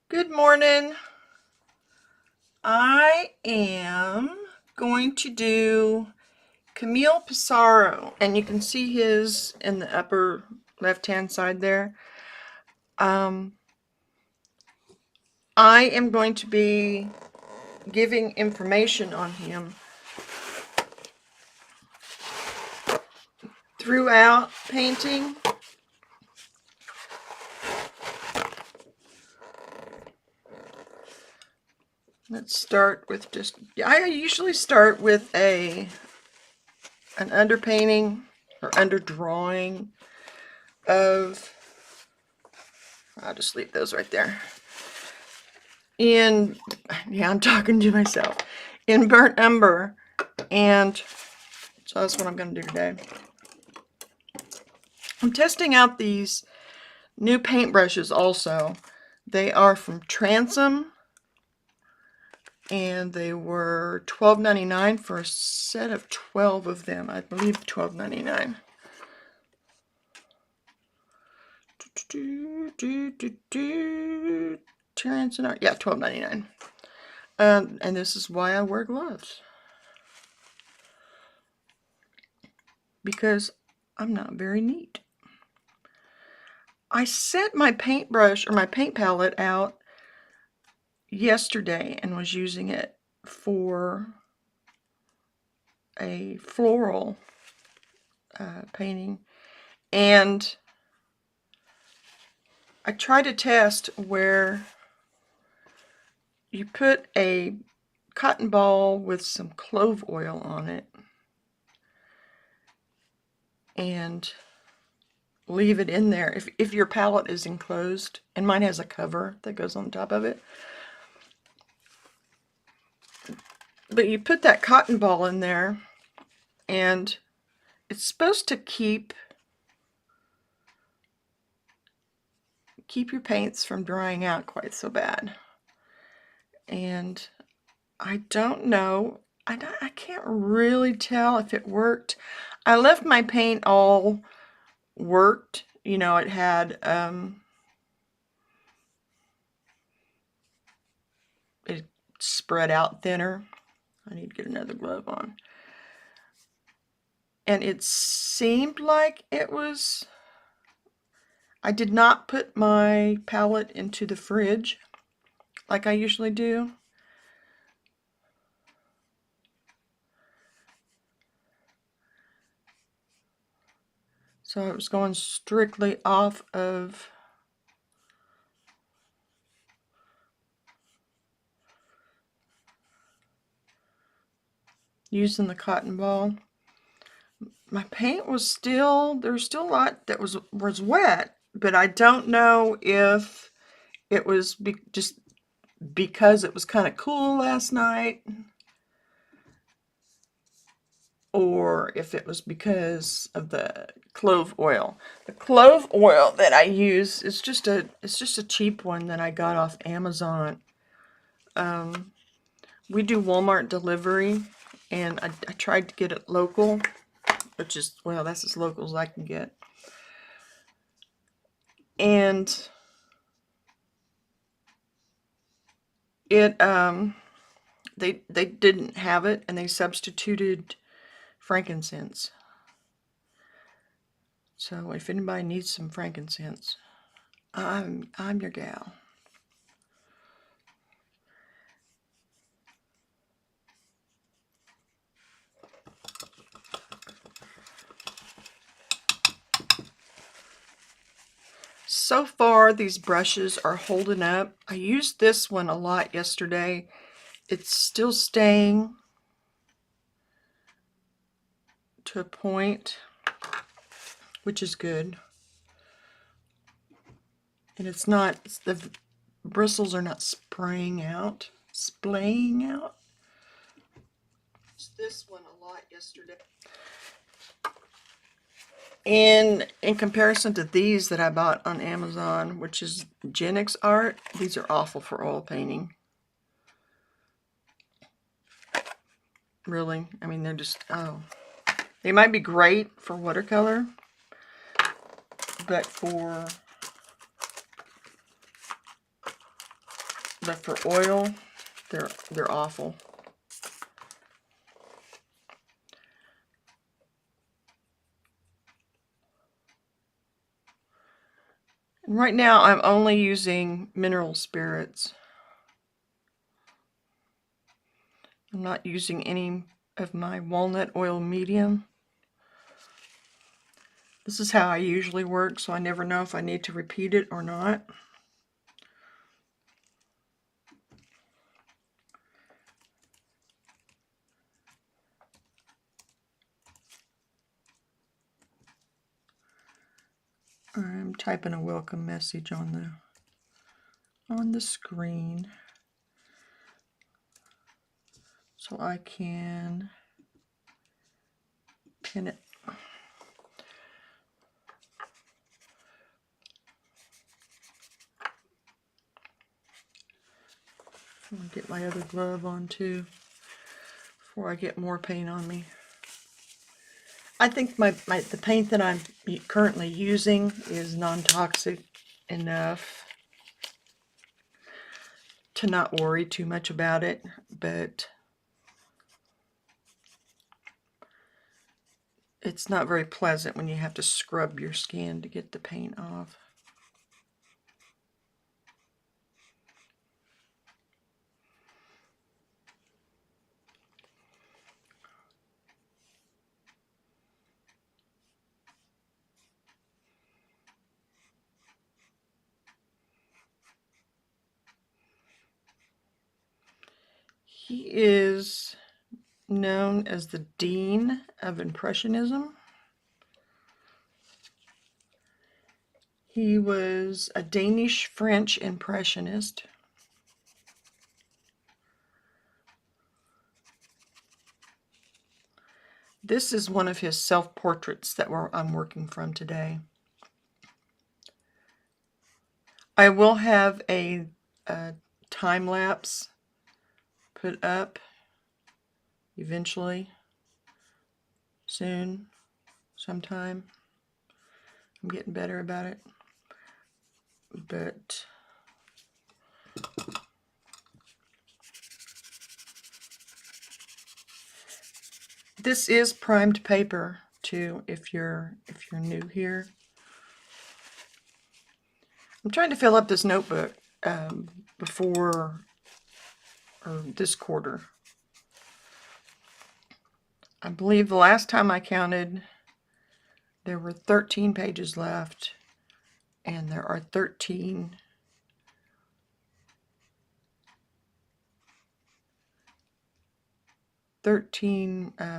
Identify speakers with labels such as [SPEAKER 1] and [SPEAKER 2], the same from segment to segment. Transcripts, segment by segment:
[SPEAKER 1] Good morning. I am going to do Camille Pissarro, and you can see his in the upper left-hand side there. I am going to be giving information on him throughout painting. Let's start with I usually start with an underpainting or underdrawing of, I'll just leave those right there. Yeah, I'm talking to myself. In burnt umber, and so that's what I'm going to do today. I'm testing out these new paintbrushes also. They are from Transom, and they were $12.99 for a set of 12 of them. I believe $12.99. Terrence and Art, yeah, $12.99. And this is why I wear gloves, because I'm not very neat. I set my paintbrush or my paint palette out yesterday and was using it for a floral painting, and I tried to test where you put a cotton ball with some clove oil on it and leave it in there if your palette is enclosed, and mine has a cover that goes on top of it. But you put that cotton ball in there, and it's supposed to keep your paints from drying out quite so bad. And I don't know, I can't really tell if it worked. I left my paint all worked, you know, it had it spread out thinner. I need to get another glove on. And it seemed like it was, I did not put my palette into the fridge like I usually do. So it was going strictly off of using the cotton ball. My paint was still, there's still a lot that was wet, but I don't know if it was just because it was kind of cool last night, or if it was because of the clove oil. The clove oil that I use is just a cheap one that I got off Amazon. We do Walmart delivery, and I tried to get it local, which is, well, that's as local as I can get. And it they didn't have it, and they substituted frankincense. So if anybody needs some frankincense, I'm your gal. So far, these brushes are holding up. I used this one a lot yesterday. It's still staying to a point, which is good. And the bristles are not splaying out. Used this one a lot yesterday. In comparison to these that I bought on Amazon, which is Genix Art, these are awful for oil painting. Really, I mean, they're just, oh. They might be great for watercolor, but for but for oil, they're awful. And right now, I'm only using mineral spirits. I'm not using any of my walnut oil medium. This is how I usually work, so I never know if I need to repeat it or not. I'm typing a welcome message on the screen so I can pin it. I'm going to get my other glove on too before I get more paint on me. I think the paint that I'm currently using is non-toxic enough to not worry too much about it, but it's not very pleasant when you have to scrub your skin to get the paint off. He is known as the Dean of Impressionism. He was a Danish-French impressionist. This is one of his self-portraits that I'm working from today. I will have a time-lapse put up eventually, soon, sometime. I'm getting better about it. But this is primed paper too, if you're new here. I'm trying to fill up this notebook before or this quarter. I believe the last time I counted, there were 13 pages left, and there are 13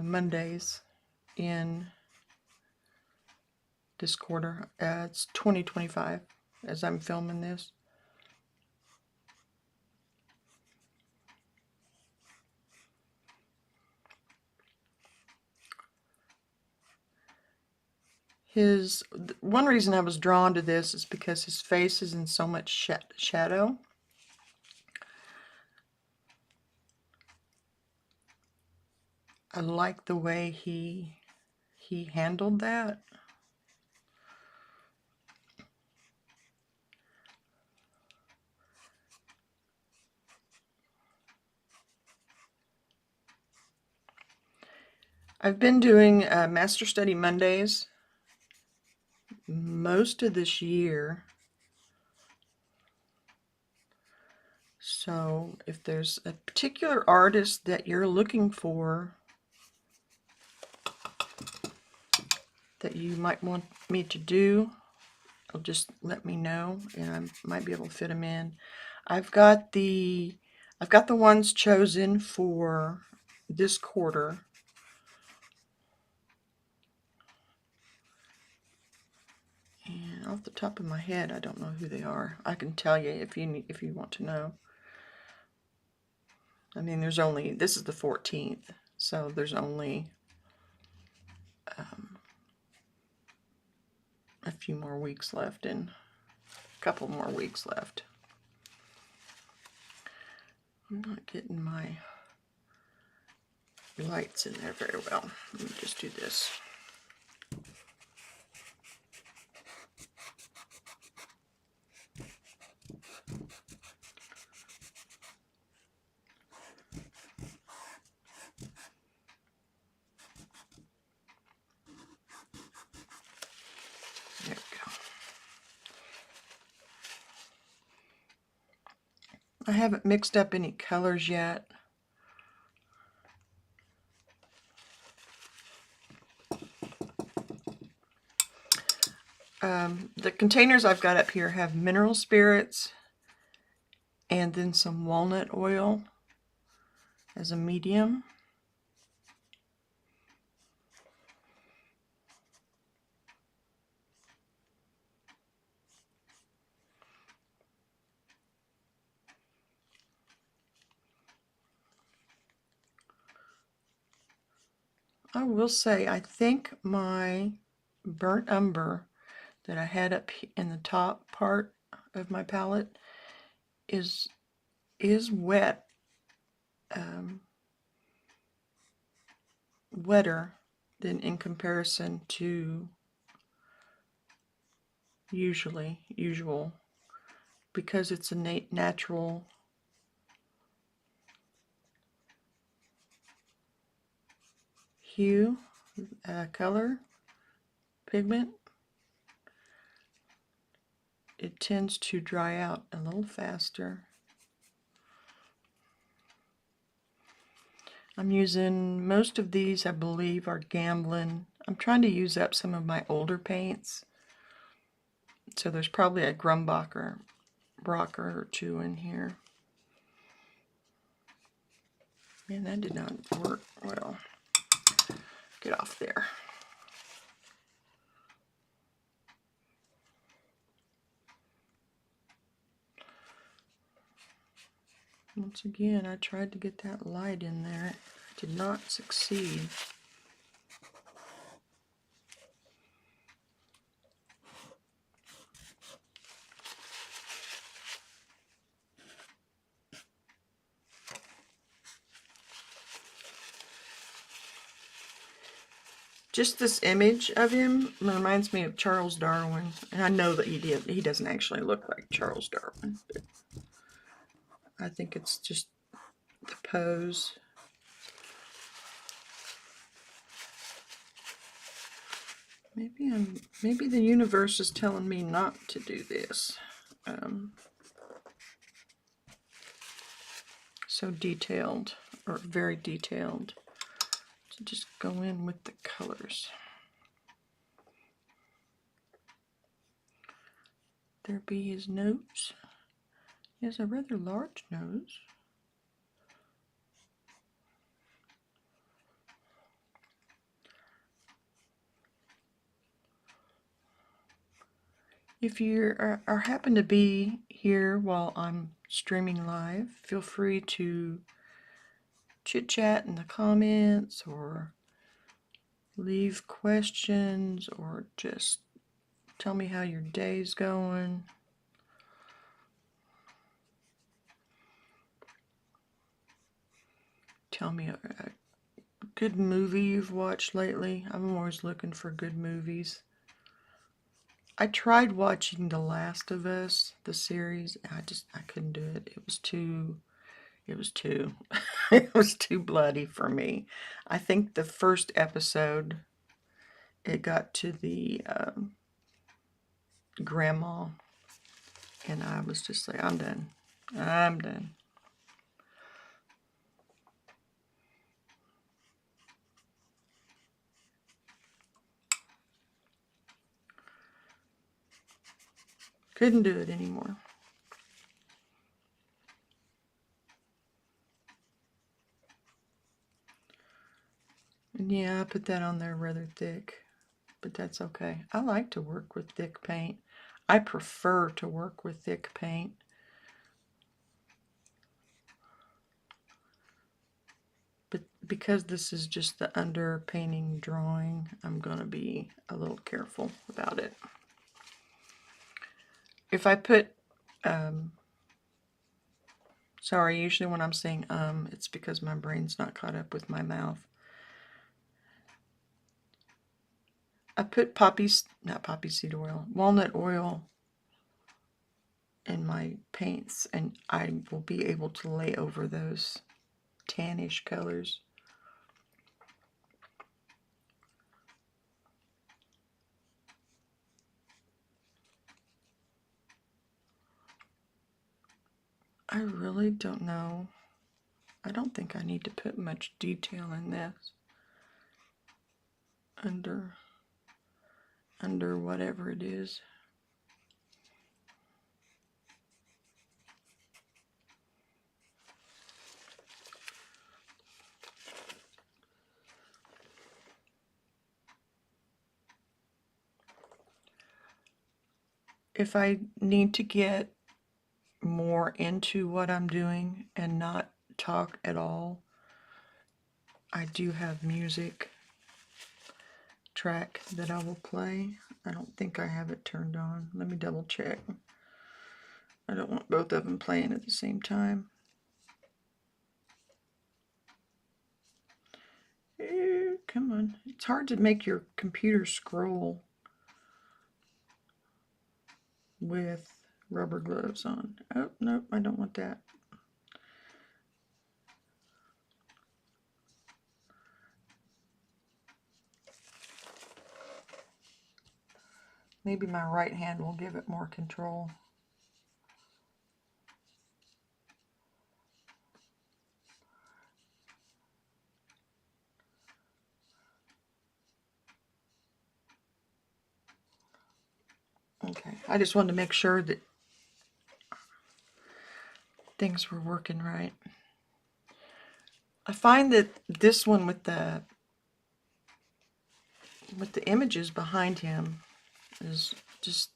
[SPEAKER 1] Mondays in this quarter. It's 2025 as I'm filming this. One reason I was drawn to this is because his face is in so much shadow. I like the way he handled that. I've been doing Master Study Mondays most of this year. So if there's a particular artist that you're looking for that you might want me to do, just let me know and I might be able to fit them in. I've got the ones chosen for this quarter. And off the top of my head, I don't know who they are. I can tell you if you want to know. I mean, this is the 14th, so there's only a few more weeks left and a couple more weeks left. I'm not getting my lights in there very well. Let me just do this. I haven't mixed up any colors yet. The containers I've got up here have mineral spirits and then some walnut oil as a medium. I will say, I think my burnt umber that I had up in the top part of my palette is wet, wetter than in comparison to usual, because it's a natural hue, color, pigment. It tends to dry out a little faster. I'm using, most of these I believe are Gamblin. I'm trying to use up some of my older paints. So there's probably a Grumbacher rocker or two in here. Man, that did not work well. Get off there. Once again, I tried to get that light in there. I did not succeed. Just this image of him reminds me of Charles Darwin. And I know that he doesn't actually look like Charles Darwin, but I think it's just the pose. Maybe the universe is telling me not to do this. So detailed, or very detailed. So just go in with the colors. There be his nose. He has a rather large nose. If you are happen to be here while I'm streaming live, feel free to chit chat in the comments or leave questions or just tell me how your day's going. Tell me a good movie you've watched lately. I'm always looking for good movies. I tried watching The Last of Us, the series. I couldn't do it. It was too it was too bloody for me. I think the first episode, it got to the grandma, and I was just like, I'm done. I'm done. Couldn't do it anymore. And yeah, I put that on there rather thick, but that's okay. I like to work with thick paint. I prefer to work with thick paint. But because this is just the underpainting drawing, I'm going to be a little careful about it. If I put, sorry, usually when I'm saying it's because my brain's not caught up with my mouth. I put not poppy seed oil, walnut oil in my paints, and I will be able to lay over those tannish colors. I really don't know. I don't think I need to put much detail in this. Under whatever it is. If I need to get more into what I'm doing and not talk at all, I do have music track that I will play. I don't think I have it turned on. Let me double check. I don't want both of them playing at the same time. Come on. It's hard to make your computer scroll with rubber gloves on. Oh, nope, I don't want that. Maybe my right hand will give it more control. Okay, I just wanted to make sure that things were working right. I find that this one with the images behind him is just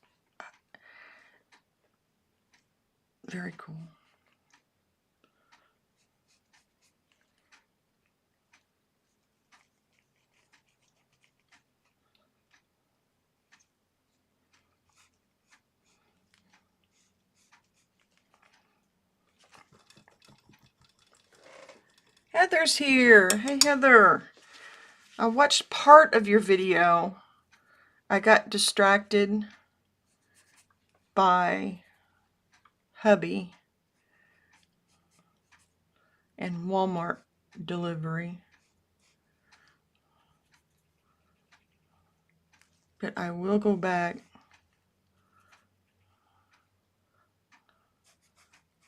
[SPEAKER 1] very cool. Heather's here. Hey, Heather. I watched part of your video. I got distracted by hubby and Walmart delivery. But I will go back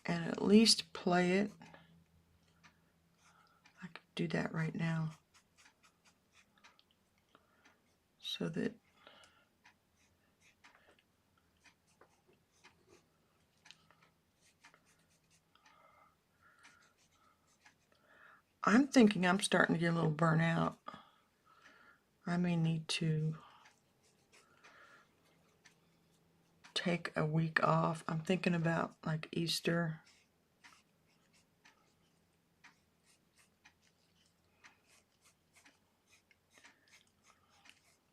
[SPEAKER 1] and at least play it. I could do that right now. So that I'm thinking I'm starting to get a little burnt out. I may need to take a week off. I'm thinking about like Easter.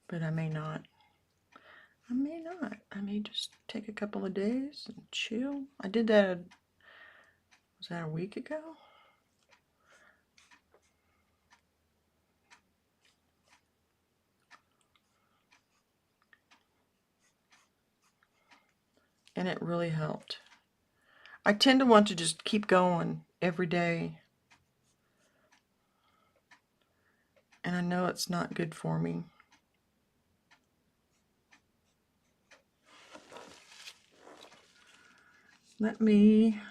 [SPEAKER 1] But I may not. I may not. I may just take a couple of days and chill. I did that, was that a week ago? And it really helped. I tend to want to just keep going every day. And I know it's not good for me. Let me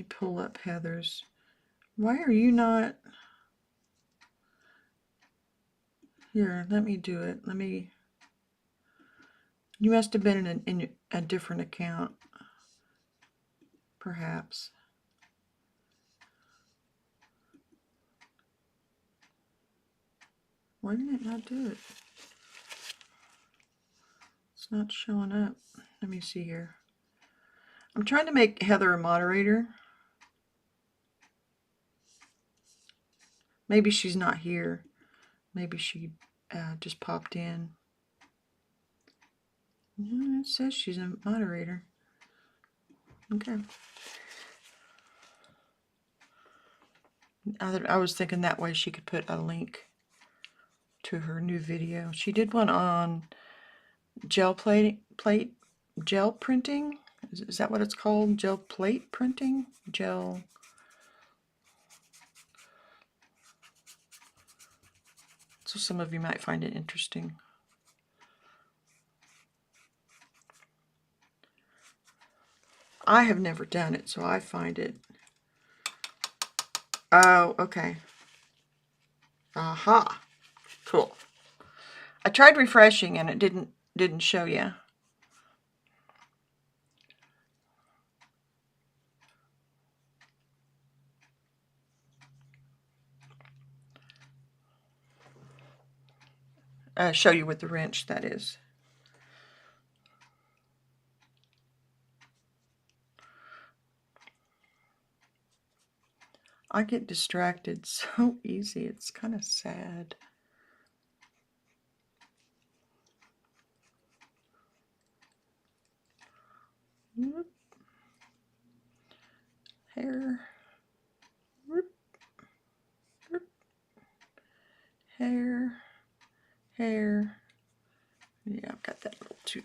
[SPEAKER 1] pull up Heather's. Why are you not? Here, let me do it. You must have been in a different account. Perhaps. Why didn't it not do it? It's not showing up. Let me see here. I'm trying to make Heather a moderator. Maybe she's not here. Maybe she just popped in. Yeah, it says she's a moderator. Okay. I was thinking that way she could put a link to her new video. She did one on gel printing. Is that what it's called? Gel plate printing? Gel. So some of you might find it interesting. I have never done it, so I find it. Oh, okay. Aha. Cool. I tried refreshing and it didn't show you. Show you with the wrench, that is. I get distracted so easy. It's kind of sad. Whoop. Hair. Whoop. Whoop. Hair. Hair. Yeah, I've got that little too.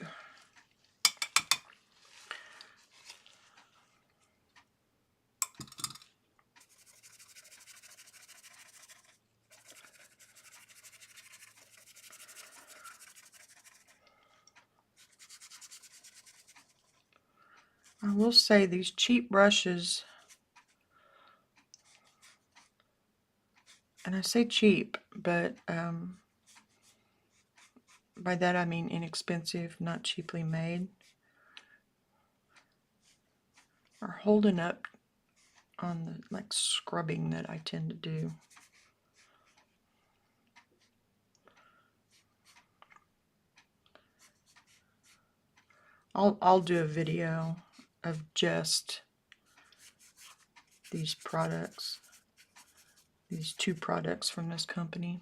[SPEAKER 1] I will say these cheap brushes, and I say cheap, but by that I mean inexpensive, not cheaply made, are holding up on the like scrubbing that I tend to do. I'll do a video of just these products, these two products from this company.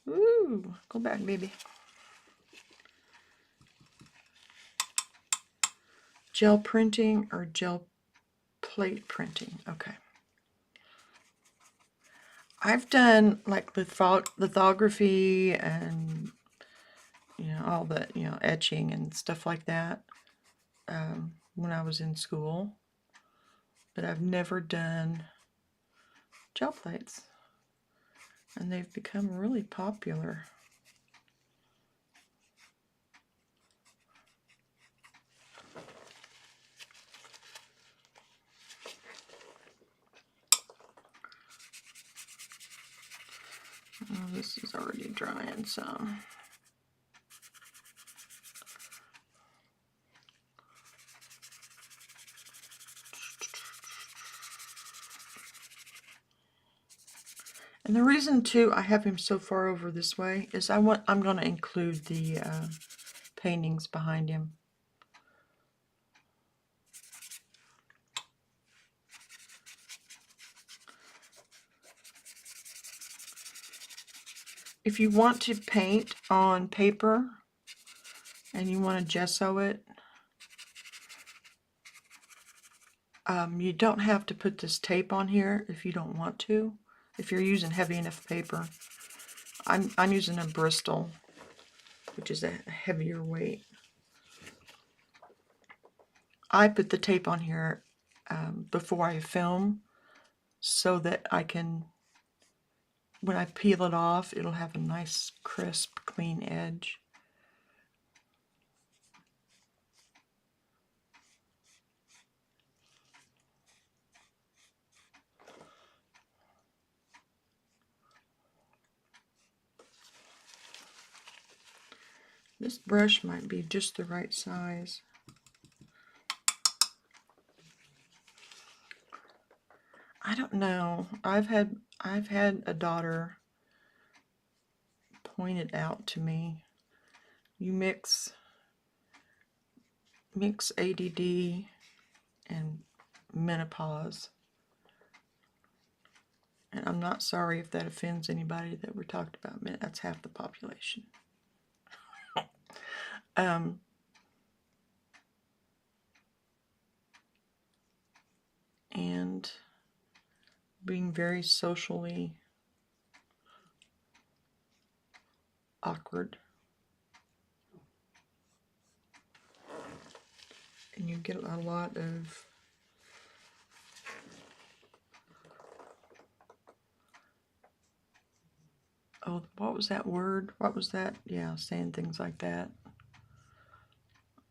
[SPEAKER 1] Ooh, go back, baby. Gel printing or gel plate printing? Okay. I've done like lithography and all the etching and stuff like that when I was in school, but I've never done gel plates, and they've become really popular. Oh, this is already drying some. And the reason too I have him so far over this way is I'm going to include the paintings behind him. If you want to paint on paper and you want to gesso it, you don't have to put this tape on here if you don't want to. If you're using heavy enough paper, I'm using a Bristol, which is a heavier weight. I put the tape on here before I film so that I can, when I peel it off, it'll have a nice, crisp, clean edge. This brush might be just the right size. I don't know. I've had a daughter point it out to me. You mix ADD and menopause. And I'm not sorry if that offends anybody that we're talking about. That's half the population. And being very socially awkward. And you get a lot of oh, what was that word? What was that? Yeah, saying things like that.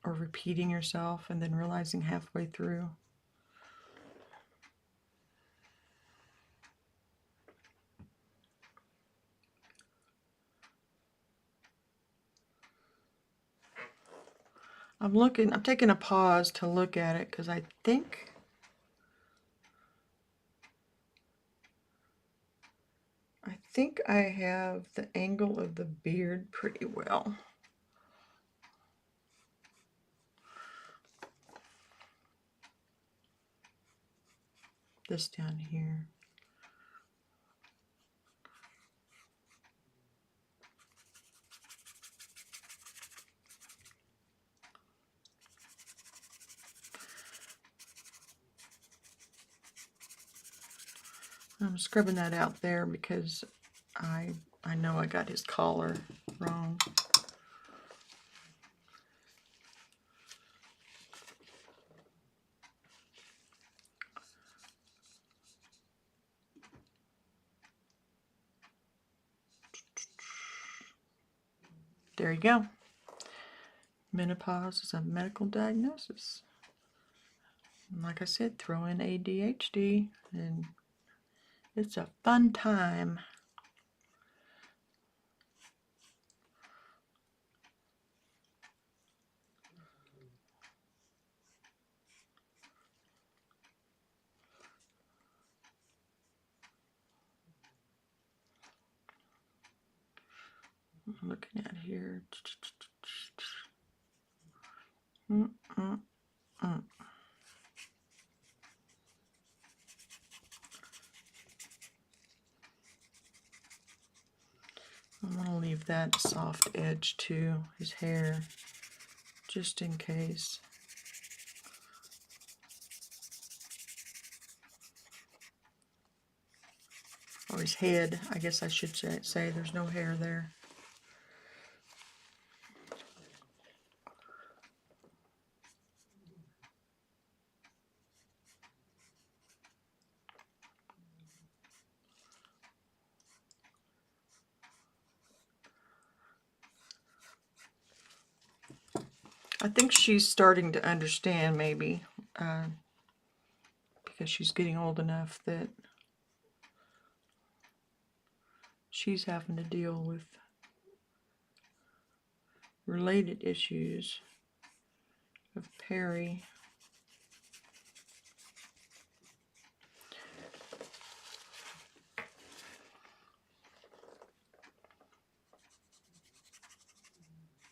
[SPEAKER 1] Or repeating yourself and then realizing halfway through. I'm taking a pause to look at it because I think I have the angle of the beard pretty well. This down here. I'm scrubbing that out there because I know I got his collar wrong. There you go. Menopause is a medical diagnosis. And like I said, throw in ADHD and it's a fun time. I'm looking at here. I'm going to leave that soft edge to his hair, just in case. Or his head, I guess I should say there's no hair there. I think she's starting to understand, maybe, because she's getting old enough that she's having to deal with related issues of Perry.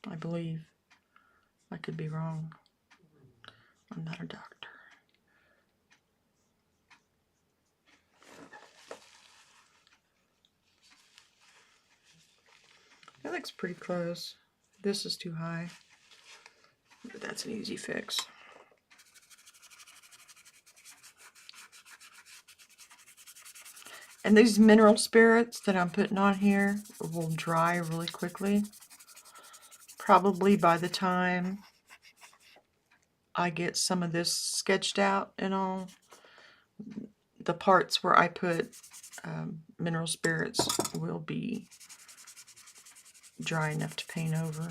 [SPEAKER 1] I believe. I could be wrong. I'm not a doctor. That looks pretty close. This is too high. But that's an easy fix. And these mineral spirits that I'm putting on here will dry really quickly. Probably by the time I get some of this sketched out and all, the parts where I put mineral spirits will be dry enough to paint over.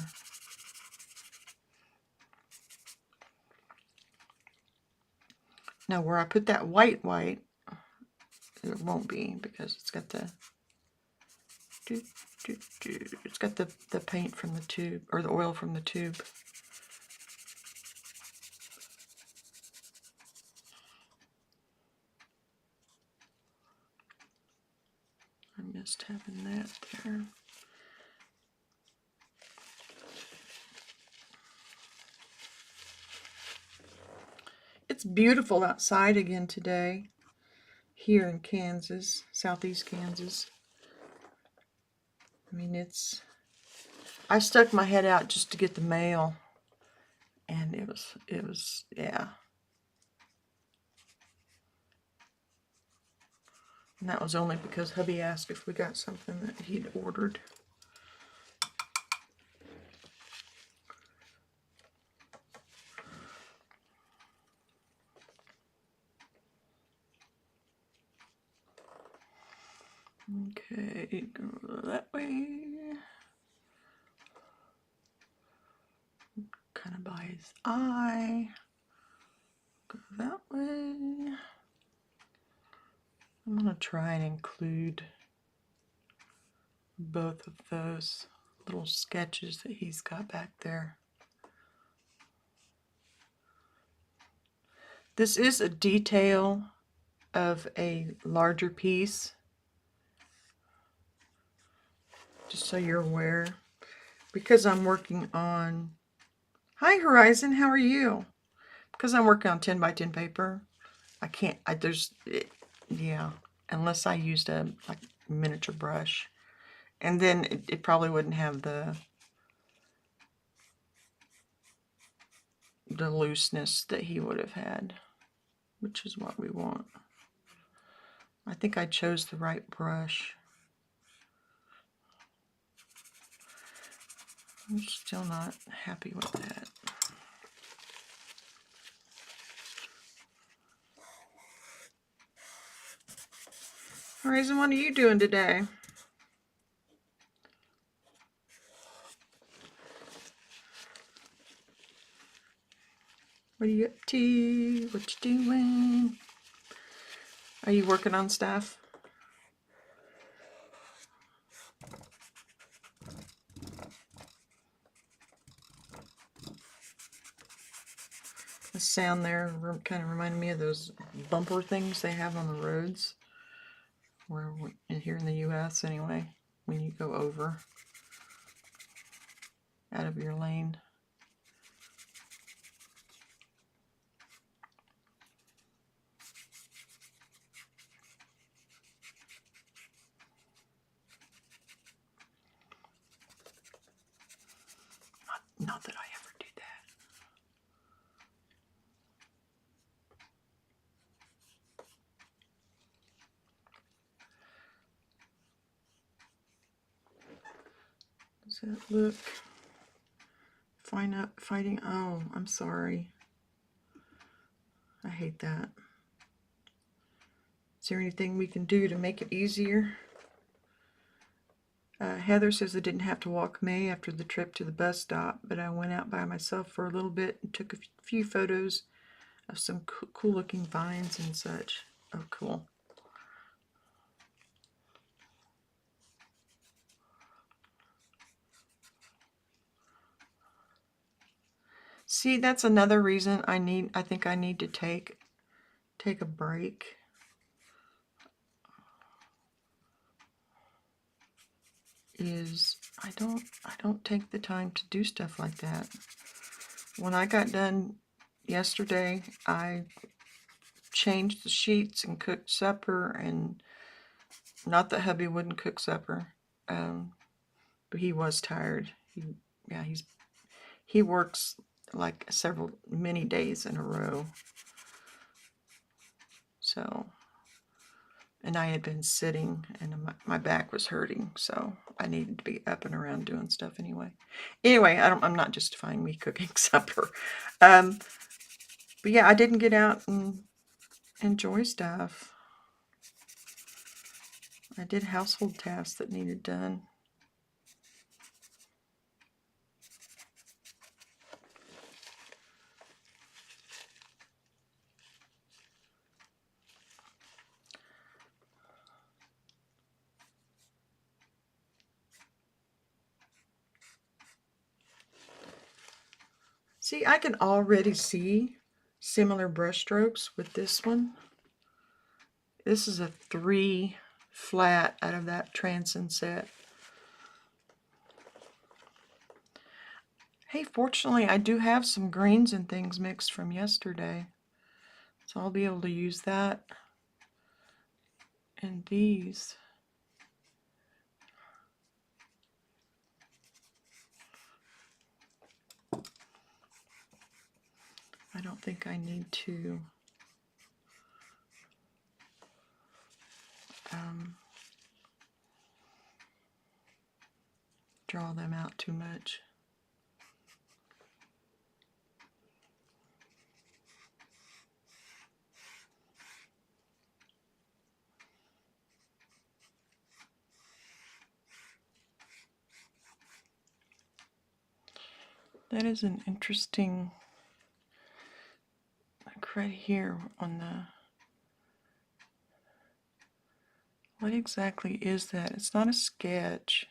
[SPEAKER 1] Now where I put that white, it won't be because it's got the it's got the paint from the tube, or the oil from the tube. I missed having that there. It's beautiful outside again today, here in Kansas, southeast Kansas. I mean, I stuck my head out just to get the mail, and it was, yeah. And that was only because hubby asked if we got something that he'd ordered. Okay, go that way. Kind of by his eye. Go that way. I'm going to try and include both of those little sketches that he's got back there. This is a detail of a larger piece, just so you're aware, because I'm working on, hi Horizon, how are you? Because I'm working on 10 by 10 paper, I can't, yeah, unless I used a like miniature brush, and then it probably wouldn't have the looseness that he would have had, which is what we want. I think I chose the right brush. I'm still not happy with that. Horizon, what are you doing today? What are you up to? What you doing? Are you working on stuff? The sound there kind of reminded me of those bumper things they have on the roads, where here in the U.S. anyway, when you go over out of your lane. Not that I ever do that. Does that look fighting? Oh, I'm sorry. I hate that. Is there anything we can do to make it easier? Heather says I didn't have to walk May after the trip to the bus stop, but I went out by myself for a little bit and took a few photos of some cool looking vines and such. Oh, cool. See, that's another reason I think I need to take a break. Is I don't take the time to do stuff like that. When I got done yesterday, I changed the sheets and cooked supper, and not that hubby wouldn't cook supper, but he was tired. He works like many days in a row. So, and I had been sitting and my back was hurting, so I needed to be up and around doing stuff anyway. Anyway, I'm not justifying me cooking supper. But yeah, I didn't get out and enjoy stuff. I did household tasks that needed done. See, I can already see similar brush strokes with this one. This is a 3 flat out of that Transcend set. Hey, fortunately, I do have some greens and things mixed from yesterday, so I'll be able to use that and these. I don't think I need to draw them out too much. That is an interesting, like right here on the, what exactly is that? It's not a sketch.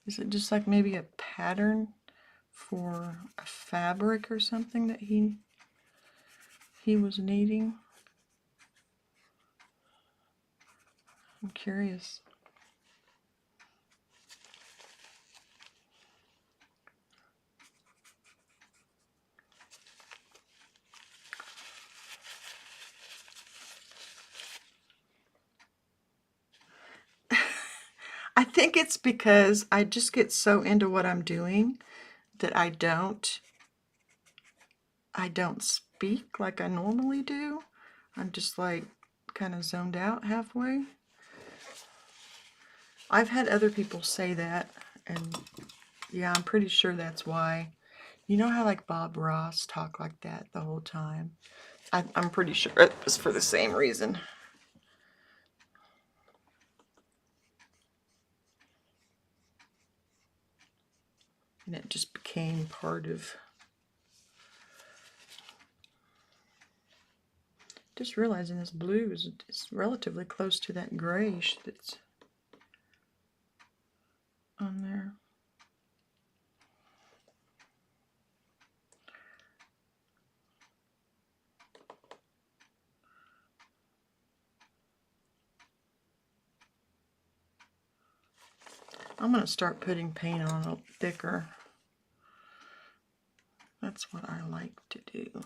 [SPEAKER 1] Is it just like maybe a pattern for a fabric or something that he was needing? I'm curious. I think it's because I just get so into what I'm doing that I don't speak like I normally do. I'm just like kind of zoned out halfway. I've had other people say that, and yeah, I'm pretty sure that's why. You know how like Bob Ross talked like that the whole time? I'm pretty sure it was for the same reason. And it just became part of... Just realizing this blue is relatively close to that grayish that's on there. I'm going to start putting paint on a thicker. That's what I like to do.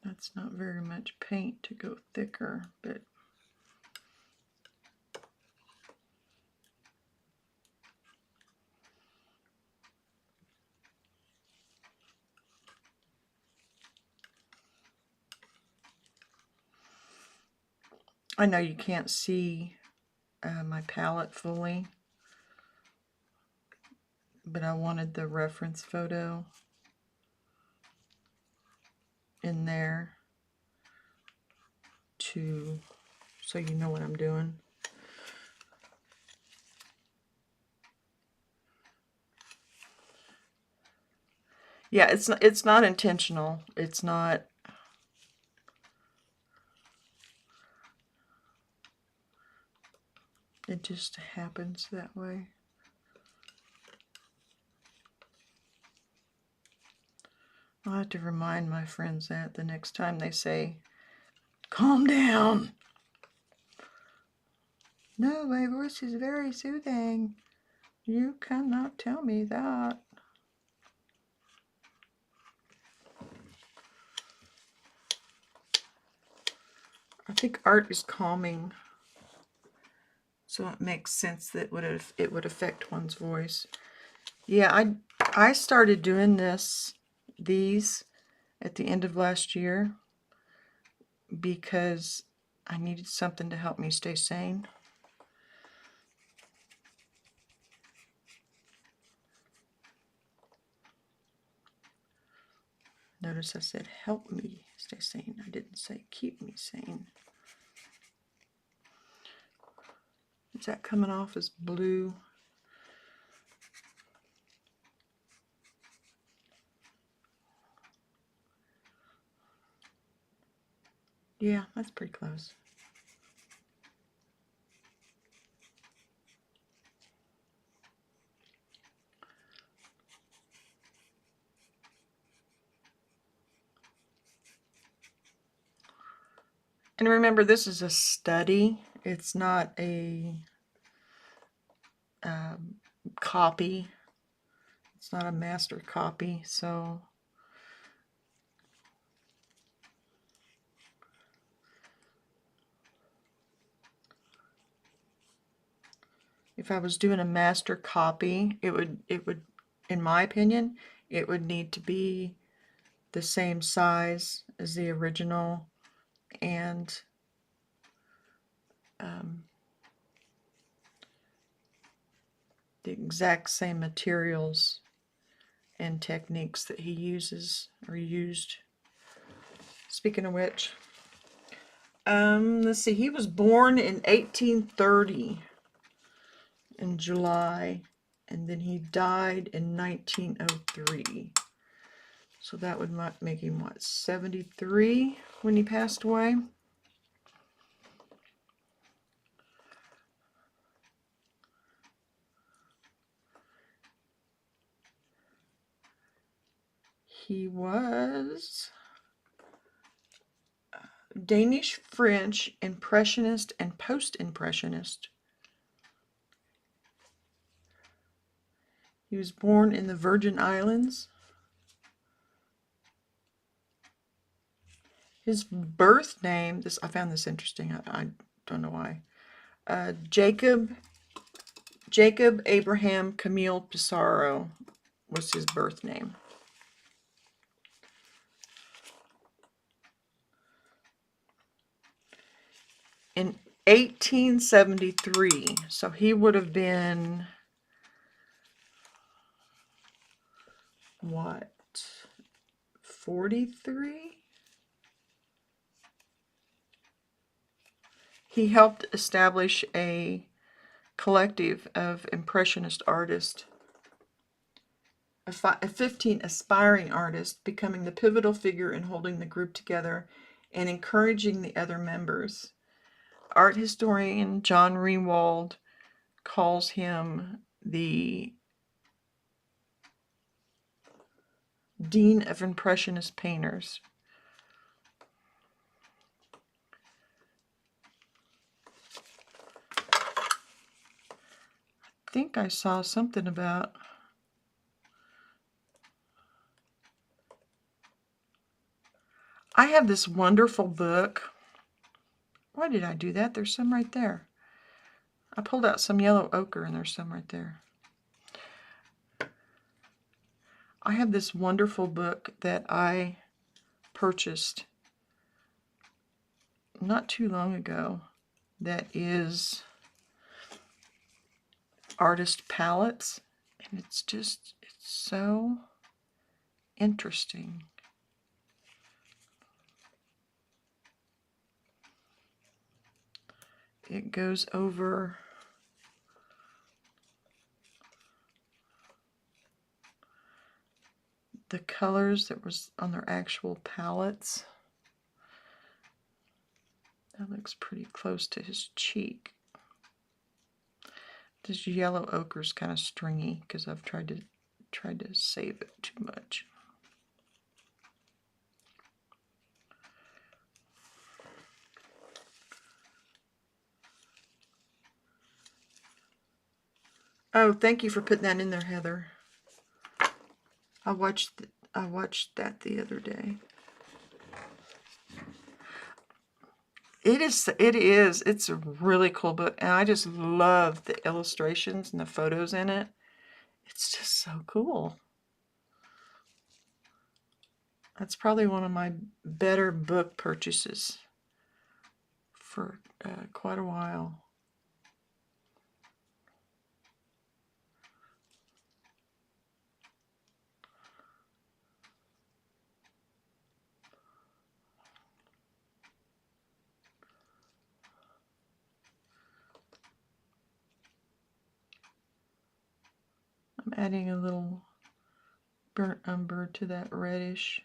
[SPEAKER 1] That's not very much paint to go thicker, but I know you can't see my palette fully, but I wanted the reference photo in there to, so you know what I'm doing. Yeah, it's not intentional. It's not. It just happens that way. I'll have to remind my friends that the next time they say, "Calm down." No, my voice is very soothing. You cannot tell me that. I think art is calming, so it makes sense that it would affect one's voice. Yeah, I started doing these at the end of last year because I needed something to help me stay sane. Notice I said help me stay sane. I didn't say keep me sane. Is that coming off as blue? Yeah, that's pretty close. And remember, this is a study. It's not a copy. It's not a master copy, so if I was doing a master copy, it would, in my opinion, it would need to be the same size as the original and the exact same materials and techniques that he uses or used speaking of which. Let's see, he was born in 1830 in July, and then he died in 1903. So that would make him, what, 73 when he passed away? He was Danish, French, Impressionist, and Post-Impressionist. He was born in the Virgin Islands. His birth name, I found this interesting. I don't know why. Jacob Abraham Camille Pissarro was his birth name. In 1873, so he would have been, what, 43? He helped establish a collective of Impressionist artists, 15 aspiring artists, becoming the pivotal figure in holding the group together and encouraging the other members. Art historian John Rewald calls him the Dean of Impressionist painters. I think I saw something about I have this wonderful book. Why did I do that? There's some right there. I pulled out some yellow ochre and there's some right there. I have this wonderful book that I purchased not too long ago that is artist palettes, and it's so interesting. It goes over the colors that was on their actual palettes. That looks pretty close to his cheek. This yellow ochre is kind of stringy because I've tried to save it too much. Oh, thank you for putting that in there, Heather. I watched that the other day. It's a really cool book, and I just love the illustrations and the photos in it. It's just so cool. That's probably one of my better book purchases for quite a while. I'm adding a little burnt umber to that reddish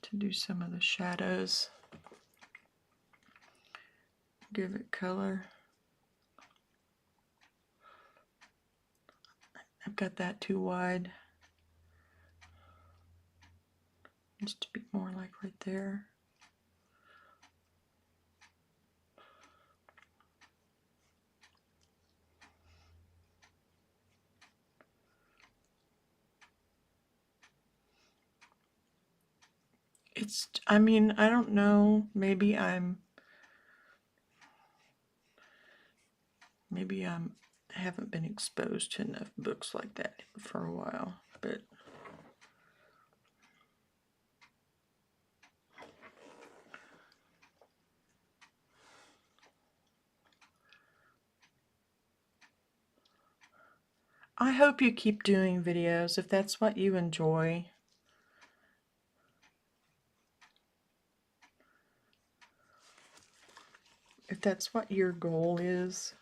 [SPEAKER 1] to do some of the shadows. Give it color. I've got that too wide. Needs to be more like right there. I mean, I don't know, maybe I haven't been exposed to enough books like that for a while, but I hope you keep doing videos if that's what you enjoy. if that's what your goal is.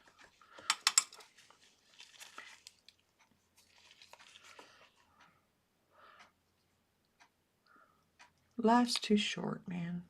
[SPEAKER 1] Life's too short, man.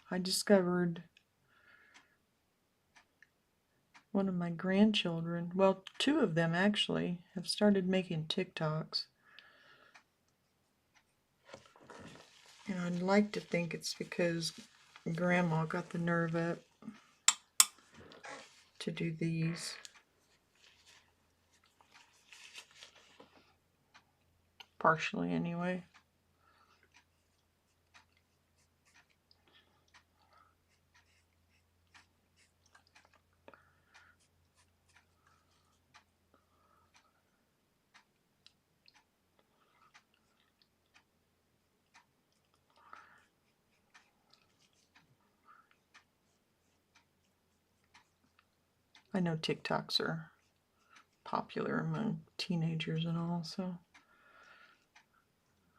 [SPEAKER 1] I discovered one of my grandchildren, well, two of them actually, have started making TikToks. And I'd like to think it's because Grandma got the nerve up to do these. Partially, anyway. I know TikToks are popular among teenagers and all, so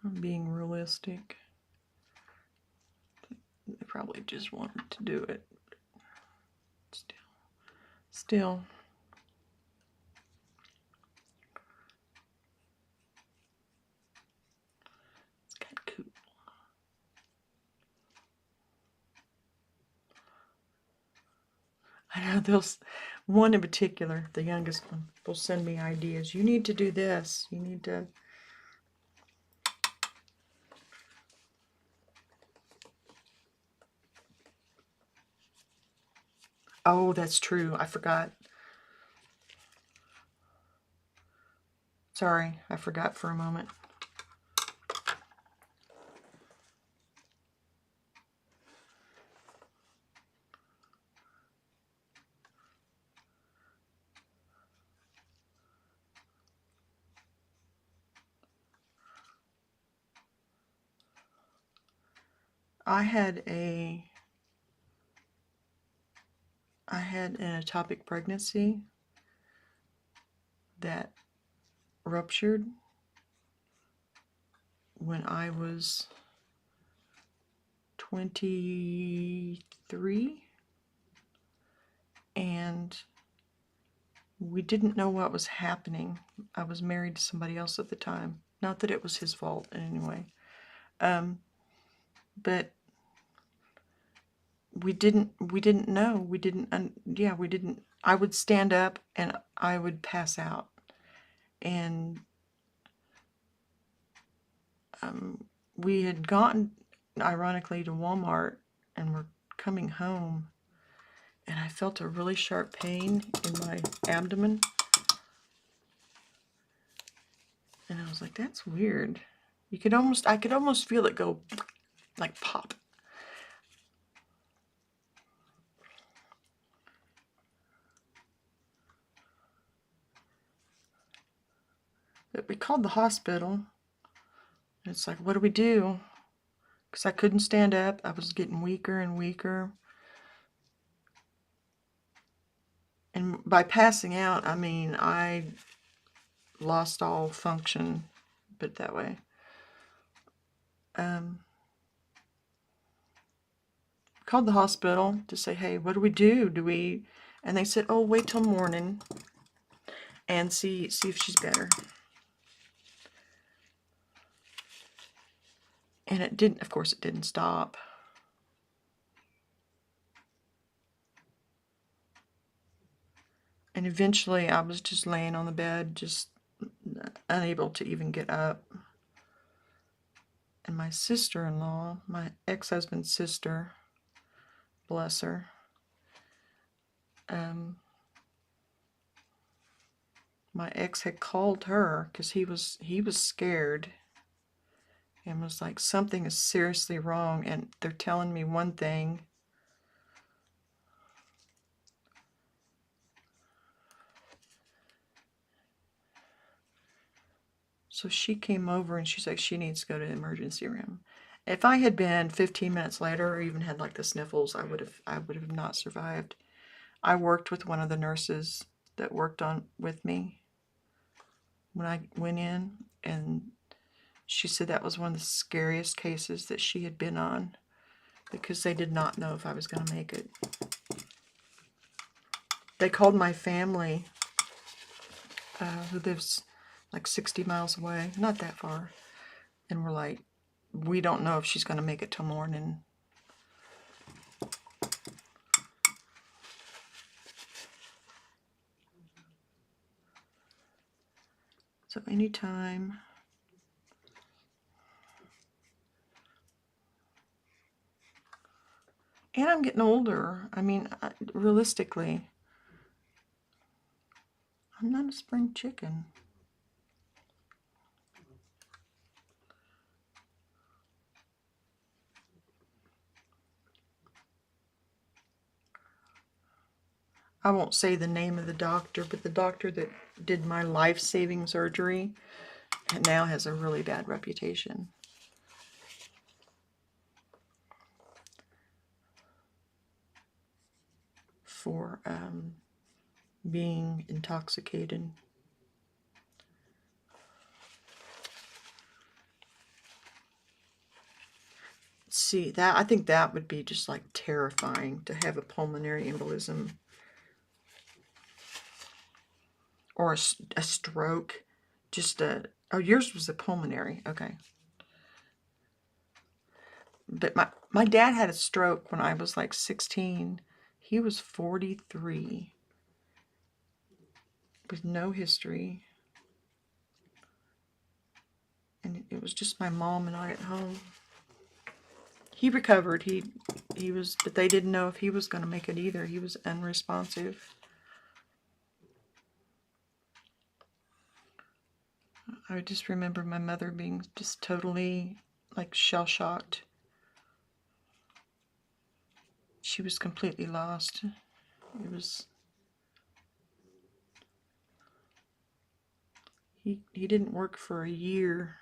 [SPEAKER 1] I'm being realistic. They probably just wanted to do it. Still. It's kind of cool. I know those, one in particular, the youngest one, will send me ideas. You need to do this. You need to. Oh, that's true. I forgot. Sorry, I forgot for a moment. I had an ectopic pregnancy that ruptured when I was 23, and we didn't know what was happening. I was married to somebody else at the time. Not that it was his fault in any way. But we didn't know. We didn't. I would stand up and I would pass out, and we had gotten, ironically, to Walmart, and we're coming home, and I felt a really sharp pain in my abdomen, and I was like, "That's weird." I could almost feel it go, like pop. But we called the hospital, and it's like, what do we do? Because I couldn't stand up. I was getting weaker and weaker. And by passing out, I mean I lost all function, put it that way. Called the hospital to say, hey, what do we do? And they said, oh, wait till morning and see if she's better. And it didn't, of course, it didn't stop. And eventually I was just laying on the bed, just unable to even get up. And my sister-in-law, my ex-husband's sister, bless her, my ex had called her because he was scared and was like, something is seriously wrong, and they're telling me one thing. So she came over and she's like, she needs to go to the emergency room. If I had been 15 minutes later or even had like the sniffles, I would have not survived. I worked with one of the nurses that worked on with me when I went in, and she said that was one of the scariest cases that she had been on because they did not know if I was going to make it. They called my family, who lives like 60 miles away, not that far, and were like, we don't know if she's going to make it till morning. So anytime. And I'm getting older. I mean, realistically, I'm not a spring chicken. I won't say the name of the doctor, but the doctor that did my life-saving surgery now has a really bad reputation for being intoxicated. See, that I think that would be just like terrifying to have a pulmonary embolism or a stroke. Just oh, yours was a pulmonary. Okay. But my dad had a stroke when I was like 16. He was 43 with no history. And it was just my mom and I at home. He recovered. He was, but they didn't know if he was going to make it either. He was unresponsive. I just remember my mother being just totally like shell-shocked. She was completely lost. It was, he didn't work for a year,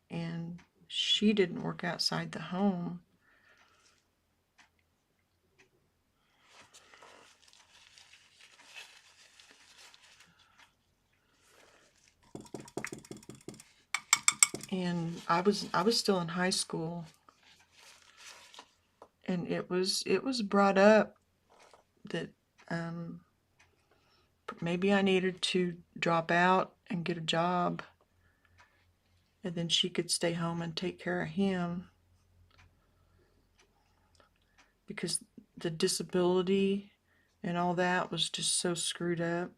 [SPEAKER 1] and she didn't work outside the home. And I was still in high school, and it was brought up that maybe I needed to drop out and get a job, and then she could stay home and take care of him, because the disability and all that was just so screwed up.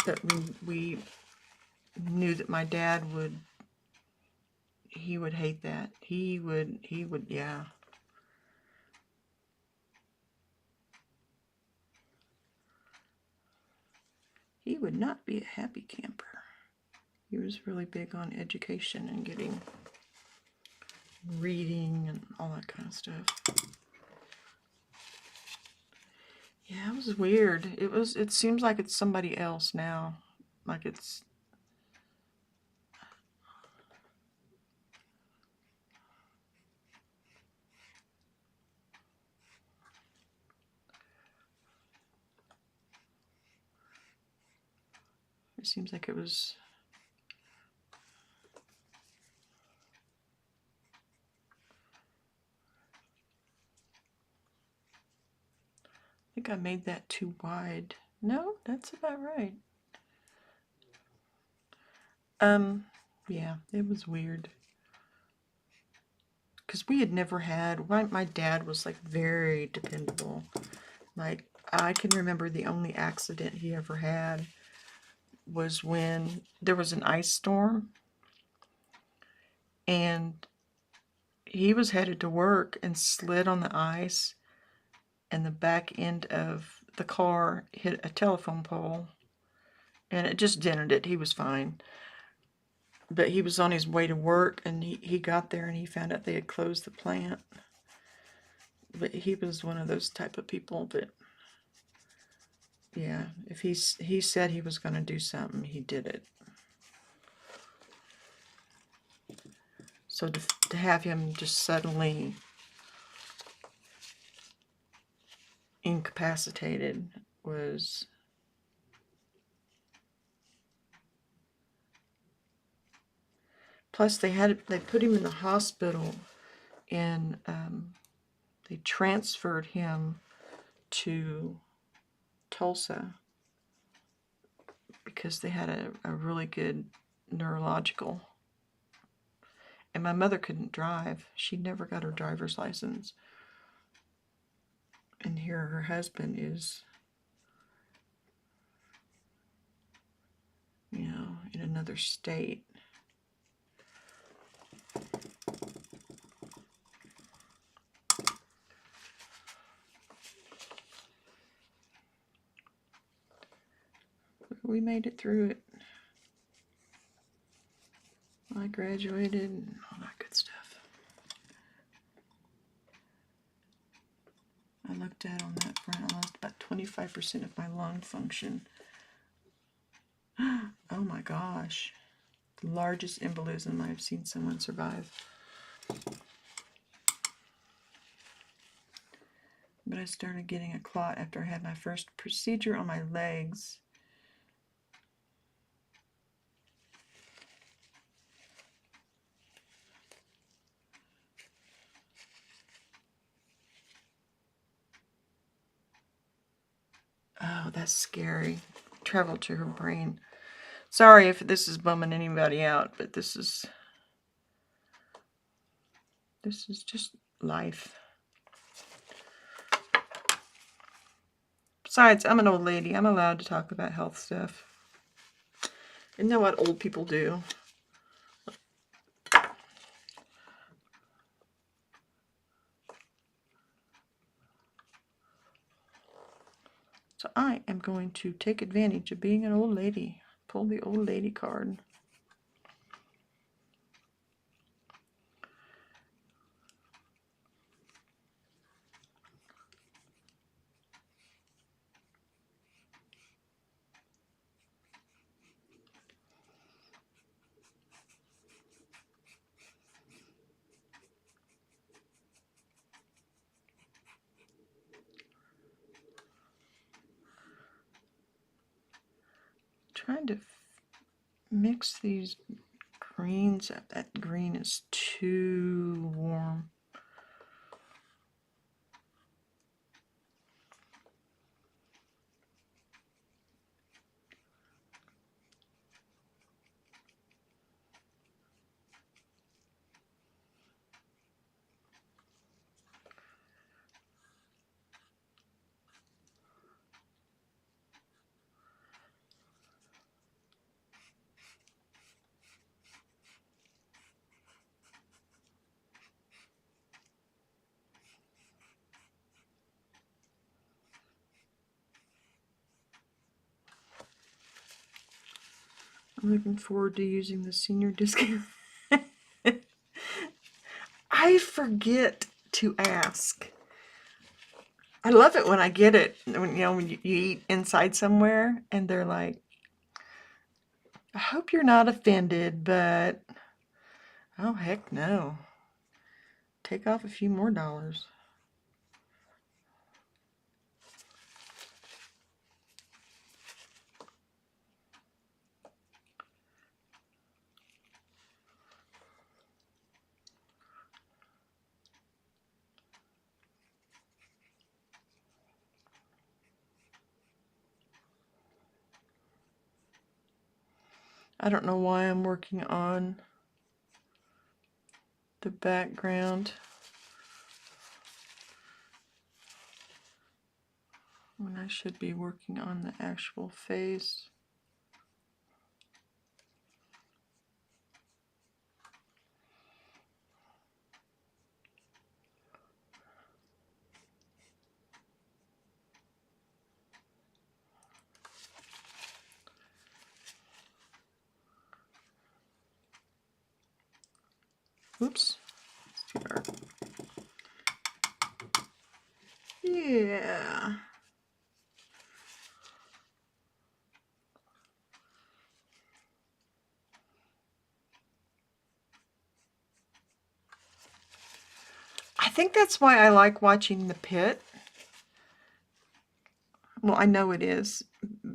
[SPEAKER 1] That we knew that my dad would hate that. He would, yeah. He would not be a happy camper. He was really big on education and getting reading and all that kind of stuff. Yeah, it was weird. It seems like it's somebody else now. Like it's it seems like it was I think I made that too wide. No, that's about right. Yeah, it was weird. Because we had never had, my dad was like very dependable. Like, I can remember the only accident he ever had was when there was an ice storm, and he was headed to work and slid on the ice, and the back end of the car hit a telephone pole, and it just dented it. He was fine. But he was on his way to work, and he got there and he found out they had closed the plant. But he was one of those type of people that Yeah, if he said he was going to do something, he did it. So to have him just suddenly incapacitated was... Plus, they put him in the hospital, and they transferred him to Tulsa because they had a really good neurological. And my mother couldn't drive. She never got her driver's license. And here her husband is, you know, in another state. We made it through it. I graduated and all that good stuff. I looked at on that front, I lost about 25% of my lung function. Oh my gosh. The largest embolism I've seen someone survive. But I started getting a clot after I had my first procedure on my legs. Oh, that's scary. Travel to her brain. Sorry if this is bumming anybody out, but this is just life. Besides, I'm an old lady. I'm allowed to talk about health stuff. Isn't that what old people do? So I am going to take advantage of being an old lady. Pull the old lady card. Trying to mix these greens up. That green is too warm. I'm looking forward to using the senior discount. I forget to ask. I love it when I get it. When you eat inside somewhere and they're like, I hope you're not offended, but oh heck no. Take off a few more dollars. I don't know why I'm working on the background when I should be working on the actual face. Oops. It's too dark. Yeah. think that's why I like watching The Pit. Well, I know it is,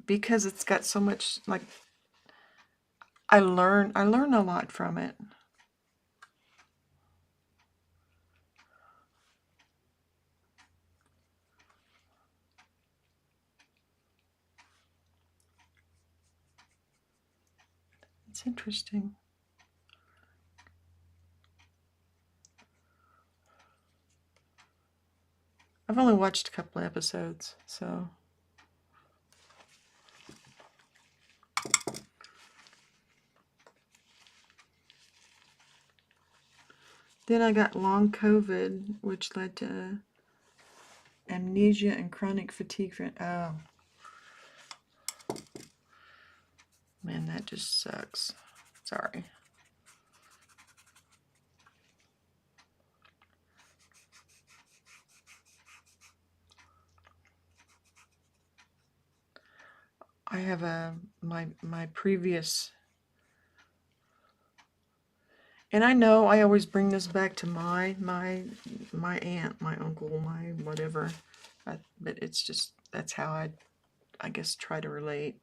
[SPEAKER 1] because it's got so much, like, I learn a lot from it. It's interesting. I've only watched a couple of episodes, so. Then I got long COVID, which led to amnesia and chronic fatigue. Oh, man, that just sucks. Sorry. I have my previous, and I know I always bring this back to my aunt, my uncle, my whatever, but it's just, that's how I guess try to relate.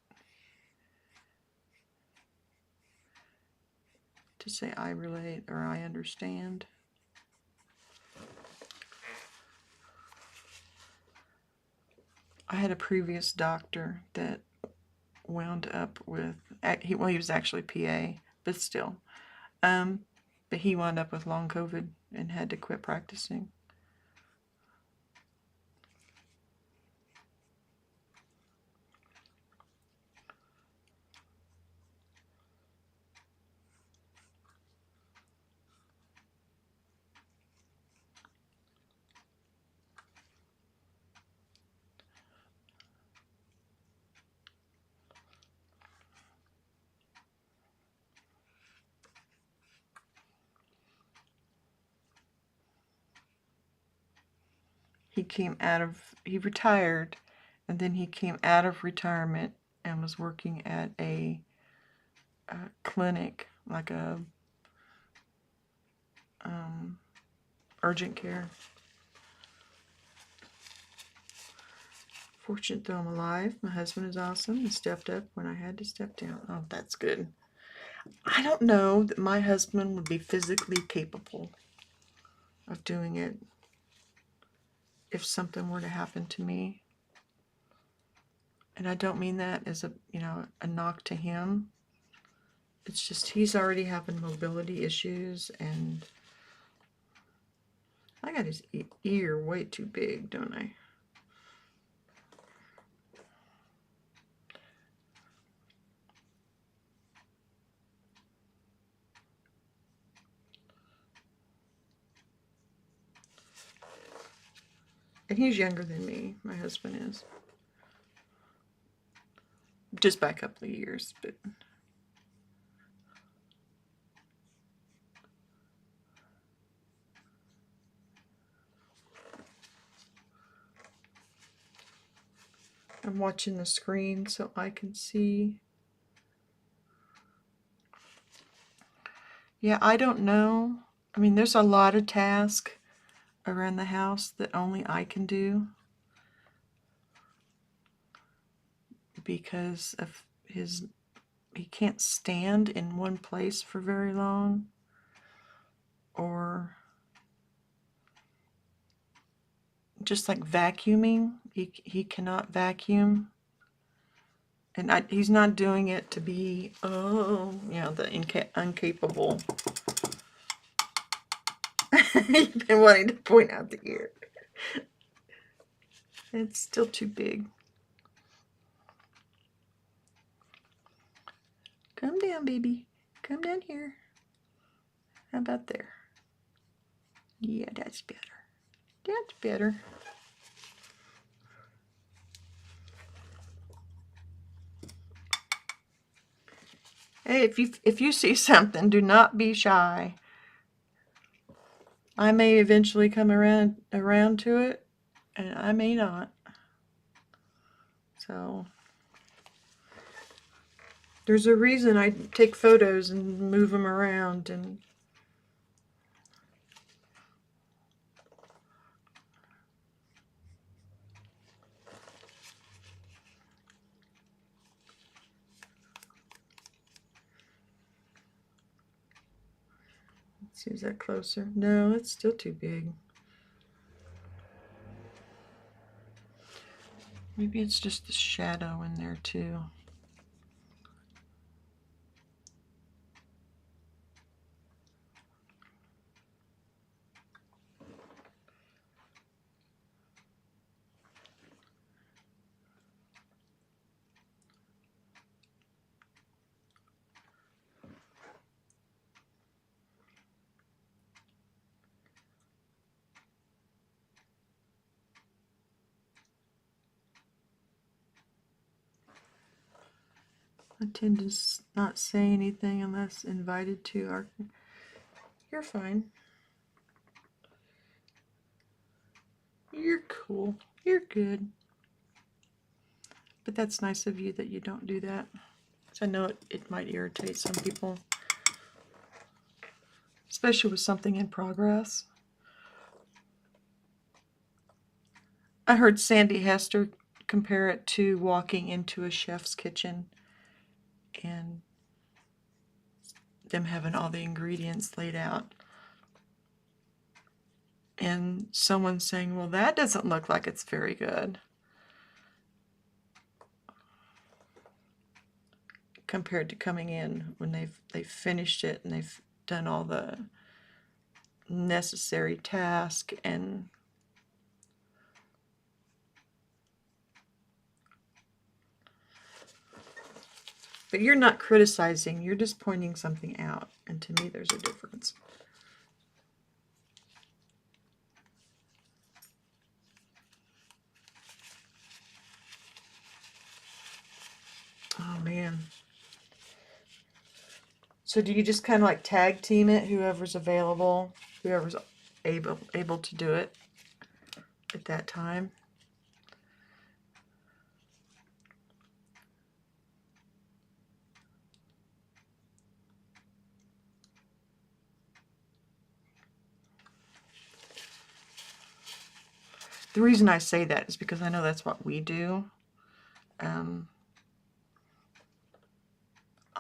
[SPEAKER 1] To say I relate or I understand. I had a previous doctor that wound up with, he was actually PA, but still. But he wound up with long COVID and had to quit practicing. He retired, and then he came out of retirement and was working at a clinic, like a urgent care. Fortunate that I'm alive. My husband is awesome. He stepped up when I had to step down. Oh, that's good. I don't know that my husband would be physically capable of doing it if something were to happen to me. And I don't mean that as a knock to him. It's just he's already having mobility issues, and I got his ear way too big, don't I? And he's younger than me, my husband is. Just by a couple of years, but I'm watching the screen so I can see. Yeah, I don't know. I mean, there's a lot of tasks around the house that only I can do because of he can't stand in one place for very long, or just like vacuuming. He cannot vacuum, and he's not doing it to be the incapable. You've been wanting to point out the ear. It's still too big. Come down, baby. Come down here. How about there? Yeah, that's better. That's better. Hey, if you see something, do not be shy. I may eventually come around to it, and I may not. So there's a reason I take photos and move them around, and see, is that closer? No, it's still too big. Maybe it's just the shadow in there too. I tend to not say anything unless invited to. You're fine. You're cool. You're good. But that's nice of you that you don't do that. I know it might irritate some people, especially with something in progress. I heard Sandy Hester compare it to walking into a chef's kitchen and them having all the ingredients laid out. And someone saying, well, that doesn't look like it's very good, compared to coming in when they've finished it and they've done all the necessary task. And but you're not criticizing, you're just pointing something out, and to me there's a difference. Oh man. So do you just kind of like tag team it, whoever's available, whoever's able to do it at that time? The reason I say that is because I know that's what we do.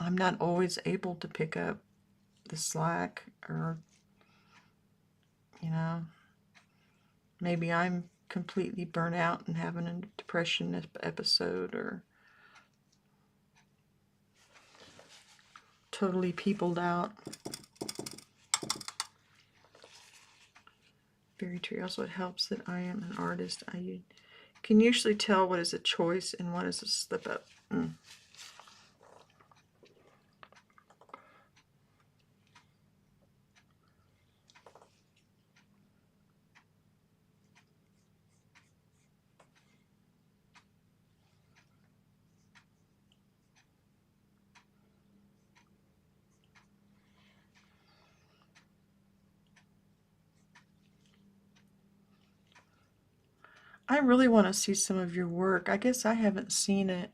[SPEAKER 1] I'm not always able to pick up the slack, or, you know, maybe I'm completely burnt out and having a depression episode, or totally peopled out. Very true. Also, it helps that I am an artist. I can usually tell what is a choice and what is a slip up. I really want to see some of your work. I guess I haven't seen it.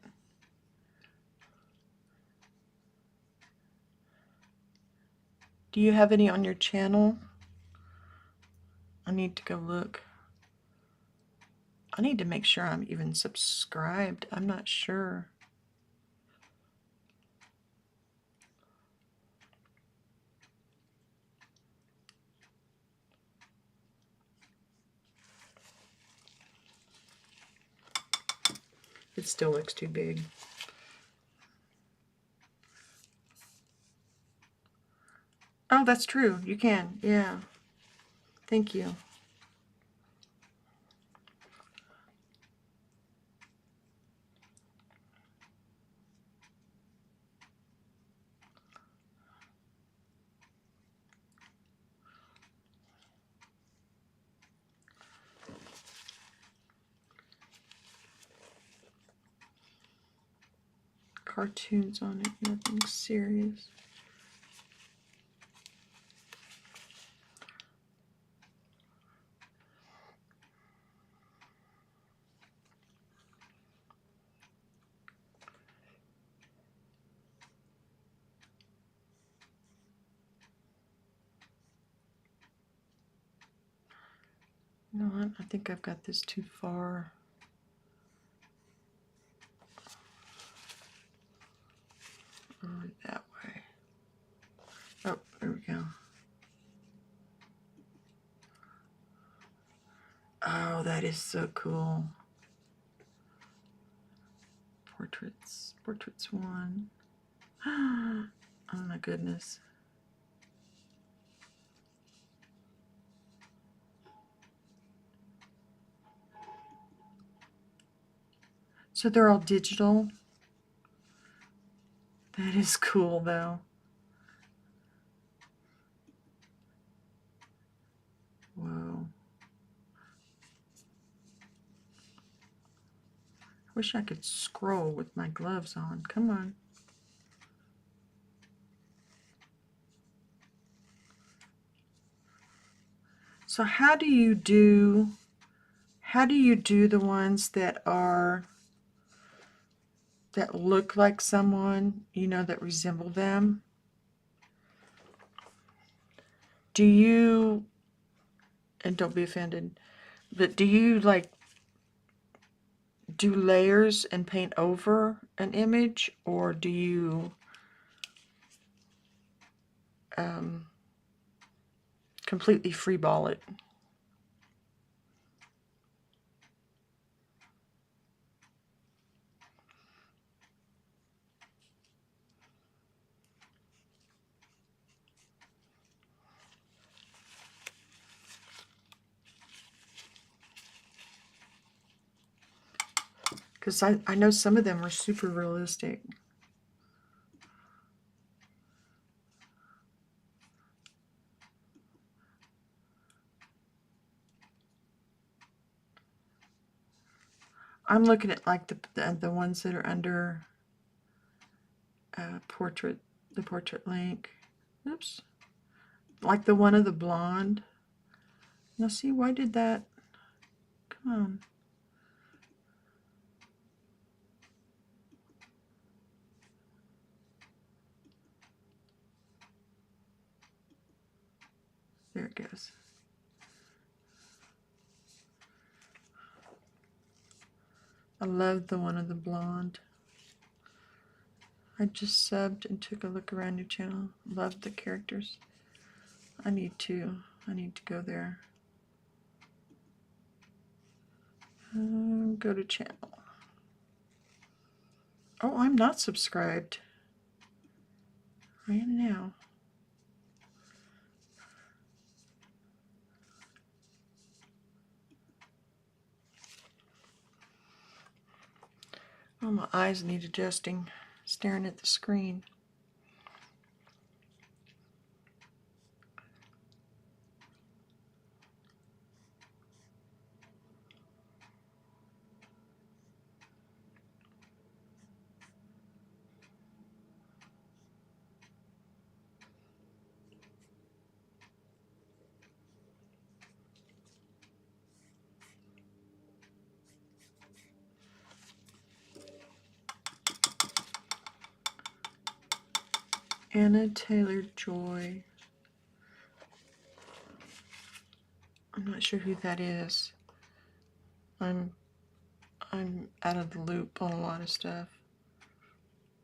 [SPEAKER 1] Do you have any on your channel? I need to go look. I need to make sure I'm even subscribed. I'm not sure. It still looks too big. Oh, that's true. You can. Yeah. Thank you. Cartoons on it, nothing serious. You know what? I think I've got this too far. That way. Oh, there we go. That is so cool. Portraits. Portraits 1. Oh my goodness. So they're all digital. That is cool though. Whoa. I wish I could scroll with my gloves on. Come on. So how do you do the ones that look like someone, you know, that resemble them? Do you, and don't be offended, but do you like do layers and paint over an image, or do you completely freeball it? Because I know some of them are super realistic. I'm looking at like the ones that are under portrait, the portrait link. Oops. Like the one of the blonde. Now see, why did that? Come on. There it goes. I love the one of the blonde. I just subbed and took a look around your channel. Loved the characters. I need to go there. Go to channel. Oh, I'm not subscribed. I am now. Oh, my eyes need adjusting, staring at the screen. Anna Taylor-Joy. I'm not sure who that is. I'm out of the loop on a lot of stuff.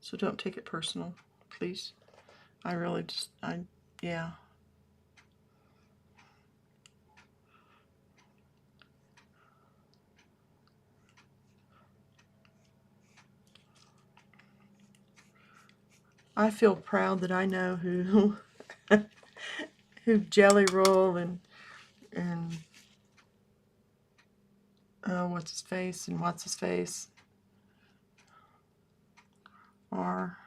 [SPEAKER 1] So don't take it personal, please. I really just, yeah. I feel proud that I know who who Jelly Roll and what's his face and what's his face are.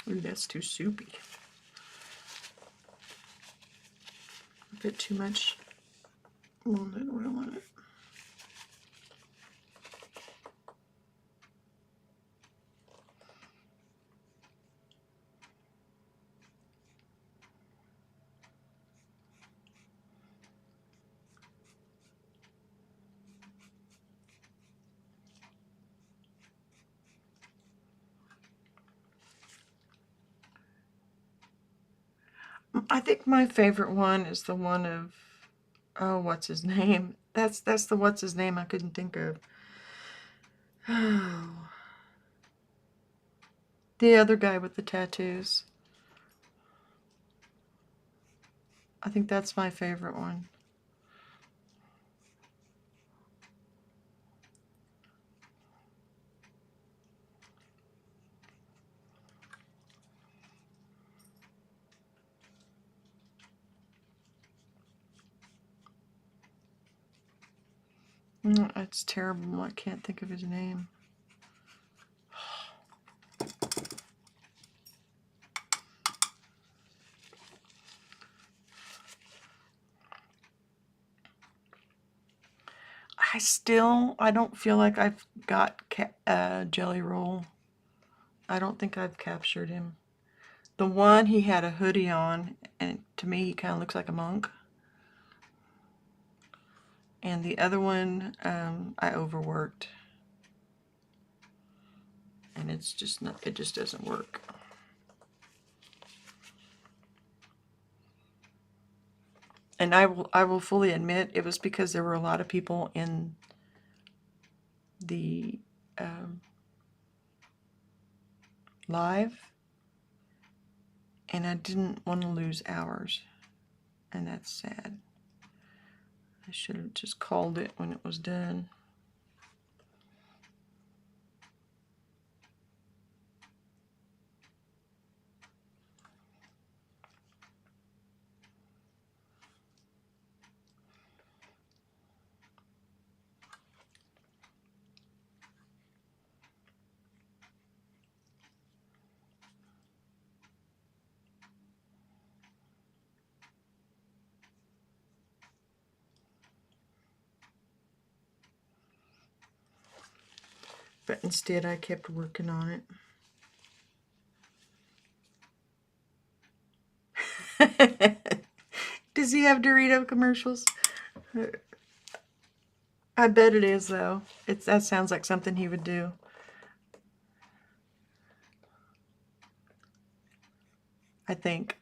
[SPEAKER 1] Ooh, that's too soupy. A bit too much walnut oil on it. I think my favorite one is the one of, oh, what's his name? That's the what's his name I couldn't think of. Oh, the other guy with the tattoos. I think that's my favorite one. It's terrible. I can't think of his name. I don't feel like I've got Jelly Roll. I don't think I've captured him. The one, he had a hoodie on, and to me he kind of looks like a monk. And the other one, I overworked. And it's just not, it just doesn't work. And I will fully admit it was because there were a lot of people in the live, and I didn't want to lose hours, and that's sad. I should have just called it when it was done. But instead I kept working on it. Does he have Dorito commercials? I bet it is, though. That sounds like something he would do. I think.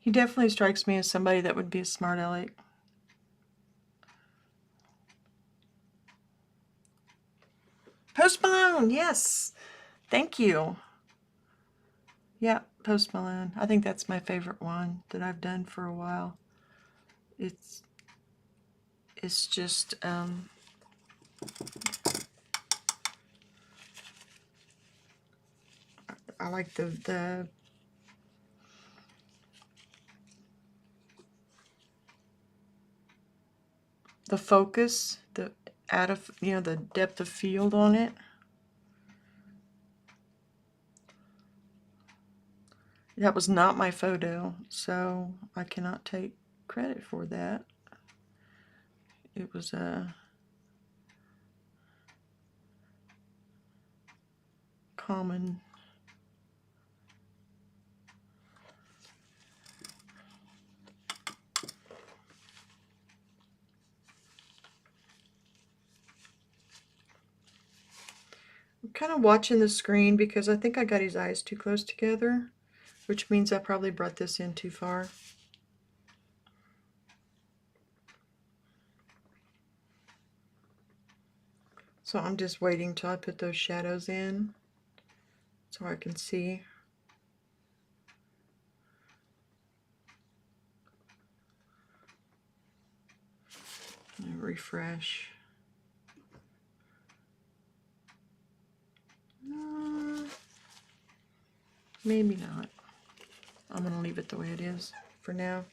[SPEAKER 1] He definitely strikes me as somebody that would be a smart aleck. Post Malone, yes. Thank you. Yeah, Post Malone. I think that's my favorite one that I've done for a while. It's just I like the focus, the the depth of field on it. That was not my photo, so I cannot take credit for that. It was a common. I'm kind of watching the screen because I think I got his eyes too close together, which means I probably brought this in too far. So I'm just waiting till I put those shadows in so I can see. Refresh. Maybe not. I'm going to leave it the way it is for now.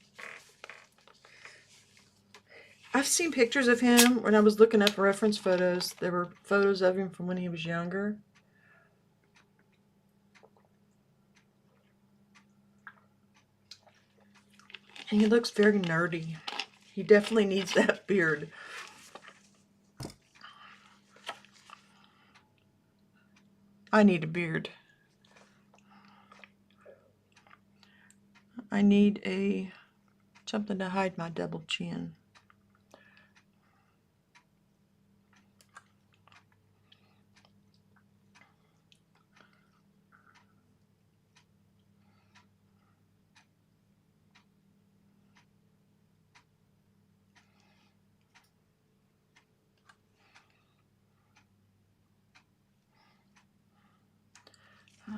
[SPEAKER 1] I've seen pictures of him when I was looking up reference photos. There were photos of him from when he was younger. And he looks very nerdy. He definitely needs that beard. I need a beard. I need something to hide my double chin.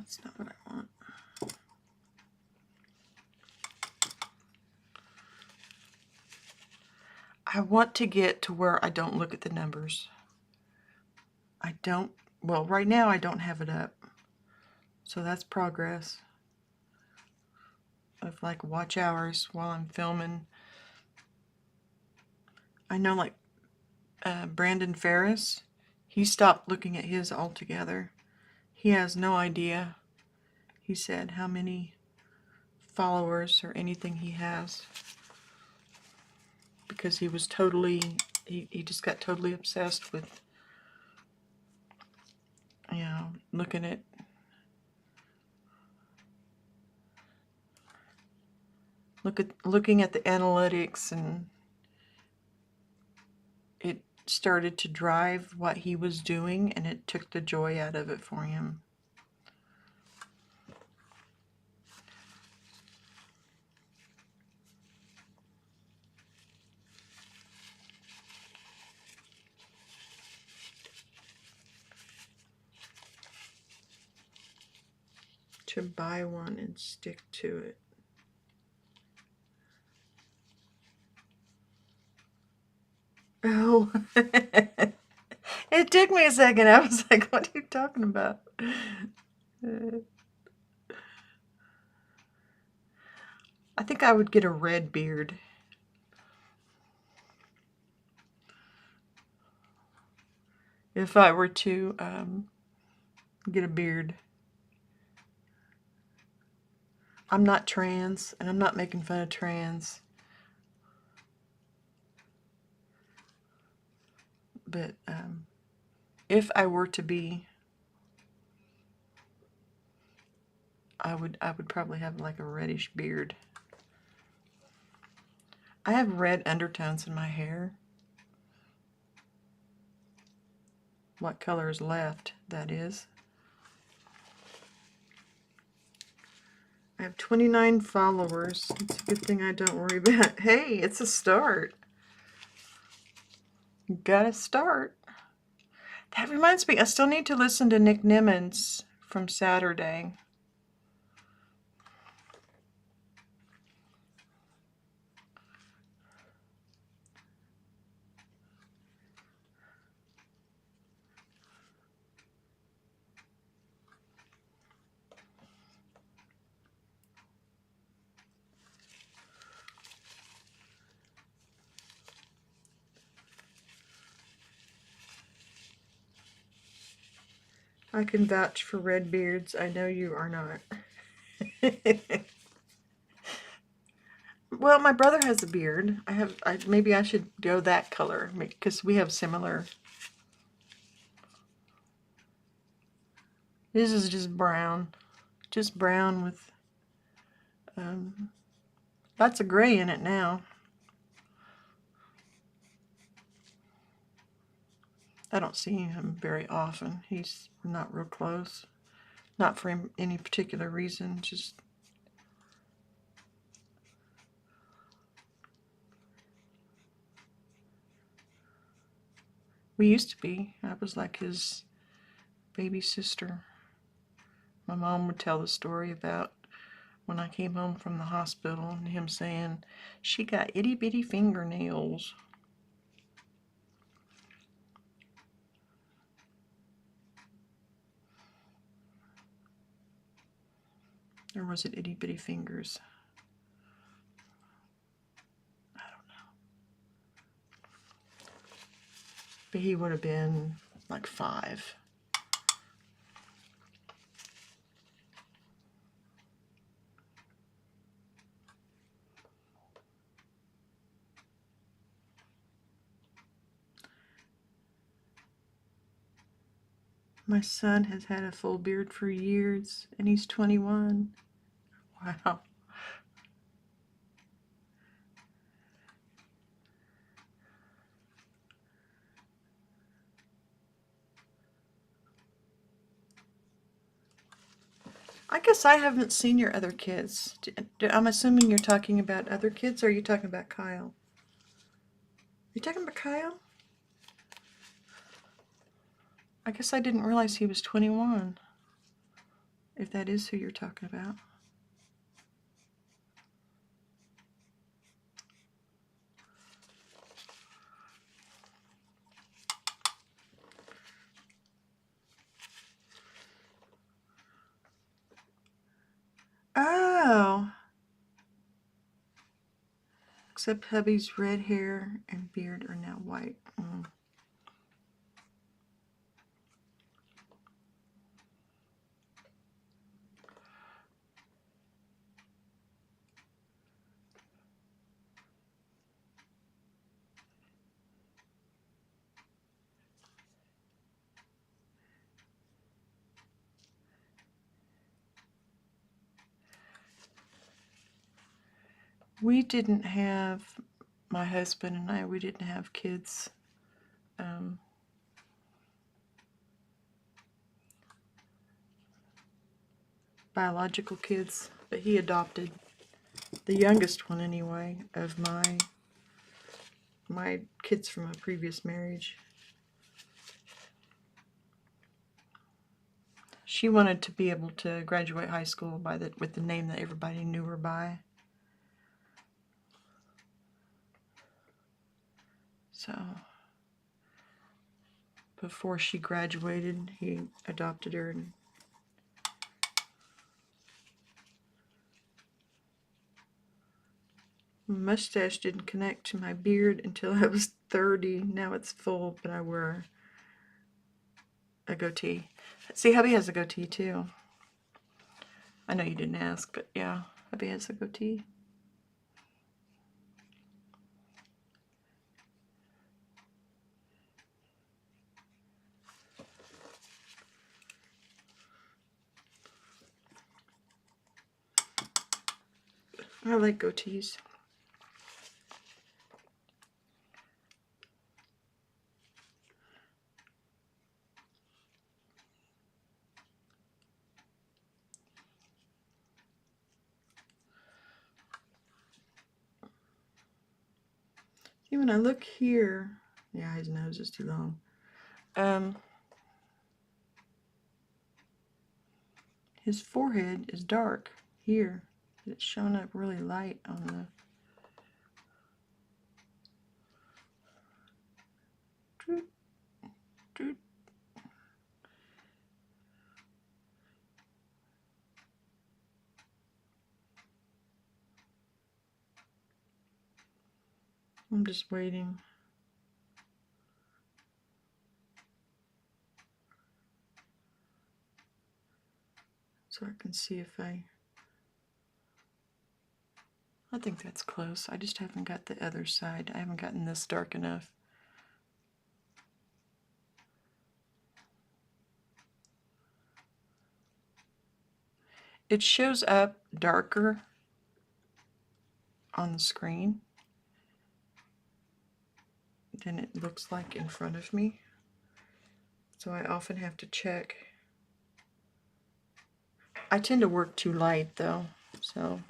[SPEAKER 1] That's not what I want. I want to get to where I don't look at the numbers. I don't, well, right now I don't have it up. So that's progress of like watch hours while I'm filming. I know like Brandon Ferris, he stopped looking at his altogether. He has no idea, he said, how many followers or anything he has, because he was totally, he just got totally obsessed with, you know, looking at looking at the analytics, and it started to drive what he was doing, and it took the joy out of it for him. To buy one and stick to it. Oh, it took me a second. I was like, what are you talking about? I think I would get a red beard. If I were to get a beard. I'm not trans, and I'm not making fun of trans. But if I were to be, I would probably have like a reddish beard. I have red undertones in my hair. What color is left, that is. I have 29 followers. It's a good thing I don't worry about. Hey, it's a start. You gotta start. That reminds me, I still need to listen to Nick Nimmons from Saturday. I can vouch for red beards. I know you are not. Well, my brother has a beard. Maybe I should go that color because we have similar. This is just brown with lots of gray in it now. I don't see him very often. He's not real close. Not for any particular reason, just we used to be. I was like his baby sister. My mom would tell the story about when I came home from the hospital and him saying, she got itty bitty fingernails. Or was it itty bitty fingers? I don't know. But he would have been like 5. My son has had a full beard for years, and he's 21. Wow. I guess I haven't seen your other kids. I'm assuming you're talking about other kids, or are you talking about Kyle? Are you talking about Kyle? I guess I didn't realize he was 21. if that is who you're talking about. Oh, except hubby's red hair and beard are now white. We didn't have, my husband and I, we didn't have kids. Biological kids, but he adopted the youngest one anyway of my kids from a previous marriage. She wanted to be able to graduate high school with the name that everybody knew her by. So before she graduated, he adopted her. And my mustache didn't connect to my beard until I was 30. Now it's full, but I wear a goatee. See, hubby has a goatee too. I know you didn't ask, but yeah, hubby has a goatee. I like goatees. See, when I look here, yeah, his nose is too long. His forehead is dark here. It's showing up really light on the... Doot, doot. I'm just waiting. So I can see if I think that's close. I just haven't got the other side. I haven't gotten this dark enough. It shows up darker on the screen than it looks like in front of me. So I often have to check. I tend to work too light though, so.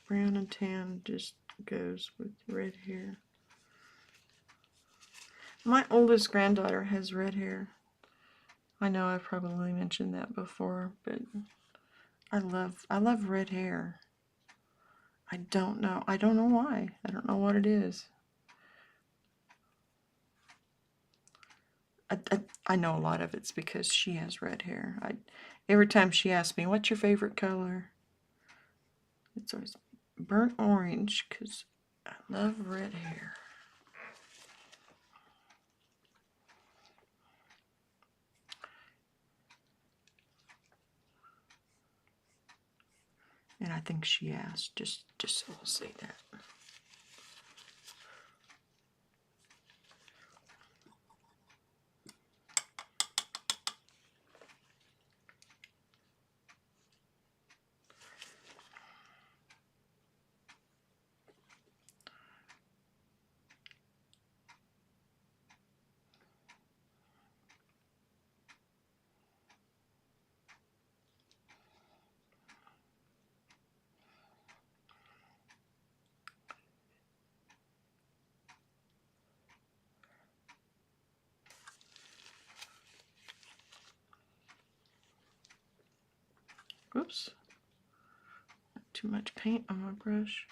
[SPEAKER 1] Brown and tan just goes with red hair. My oldest granddaughter has red hair. I know I've probably mentioned that before, but I love red hair. I don't know why. I don't know what it is. I know a lot of it's because she has red hair. Every time she asks me, what's your favorite color? It's always burnt orange because I love red hair. And I think she asked, just so we'll say that. Oops. Too much paint on my brush.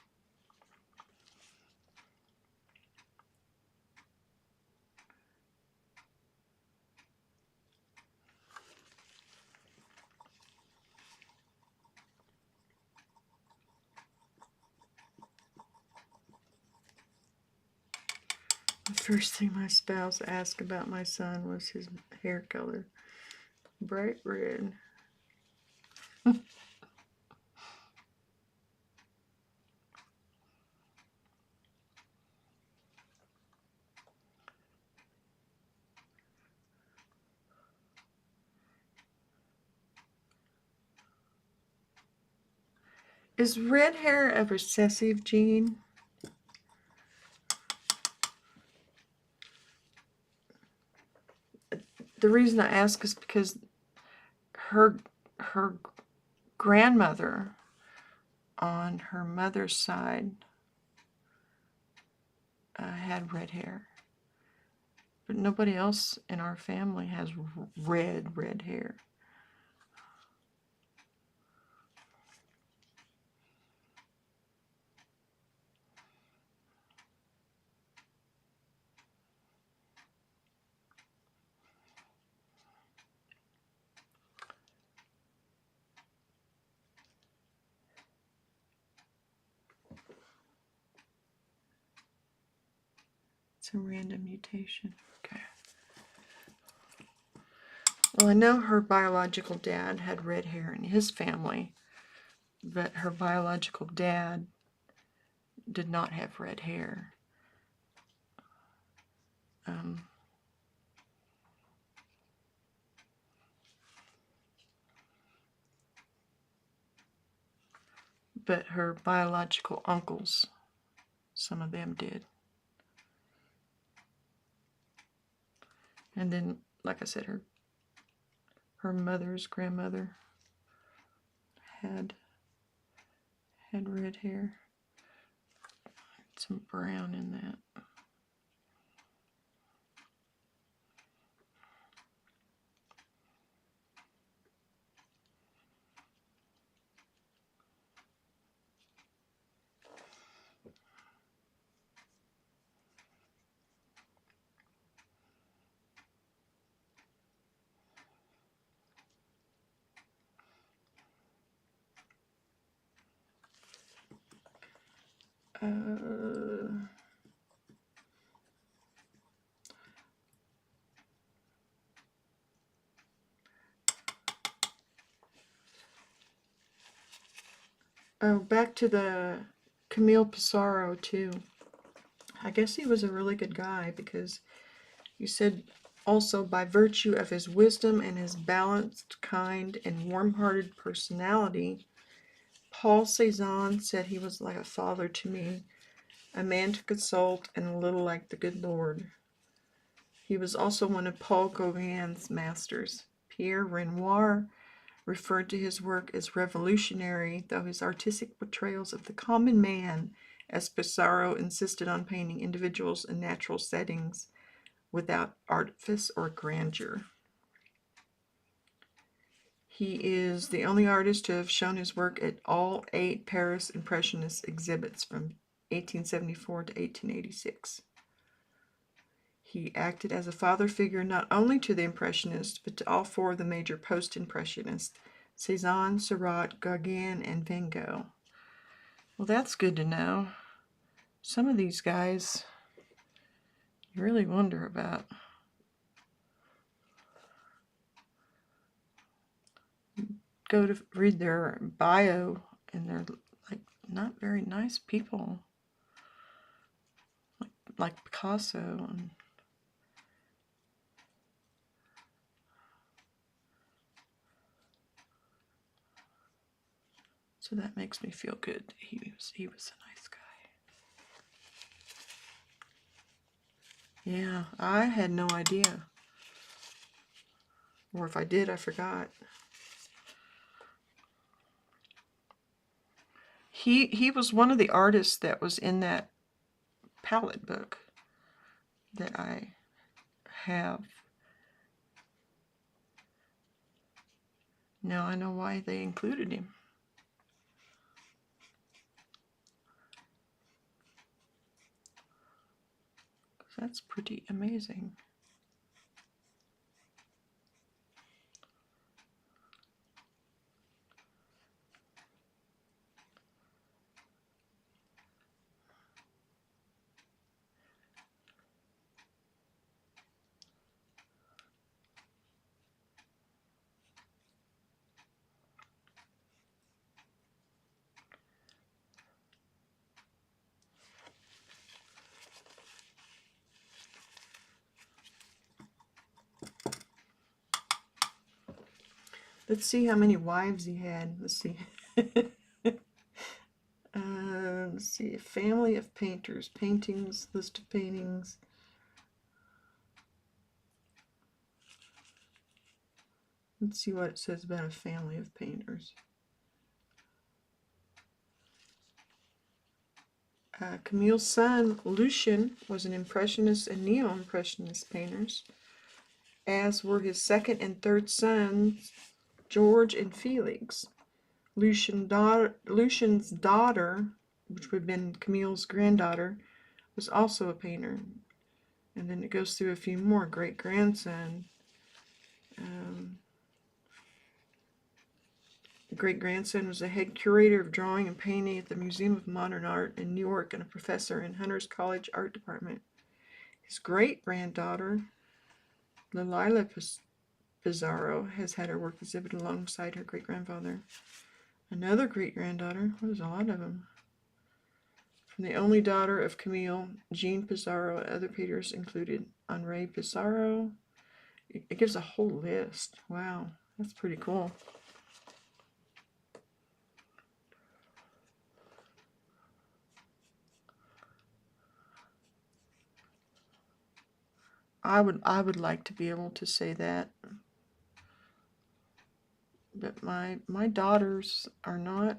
[SPEAKER 1] The first thing my spouse asked about my son was his hair color. Bright red. Is red hair a recessive gene? The reason I ask is because her grandmother on her mother's side had red hair, but nobody else in our family has red hair. It's a random mutation. Okay. Well, I know her biological dad had red hair in his family, but her biological dad did not have red hair. But her biological uncles, some of them did. And then, like I said, her mother's grandmother had red hair. Some brown in that. Oh, back to the Camille Pissarro too. I guess he was a really good guy because you said also by virtue of his wisdom and his balanced, kind, and warm-hearted personality, Paul Cézanne said he was like a father to me, a man to consult, and a little like the good Lord. He was also one of Paul Gauguin's masters. Pierre Renoir referred to his work as revolutionary, though his artistic portrayals of the common man, as Pissarro insisted on painting individuals in natural settings without artifice or grandeur. He is the only artist to have shown his work at all 8 Paris Impressionist exhibits from 1874 to 1886. He acted as a father figure not only to the Impressionists, but to all 4 of the major post-Impressionists, Cézanne, Seurat, Gauguin, and Van Gogh. Well, that's good to know. Some of these guys you really wonder about. Go to read their bio, and they're like not very nice people, like Picasso. And so that makes me feel good. He was a nice guy. Yeah, I had no idea. Or if I did, I forgot. He was one of the artists that was in that palette book that I have Now I know why they included him. That's pretty amazing. Let's see how many wives he had. Let's see. Let's see. A family of painters. Paintings. List of paintings. Let's see what it says about a family of painters. Camille's son, Lucien, was an Impressionist and Neo-Impressionist painters, as were his second and third sons, George and Felix. Lucian's daughter, which would have been Camille's granddaughter, was also a painter. And then it goes through a few more. Great-grandson. Great-grandson was the head curator of drawing and painting at the Museum of Modern Art in New York and a professor in Hunter's College Art Department. His great-granddaughter, Lilila Pissarro, has had her work exhibited alongside her great-grandfather. Another great-granddaughter, there's a lot of them, from the only daughter of Camille, Jean Pissarro. Other painters included Henri Pissarro. It gives a whole list. Wow, that's pretty cool. I would like to be able to say that, but my daughters are not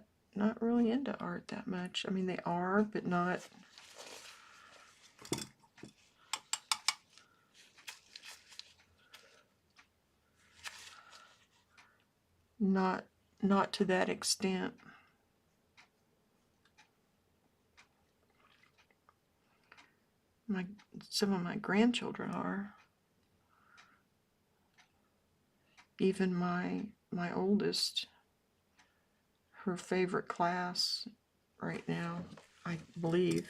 [SPEAKER 1] really into art that much. I mean, they are, but not to that extent. Some of my grandchildren are. Even my oldest, her favorite class right now, I believe,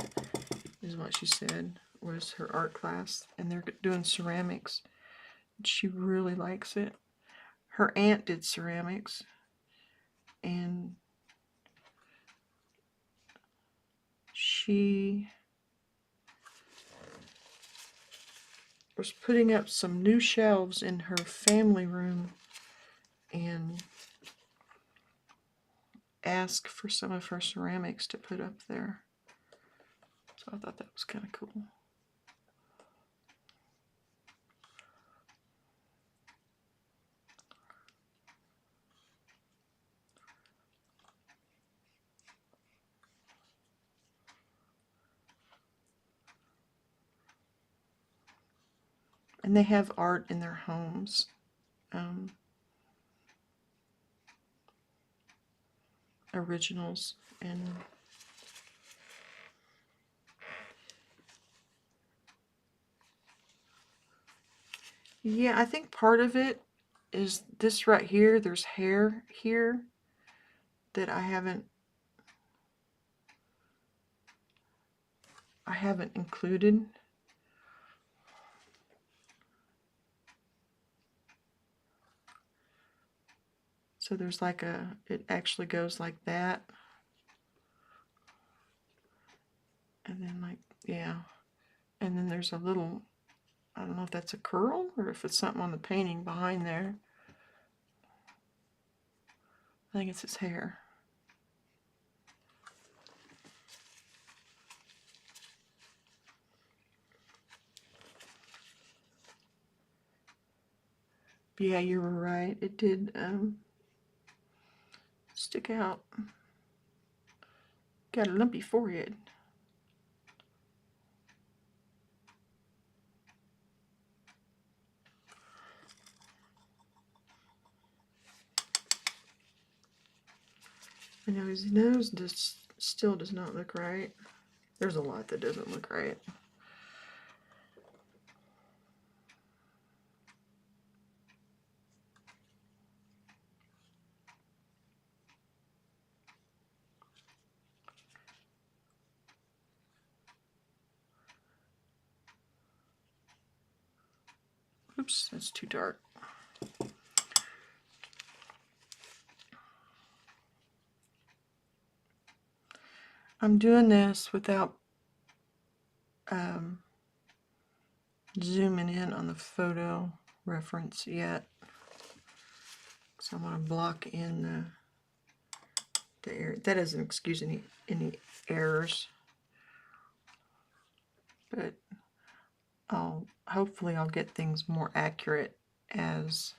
[SPEAKER 1] is what she said, was her art class, and they're doing ceramics. She really likes it. Her aunt did ceramics, and she was putting up some new shelves in her family room and asked for some of her ceramics to put up there. So I thought that was kind of cool. And they have art in their homes. Originals. And yeah, I think part of it is this right here. There's hair here that I haven't included. So there's like it actually goes like that. And then like, yeah. And then there's a little, I don't know if that's a curl or if it's something on the painting behind there. I think it's his hair. But yeah, you were right. It did stick out. Got a lumpy forehead. I know his nose just still does not look right. There's a lot that doesn't look right. Oops, that's too dark. I'm doing this without zooming in on the photo reference yet. So I'm going to block in the area. That doesn't excuse any errors. But hopefully I'll get things more accurate as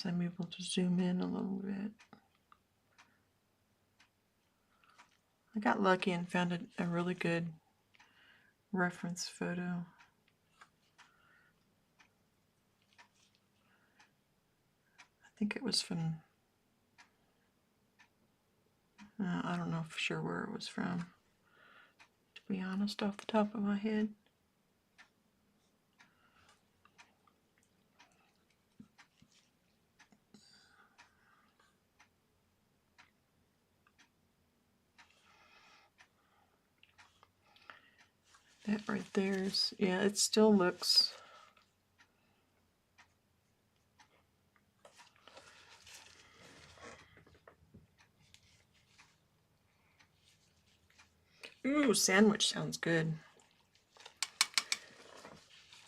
[SPEAKER 1] I'm able to zoom in a little bit. I got lucky and found a really good reference photo. I think it was from, I don't know for sure where it was from, to be honest, off the top of my head. That right there's, yeah, it still looks. Ooh, sandwich sounds good.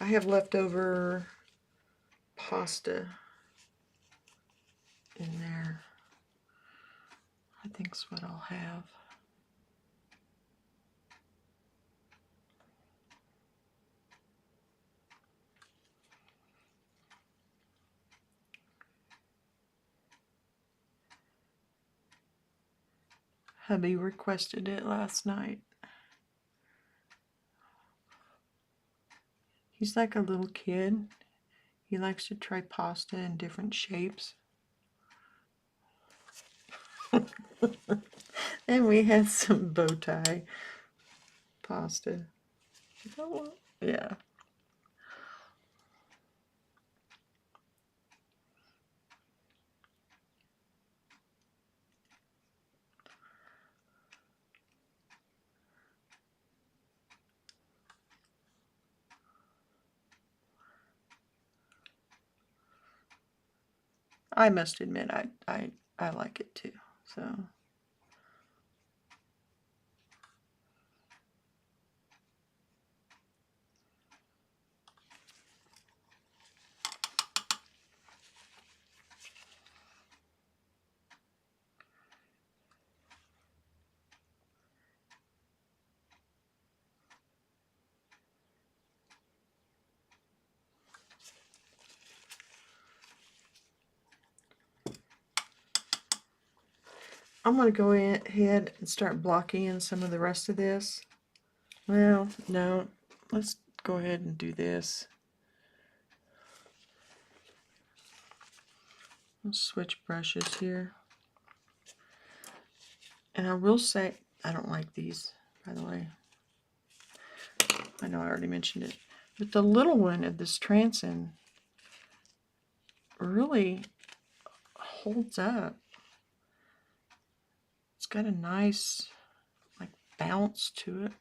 [SPEAKER 1] I have leftover pasta in there. I think's what I'll have. Hubby requested it last night. He's like a little kid. He likes to try pasta in different shapes. And we had some bow tie pasta. Oh, yeah. I must admit, I like it too. So I'm going to go ahead and start blocking in some of the rest of this. Well, no, let's go ahead and do this. I'll switch brushes here. And I will say, I don't like these, by the way. I know I already mentioned it. But the little one of this Transin really holds up. It's got a nice, like, bounce to it.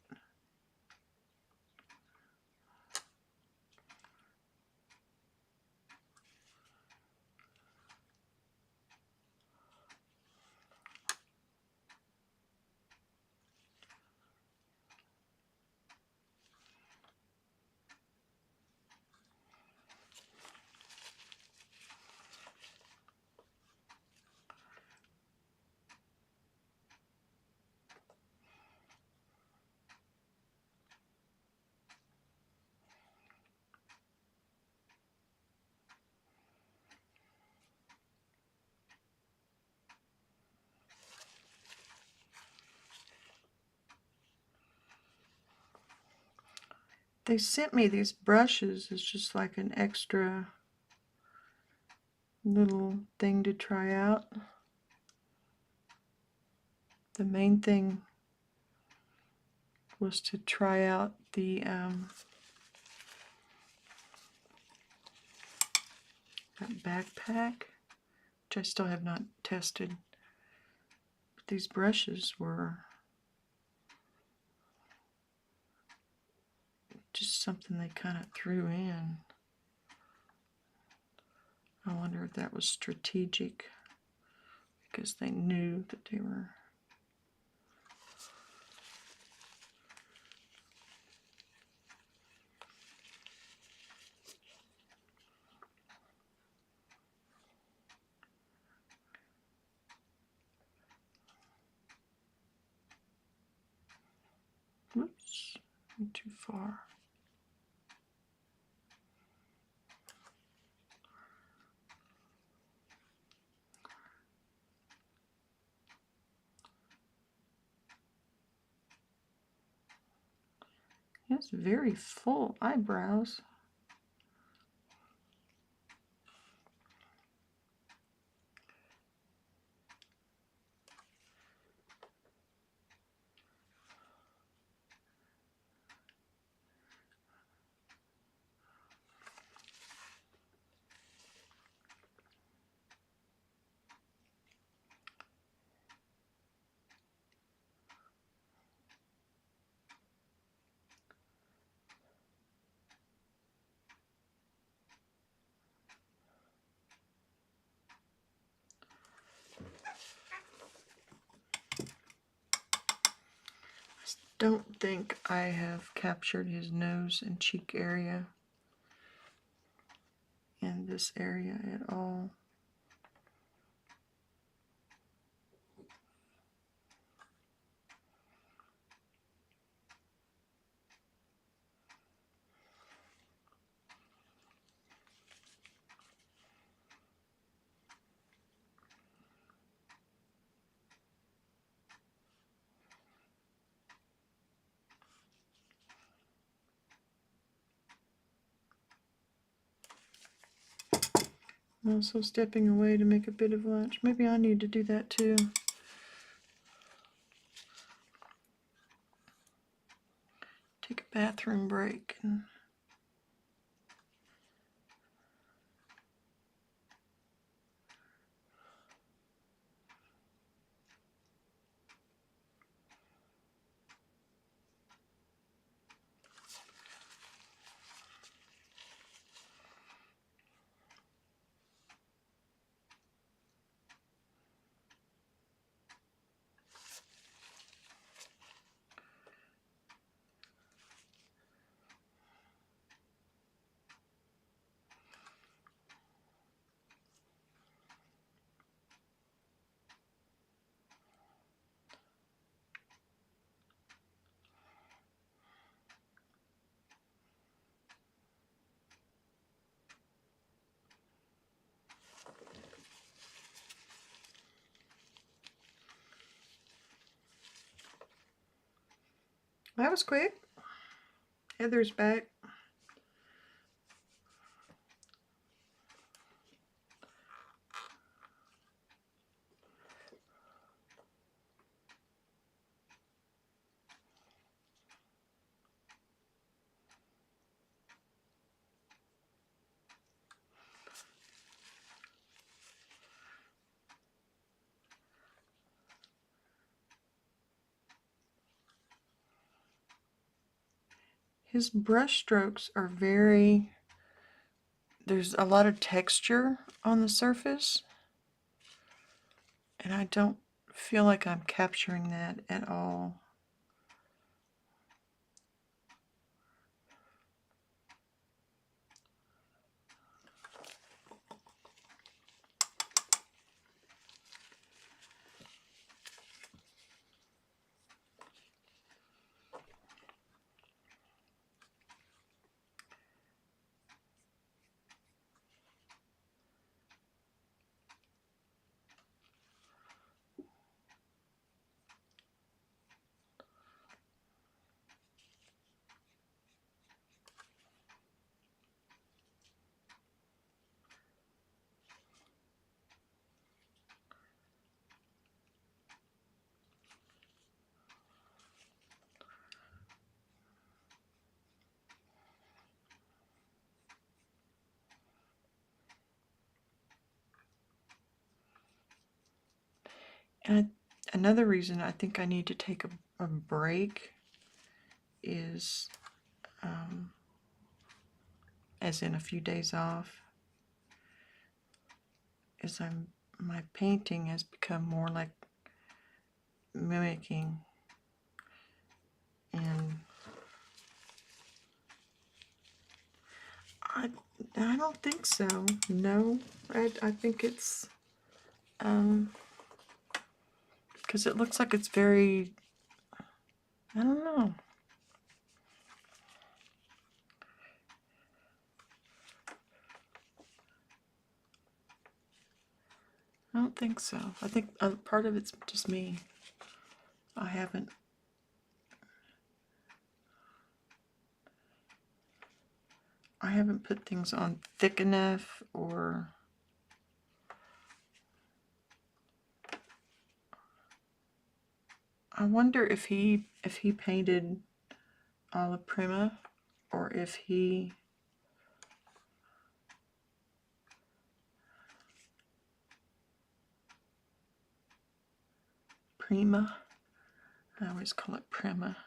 [SPEAKER 1] they sent me these brushes as just like an extra little thing to try out. The main thing was to try out the that backpack, which I still have not tested. But these brushes were just something they kind of threw in. I wonder if that was strategic because they knew that they were. Whoops, went too far. He has very full eyebrows. Don't think I have captured his nose and cheek area and this area at all. I'm also stepping away to make a bit of lunch. Maybe I need to do that too. Take a bathroom break. That was quick. Heather's back. His brush strokes are there's a lot of texture on the surface, and I don't feel like I'm capturing that at all. And another reason I think I need to take a break is, as in a few days off, is my painting has become more like mimicking, and I don't think so. No, I think it's because it looks like it's very, I don't know. I don't think so. I think part of it's just me. I haven't put things on thick enough, or I wonder if he painted alla prima, or if he prima. I always call it prima.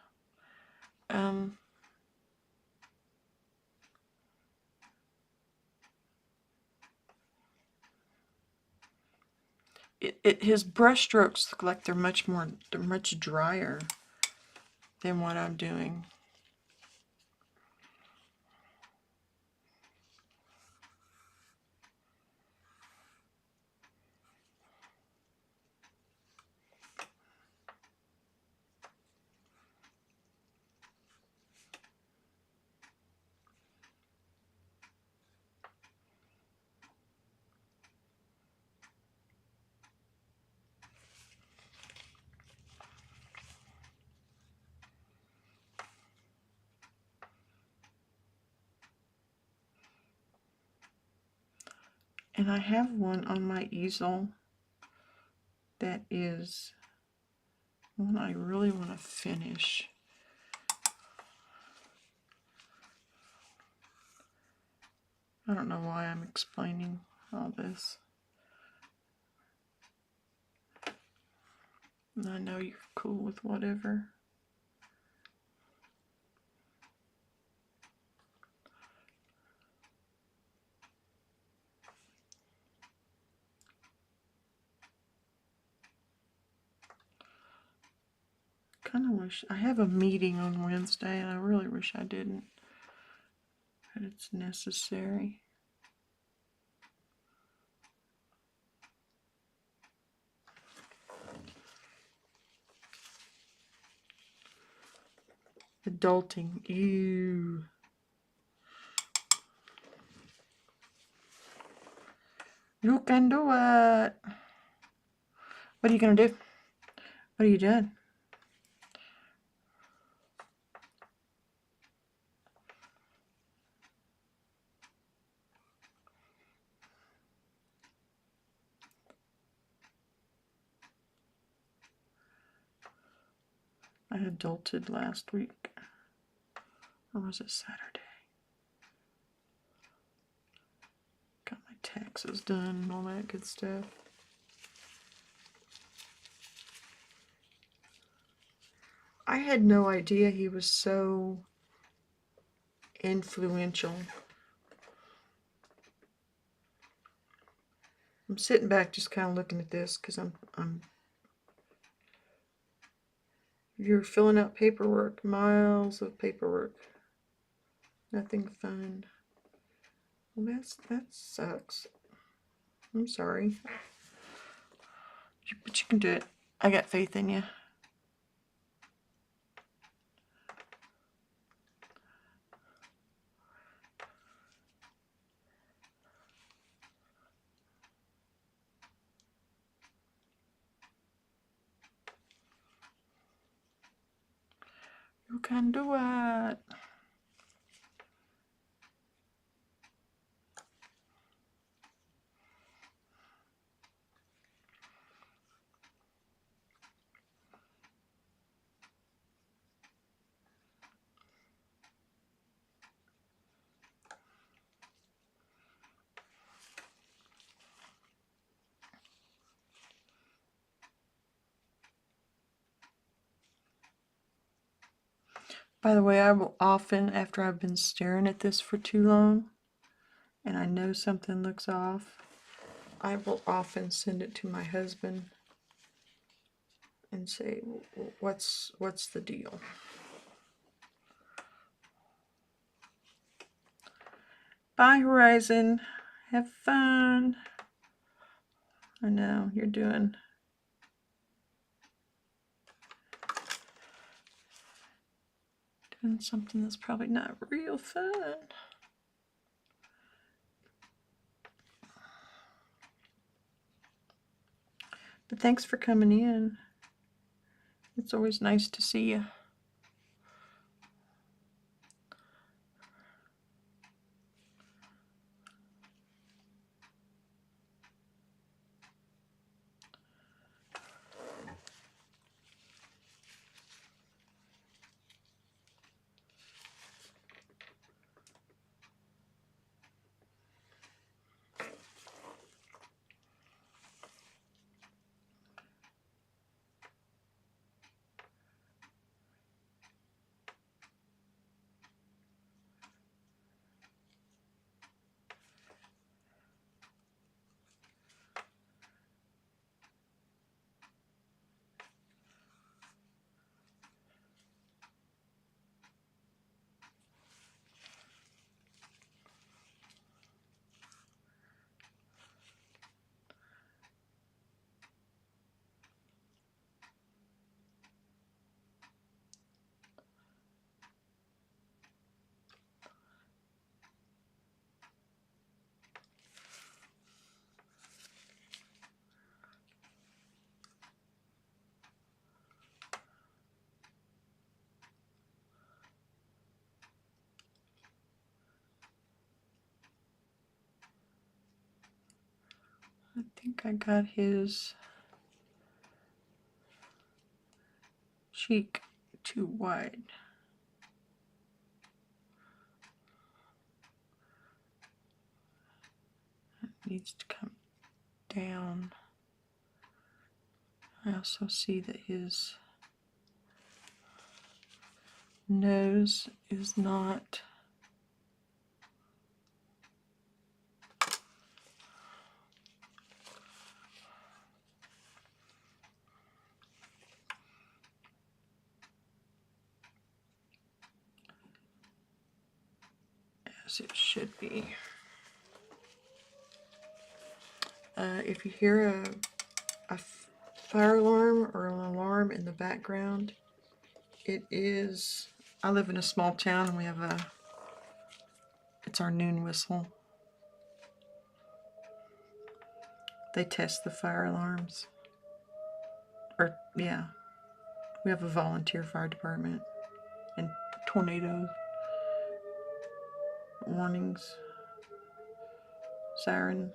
[SPEAKER 1] His brush strokes look like they're much drier than what I'm doing. And I have one on my easel that is one I really want to finish. I don't know why I'm explaining all this. And I know you're cool with whatever. Kind of wish I have a meeting on Wednesday, and I really wish I didn't, but it's necessary. Adulting, ew. You can do it. What are you gonna do? What are you doing? I adulted last week. Or was it Saturday? Got my taxes done and all that good stuff. I had no idea he was so influential. I'm sitting back just kind of looking at this because you're filling out paperwork, miles of paperwork. Nothing fun. Well, that sucks. I'm sorry. But you can do it. I got faith in you. You can do it. By the way, I will often, after I've been staring at this for too long, and I know something looks off, I will often send it to my husband and say, what's the deal? Bye, Horizon. Have fun. I know, you're doing something that's probably not real fun. But thanks for coming in. It's always nice to see you. I think I got his cheek too wide. It needs to come down. I also see that his nose is not as it should be. If you hear a fire alarm or an alarm in the background, it is, I live in a small town and we have it's our noon whistle. They test the fire alarms. Or, yeah, we have a volunteer fire department and tornadoes, warnings, siren.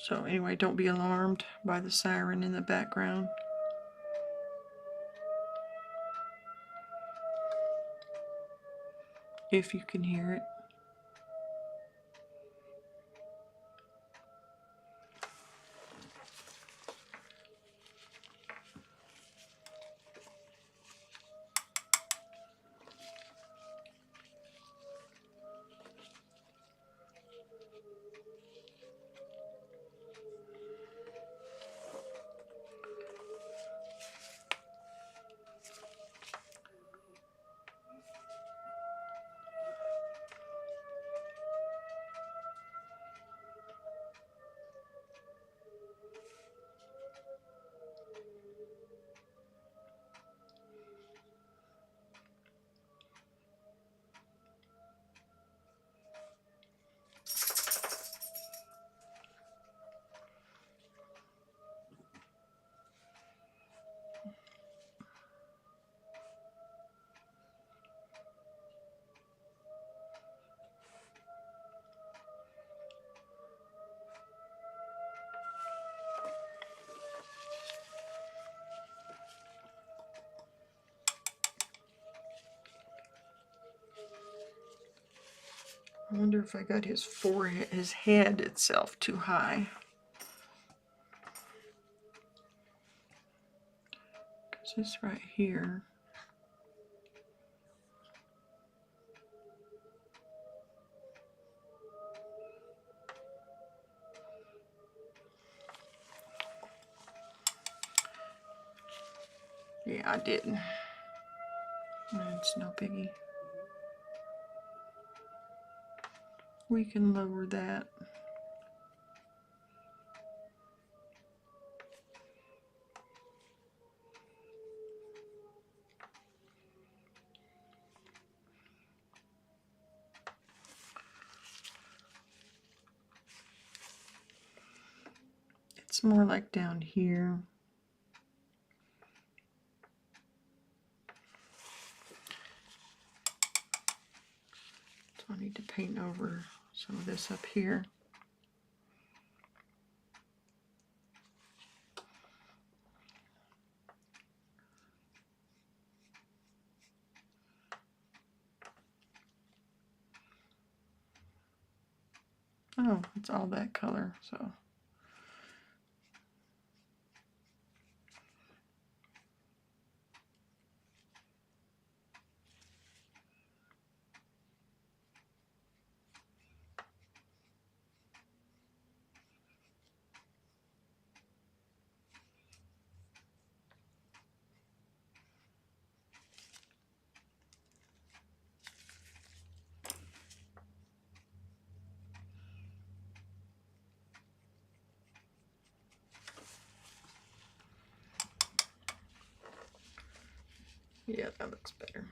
[SPEAKER 1] So anyway, don't be alarmed by the siren in the background. If you can hear it. I wonder if I got his forehead, his head itself too high. Because it's right here. Yeah, I didn't. It's no biggie. We can lower that. It's more like down here. So I need to paint over some of this up here. Oh, it's all that color, so. Yeah, that looks better.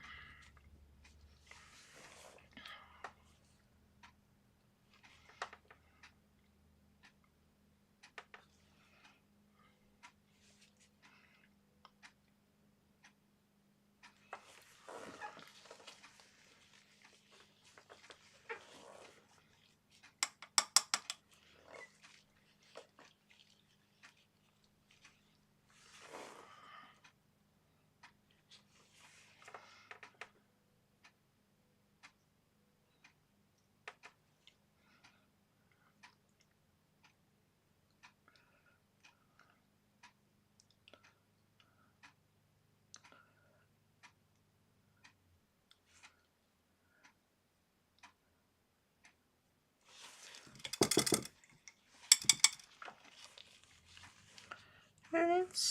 [SPEAKER 1] Let's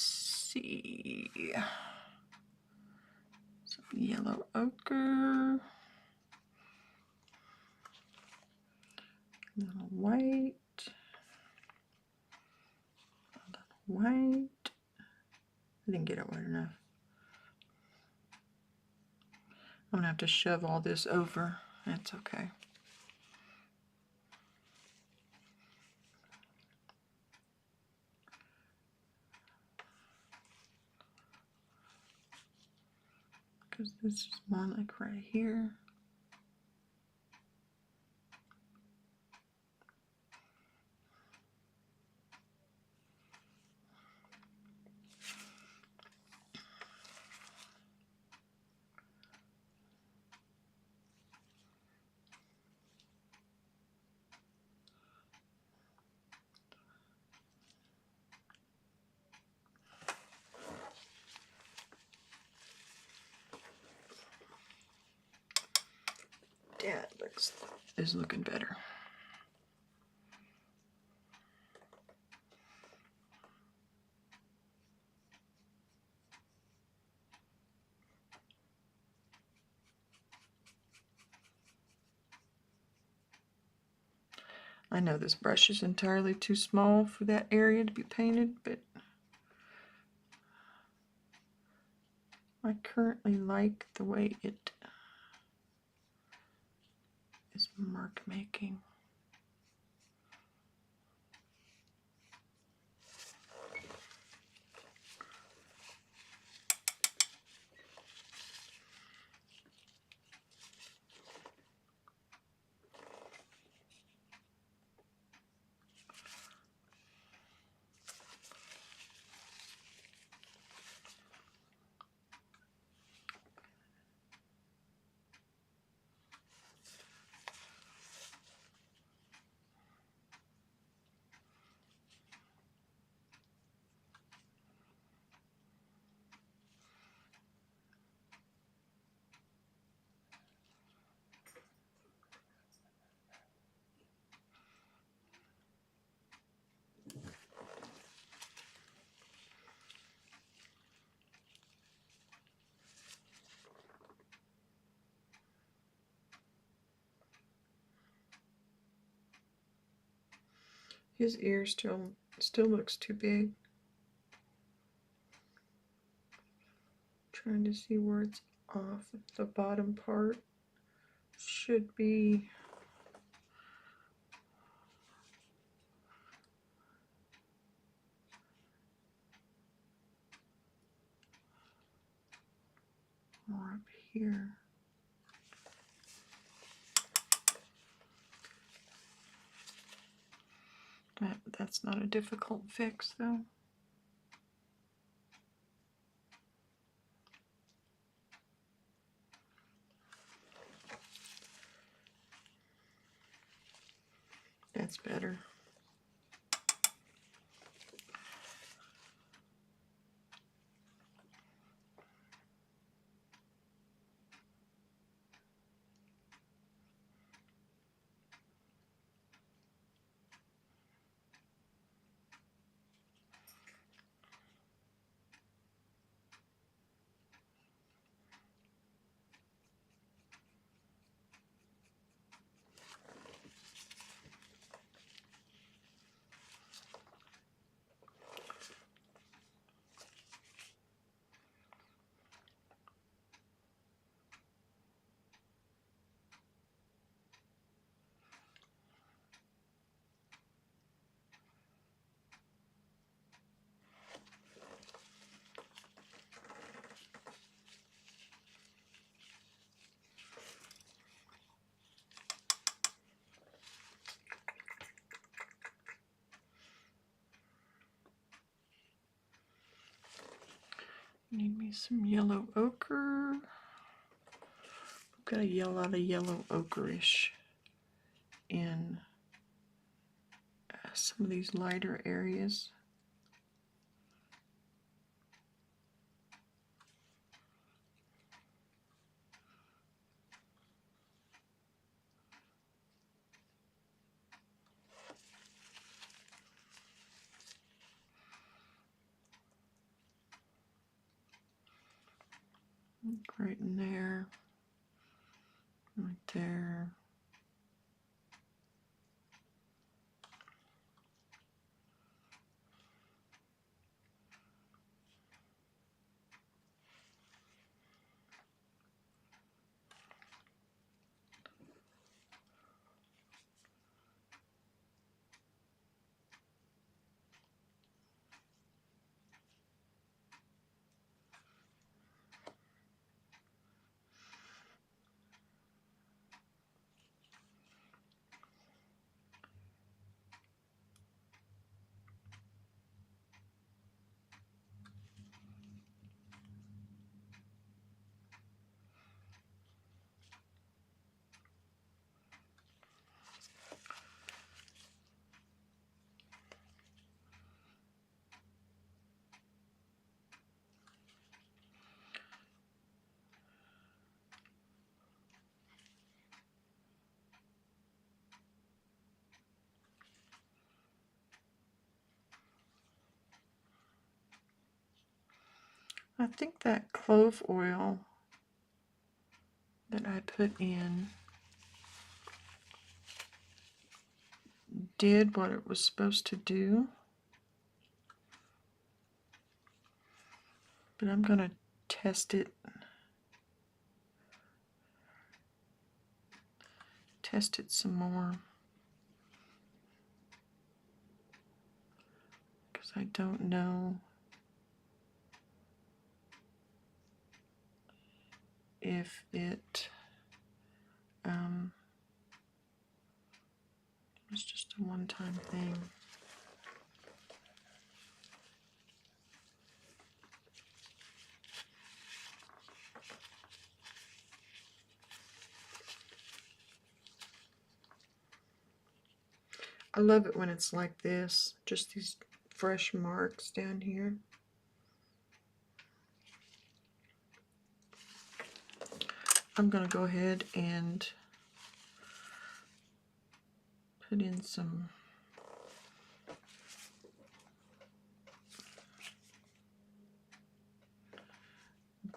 [SPEAKER 1] see. Some yellow ochre. A little white. A little white. I didn't get it wet enough. I'm gonna have to shove all this over. That's okay. Because this is more like right here. Yeah, it is looking better. I know this brush is entirely too small for that area to be painted, but I currently like the way it is mark making. His ear still looks too big. Trying to see where it's off. The bottom part should be more up here. That's not a difficult fix though. That's better. Need me some yellow ochre. Got a lot of yellow ochreish in some of these lighter areas. Right in there, right there. I think that clove oil that I put in did what it was supposed to do. But I'm going to test it. Test it some more. Because I don't know if it was just a one-time thing. I love it when it's like this, just these fresh marks down here. I'm going to go ahead and put in some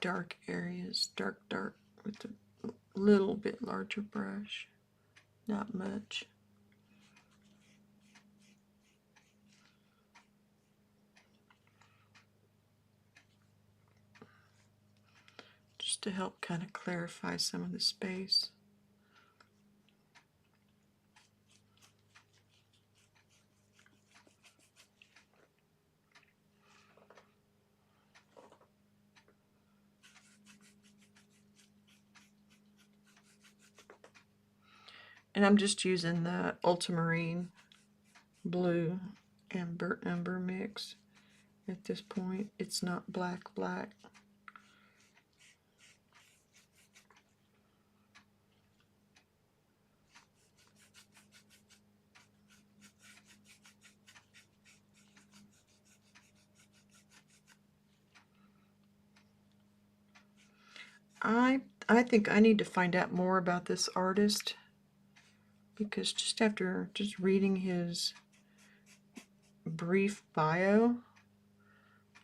[SPEAKER 1] dark areas, dark, with a little bit larger brush, not much. just to help kind of clarify some of the space. And I'm just using the ultramarine blue and burnt umber mix at this point. It's not black. I think I need to find out more about this artist, because just after just reading his brief bio,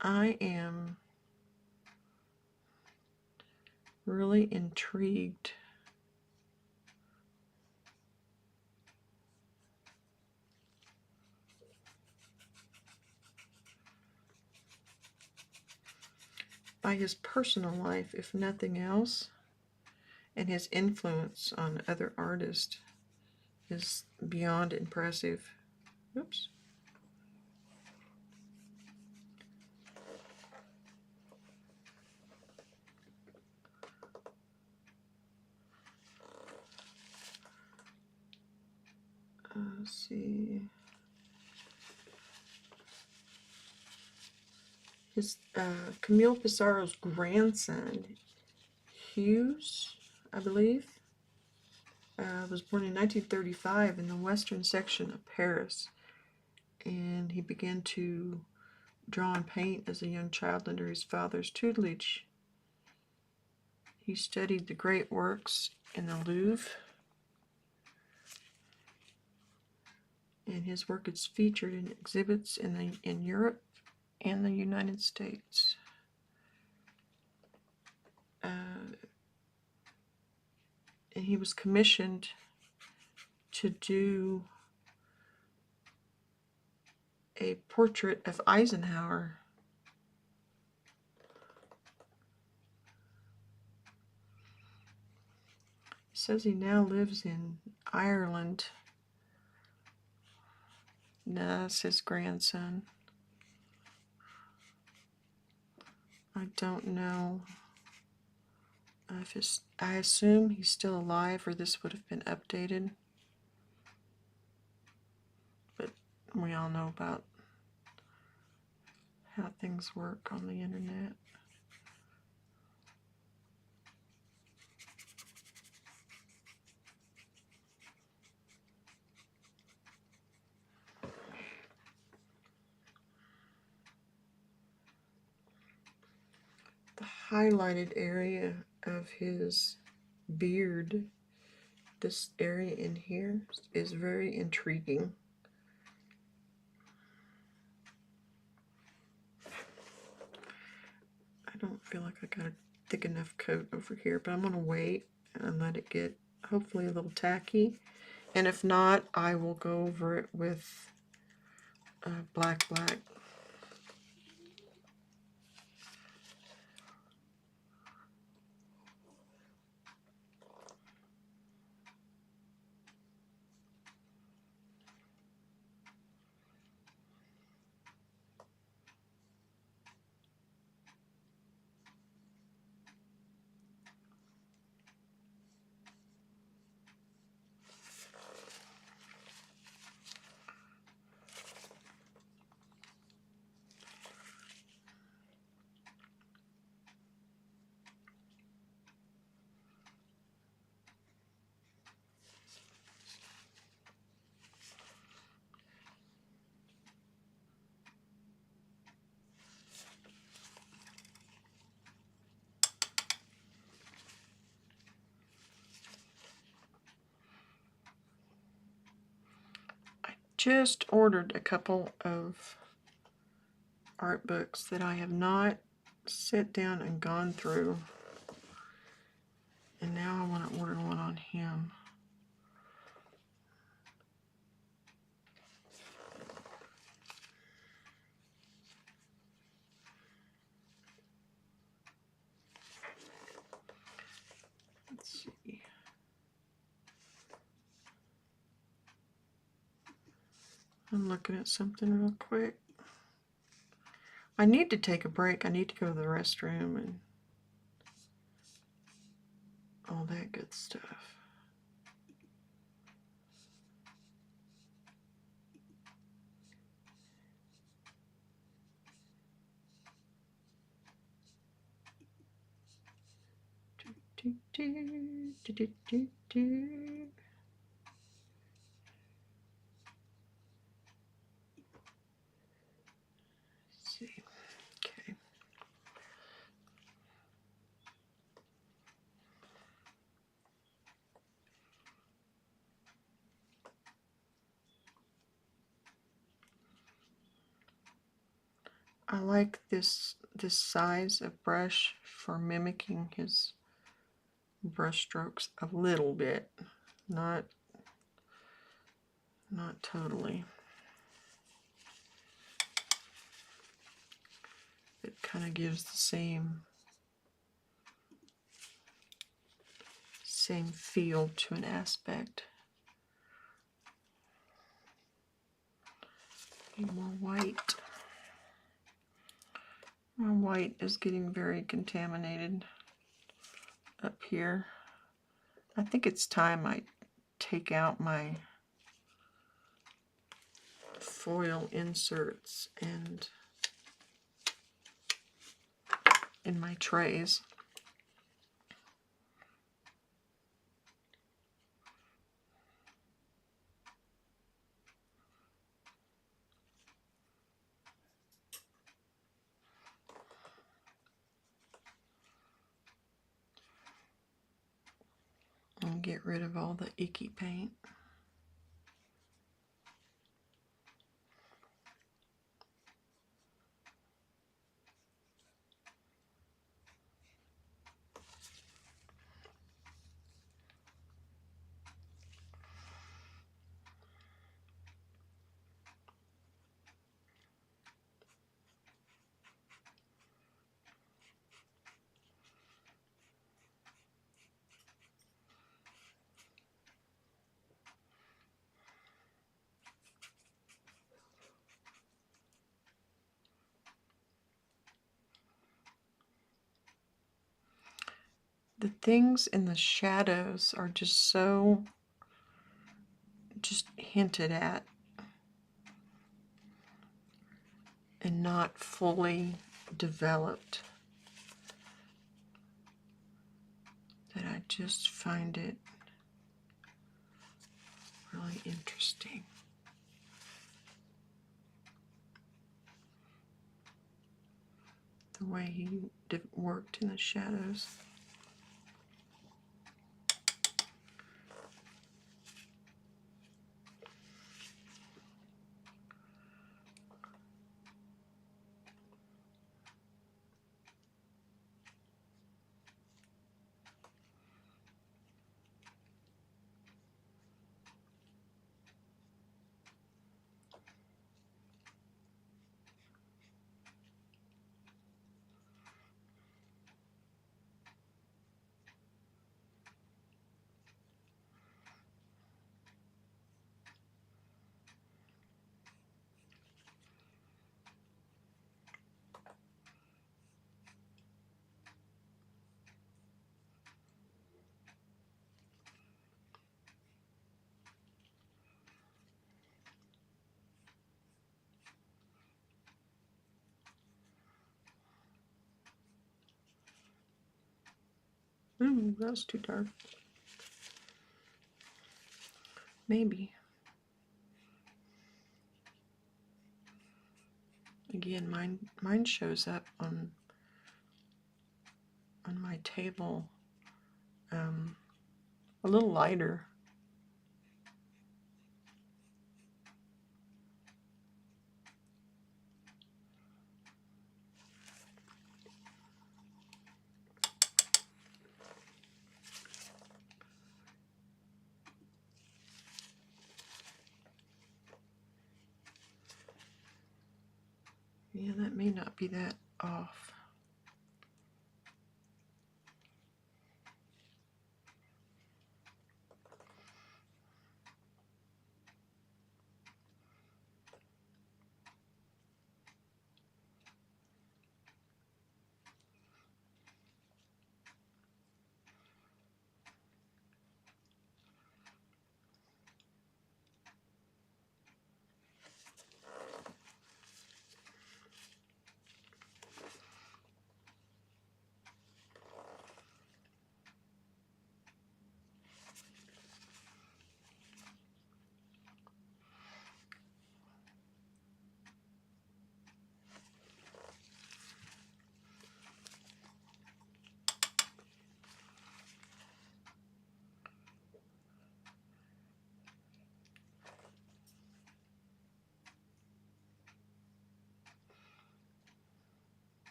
[SPEAKER 1] I am really intrigued. By his personal life, if nothing else, and his influence on other artists is beyond impressive. Oops. Let's see. His Camille Pissarro's grandson, Hughes, I believe, was born in 1935 in the western section of Paris, and he began to draw and paint as a young child under his father's tutelage. He studied the great works in the Louvre, and his work is featured in exhibits in Europe and the United States. And he was commissioned to do a portrait of Eisenhower. It says he now lives in Ireland. No, that's his grandson. I don't know if I assume he's still alive, or this would have been updated. But we all know about how things work on the internet. The highlighted area of his beard, this area in here, is very intriguing. I don't feel like I got a thick enough coat over here, but I'm going to wait and let it get hopefully a little tacky. And if not, I will go over it with black. Just ordered a couple of art books that I have not sat down and gone through, and now I want to order one on him. I'm looking at something real quick. I need to take a break. I need to go to the restroom and all that good stuff. Do, do, do, do, do, do. Let's see. Okay. I like this size of brush for mimicking his brush strokes a little bit, not totally. It kind of gives the same feel to an aspect. More white. My white is getting very contaminated up here. I think it's time I take out my foil inserts and in my trays. And get rid of all the icky paint. The things in the shadows are just so hinted at and not fully developed that I just find it really interesting. The way he worked in the shadows. Ooh, that was too dark. Maybe. Again, mine shows up on my table a little lighter. Yeah, that may not be that off.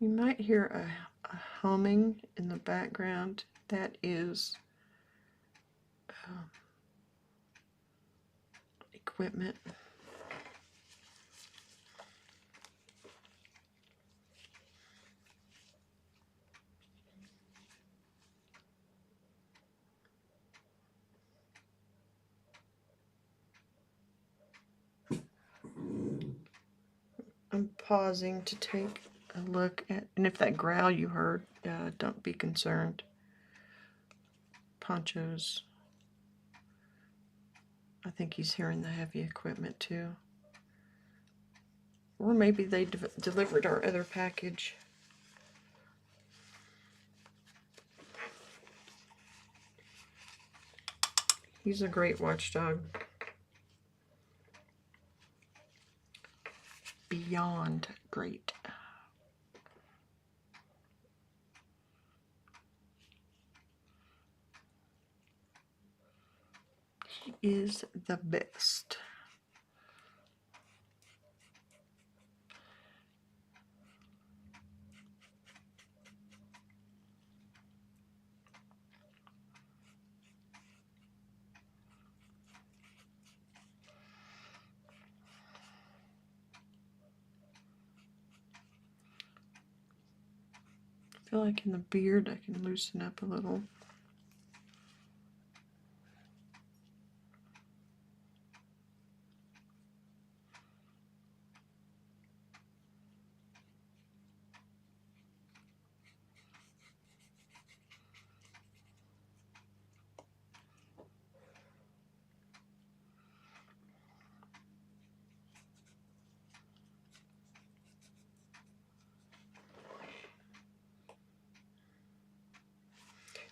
[SPEAKER 1] You might hear a humming in the background. That is equipment. I'm pausing to take a look at, and if that growl you heard, don't be concerned. Poncho's, I think he's hearing the heavy equipment too. Or maybe they delivered our other package. He's a great watchdog. Beyond great. He is the best. I feel like in the beard I can loosen up a little.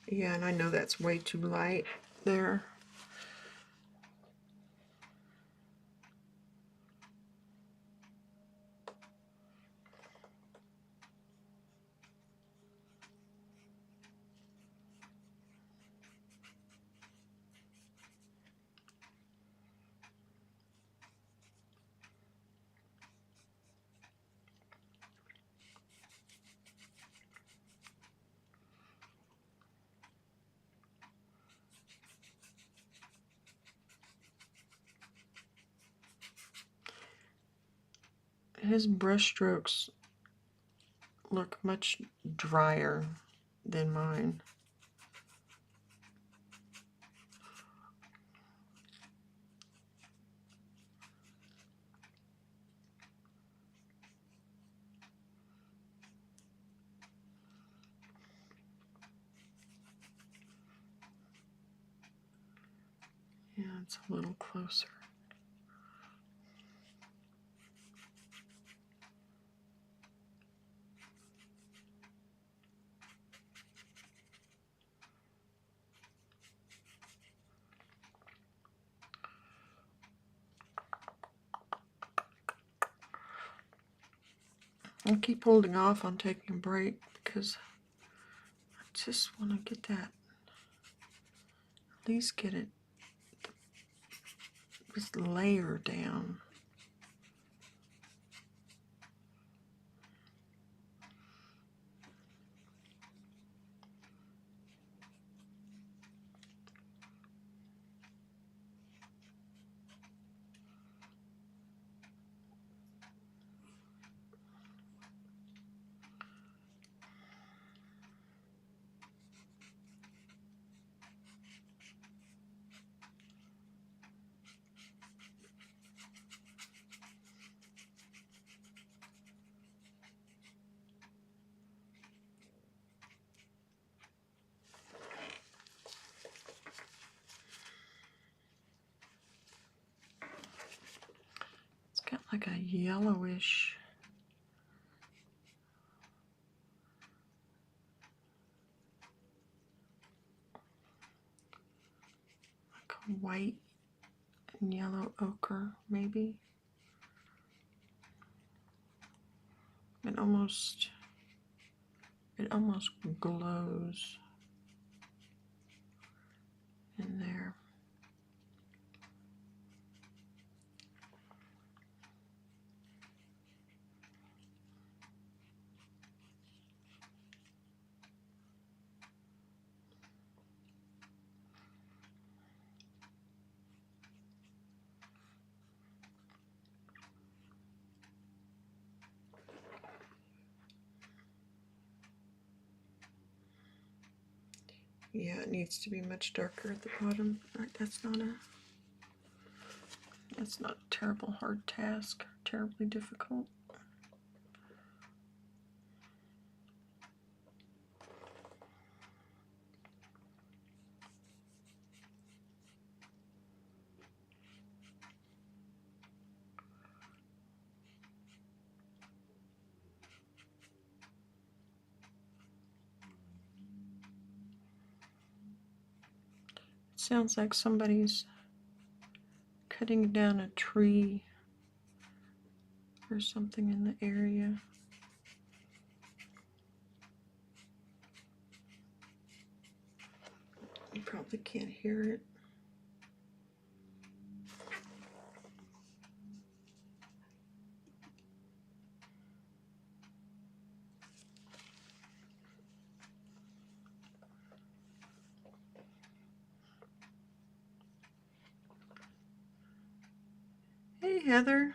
[SPEAKER 1] Yeah, and I know that's way too light there. His brush strokes look much drier than mine. Yeah, it's a little closer. I'll keep holding off on taking a break because I just want to get that, at least get it, this layer down. It's got like a yellowish, like a white and yellow ochre, maybe. It almost glows in there. Yeah, it needs to be much darker at the bottom. That's not a terrible hard task, terribly difficult. Sounds like somebody's cutting down a tree or something in the area. You probably can't hear it. Hey Heather,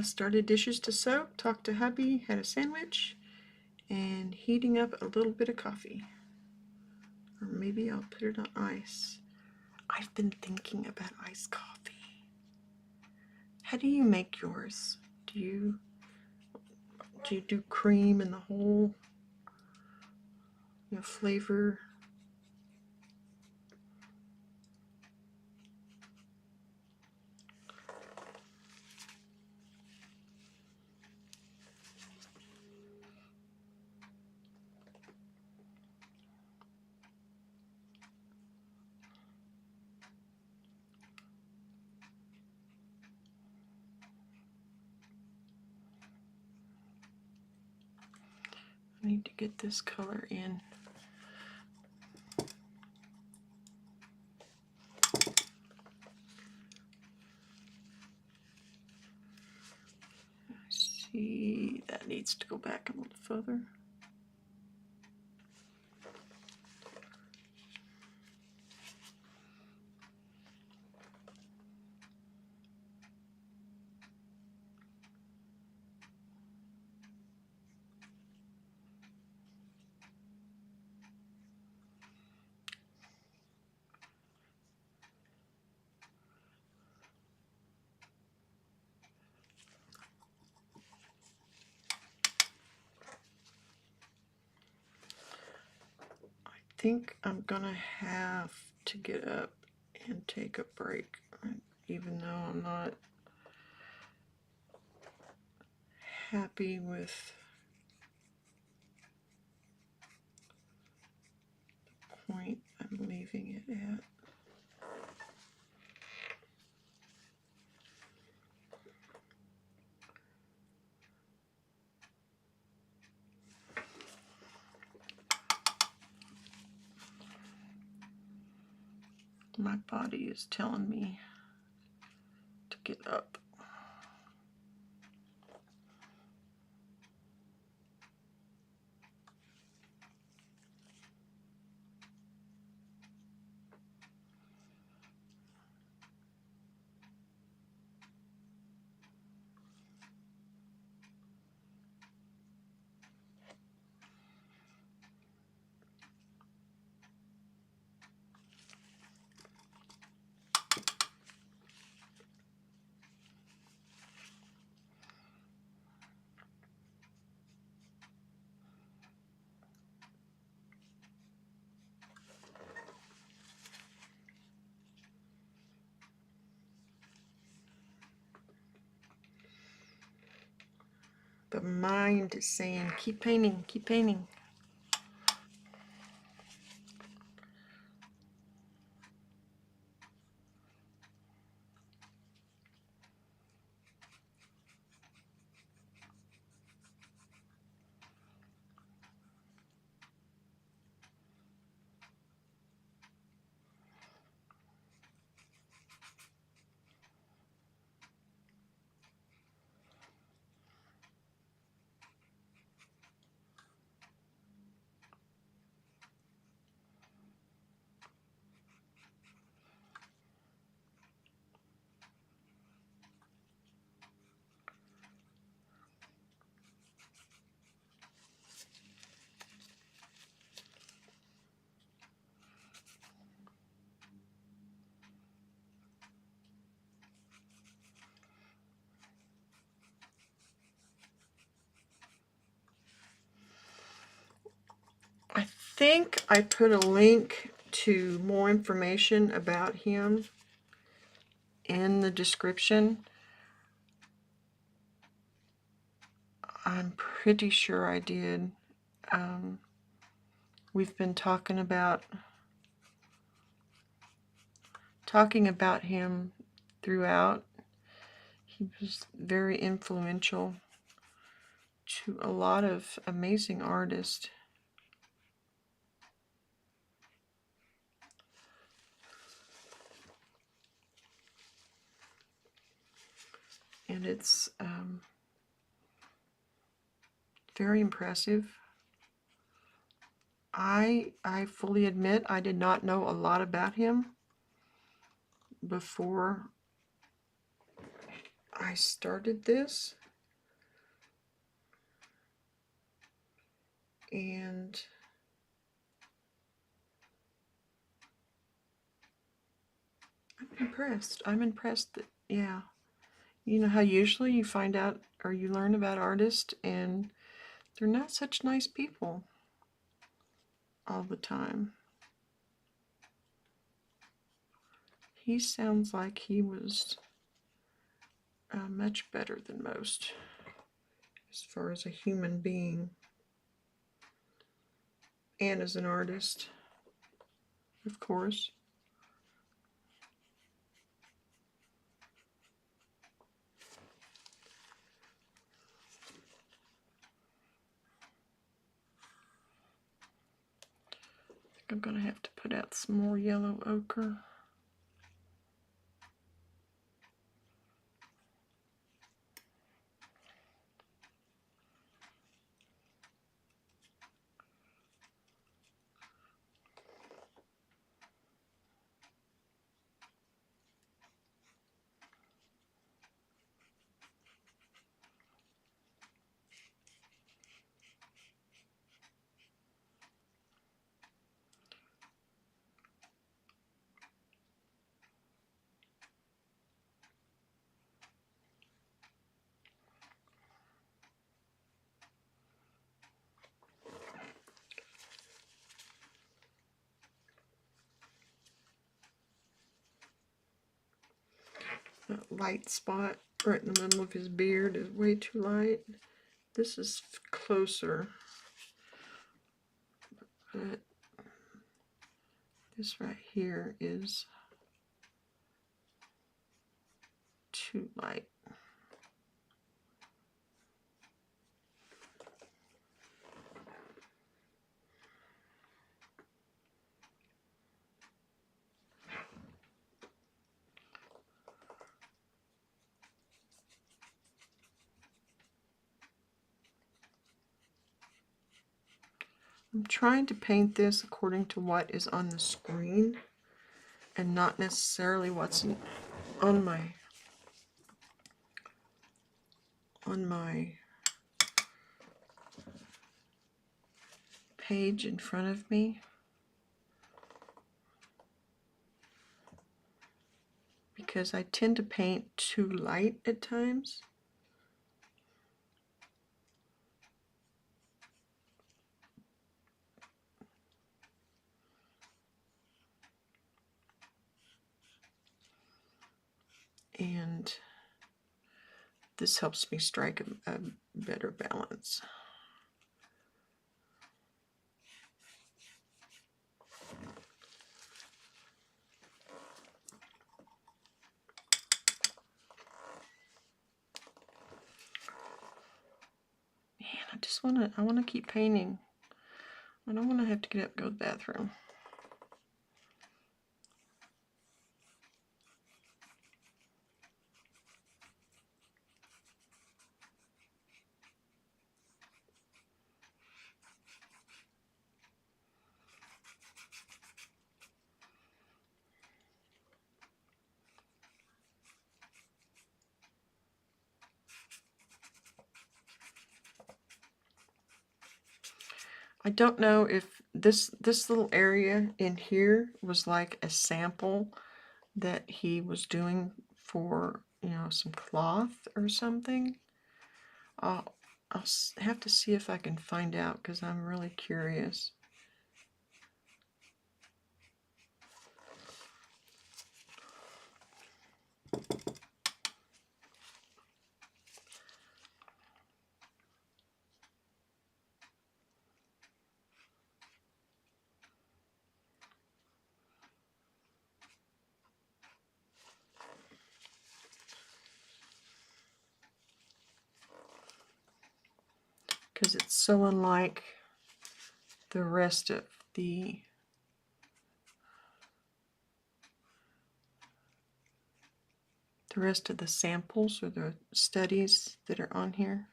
[SPEAKER 1] started dishes to soak, talked to hubby, had a sandwich, and heating up a little bit of coffee. Or maybe I'll put it on ice. I've been thinking about iced coffee. How do you make yours? Do you do cream and the whole flavor? I need to get this color in. See, that needs to go back a little further. I think I'm gonna have to get up and take a break, even though I'm not happy with the point I'm leaving it at. My body is telling me to get up. But mind is saying, keep painting, keep painting. think I put a link to more information about him in the description. I'm pretty sure I did. We've been talking about him throughout. He was very influential to a lot of amazing artists. And it's very impressive. I fully admit I did not know a lot about him before I started this. And I'm impressed. I'm impressed that, yeah. You know how usually you find out or you learn about artists and they're not such nice people all the time. He sounds like he was much better than most as far as a human being and as an artist, of course. I think I'm going to have to put out some more yellow ochre. That light spot right in the middle of his beard is way too light. This is closer, but this right here is too light. I'm trying to paint this according to what is on the screen and not necessarily what's on my page in front of me, because I tend to paint too light at times. And this helps me strike a better balance. Man, I want to keep painting. I don't want to have to get up and go to the bathroom. I don't know if this little area in here was like a sample that he was doing for, you know, some cloth or something. I'll have to see if I can find out, because I'm really curious. Because it's so unlike the rest of the samples or the studies that are on here.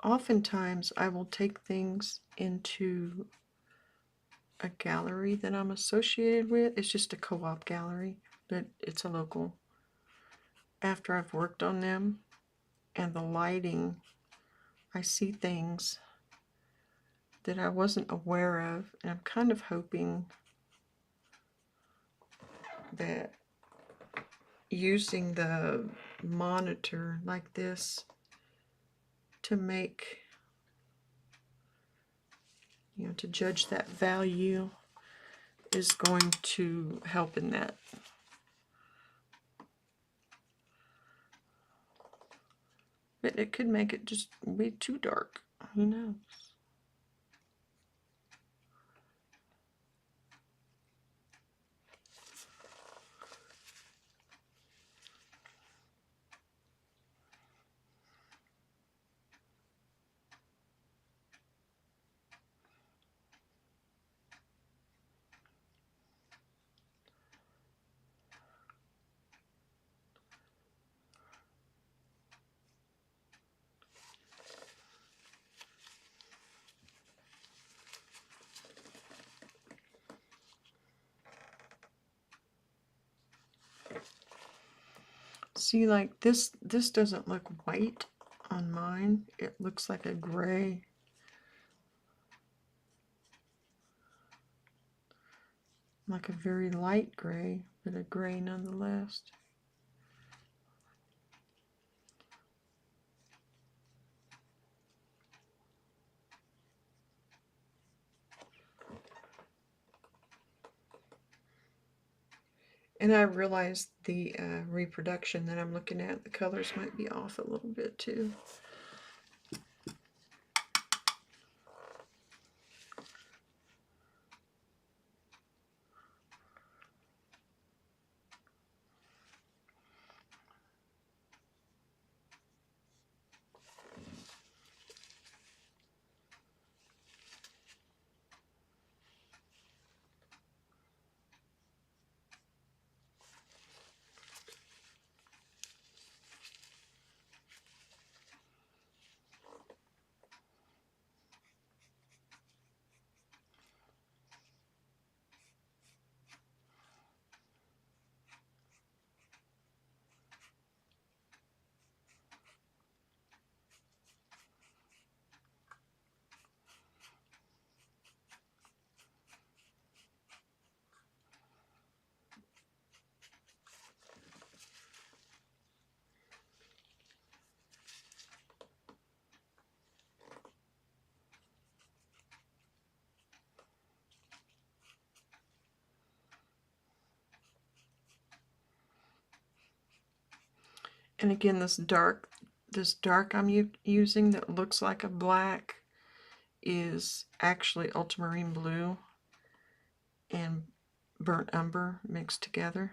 [SPEAKER 1] Oftentimes I will take things into a gallery that I'm associated with. It's just a co-op gallery, but it's a local. After I've worked on them and the lighting, I see things that I wasn't aware of, and I'm kind of hoping that using the monitor like this to make, to judge that value is going to help in that. But it could make it just way too dark. Who knows? See, like this doesn't look white on mine. It looks like a gray. Like a very light gray, but a gray nonetheless. And I realize the reproduction that I'm looking at, the colors might be off a little bit too. And again, this dark I'm using that looks like a black is actually ultramarine blue and burnt umber mixed together.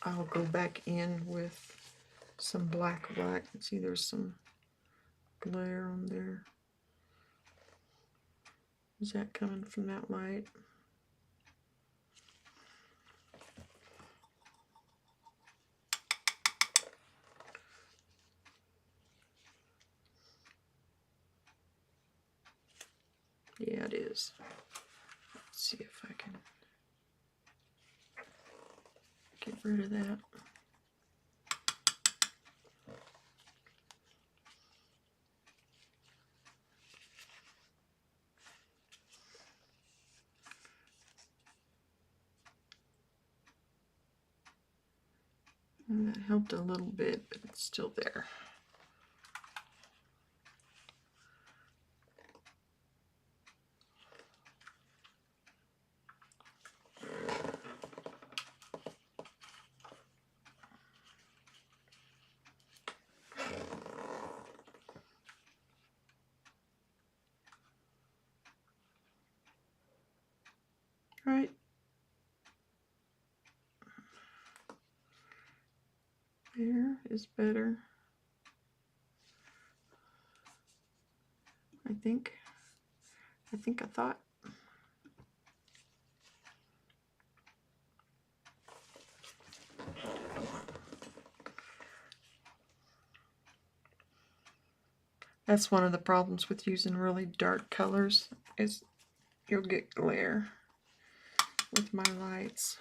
[SPEAKER 1] I'll go back in with some black. See, there's some glare on there. Is that coming from that light? Yeah, it is. Let's see if I can get rid of that. And that helped a little bit, but it's still there. Right. There is better. I think I thought. That's one of the problems with using really dark colors, is you'll get glare with my lights.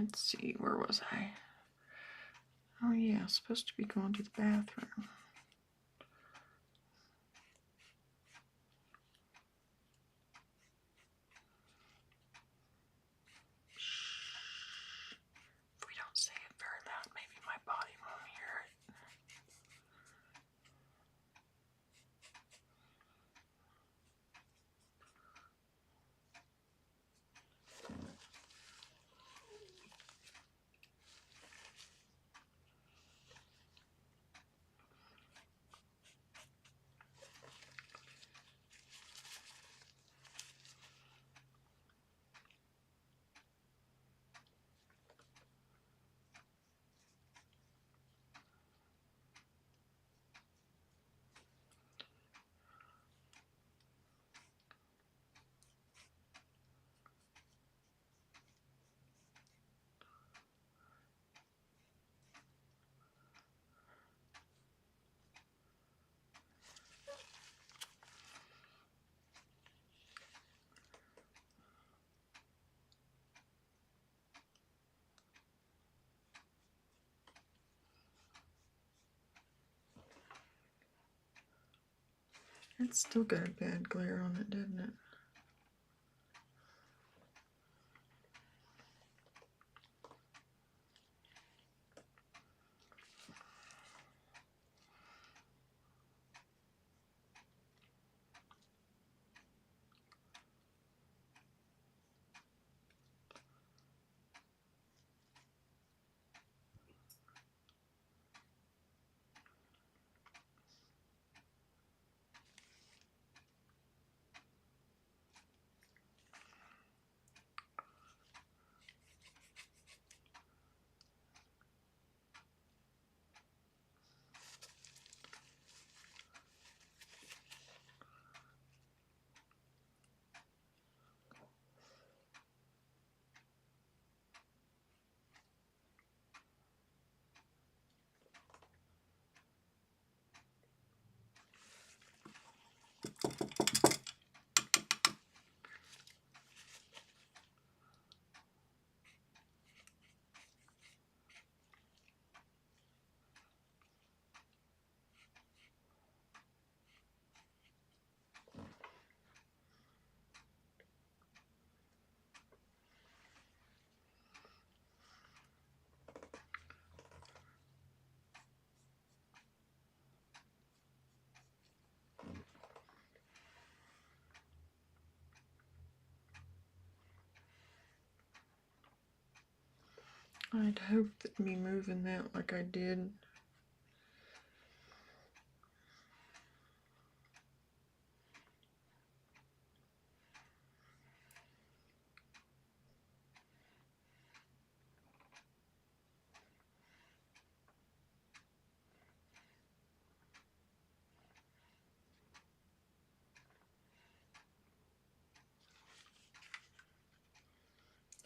[SPEAKER 1] Let's see, where was I? Oh yeah, supposed to be going to the bathroom. If we don't say it very loud, maybe my body won't hear it. It's still got a bad glare on it, doesn't it? I'd hope that me moving that like I did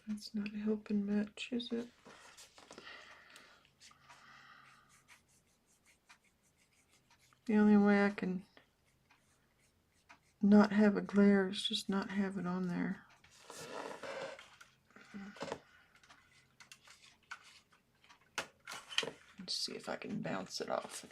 [SPEAKER 1] That's not helping much, is it? The only way I can not have a glare is just not have it on there. Let's see if I can bounce it off.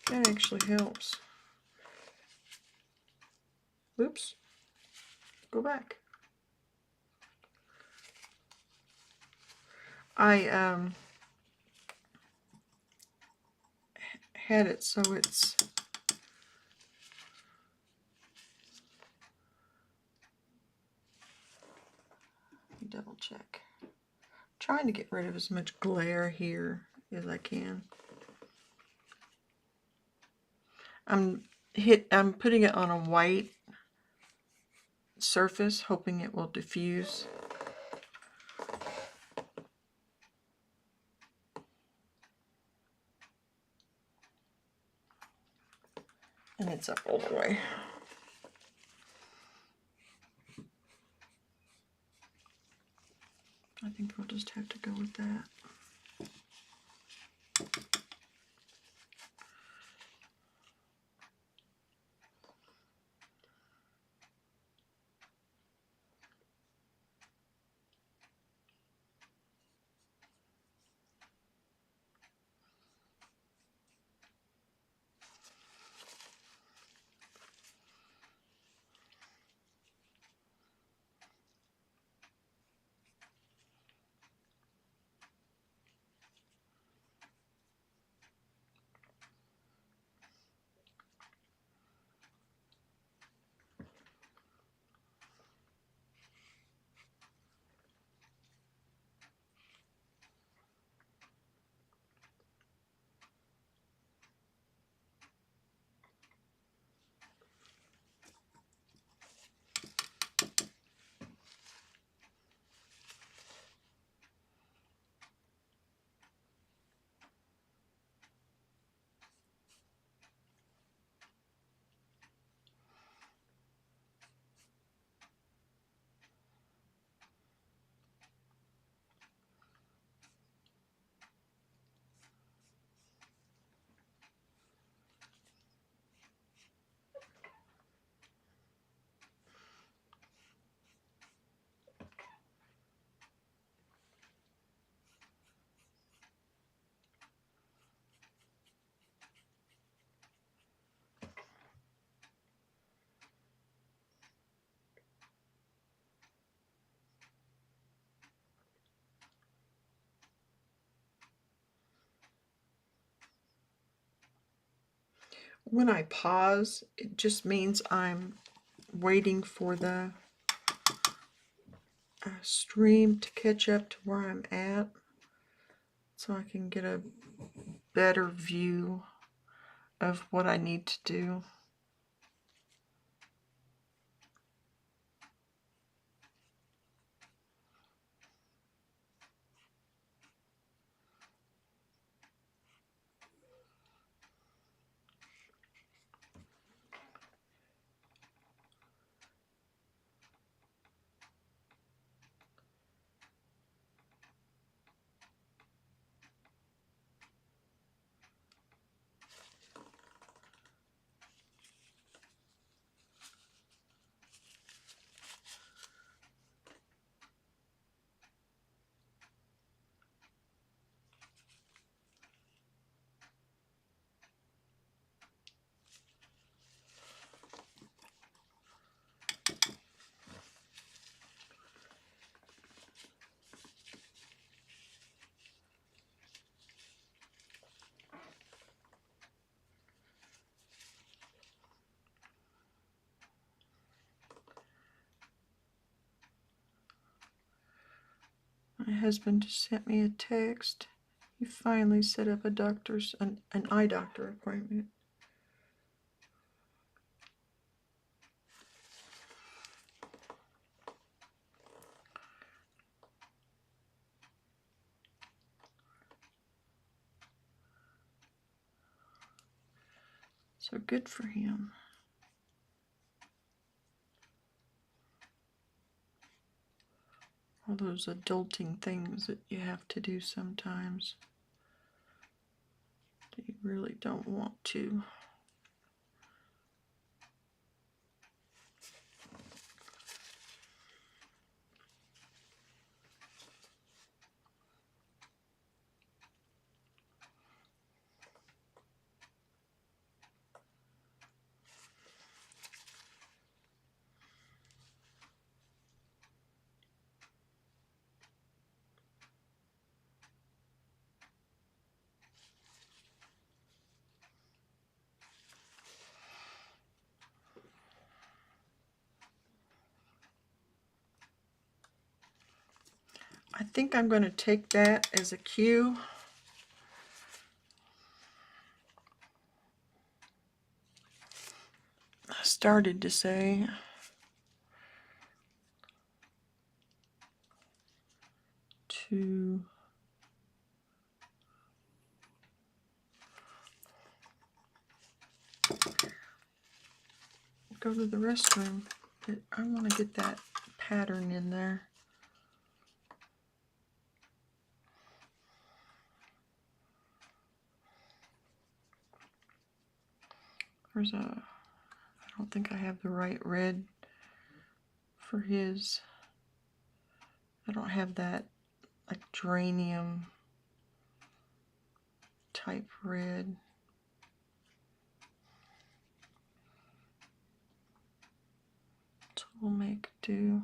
[SPEAKER 1] That actually helps. Oops. Go back. I had it so it's double check. I'm trying to get rid of as much glare here as I can. I'm putting it on a white surface, hoping it will diffuse. And it's up all the way. I think we'll just have to go with that. When I pause, it just means I'm waiting for the stream to catch up to where I'm at, so I can get a better view of what I need to do. My husband just sent me a text. He finally set up an eye doctor appointment. So good for him. All those adulting things that you have to do sometimes that you really don't want to. I think I'm going to take that as a cue. I started to say to go to the restroom, but I want to get that pattern in there. There's a, I don't think I have the right red for his. I don't have that like geranium type red. So we'll make do.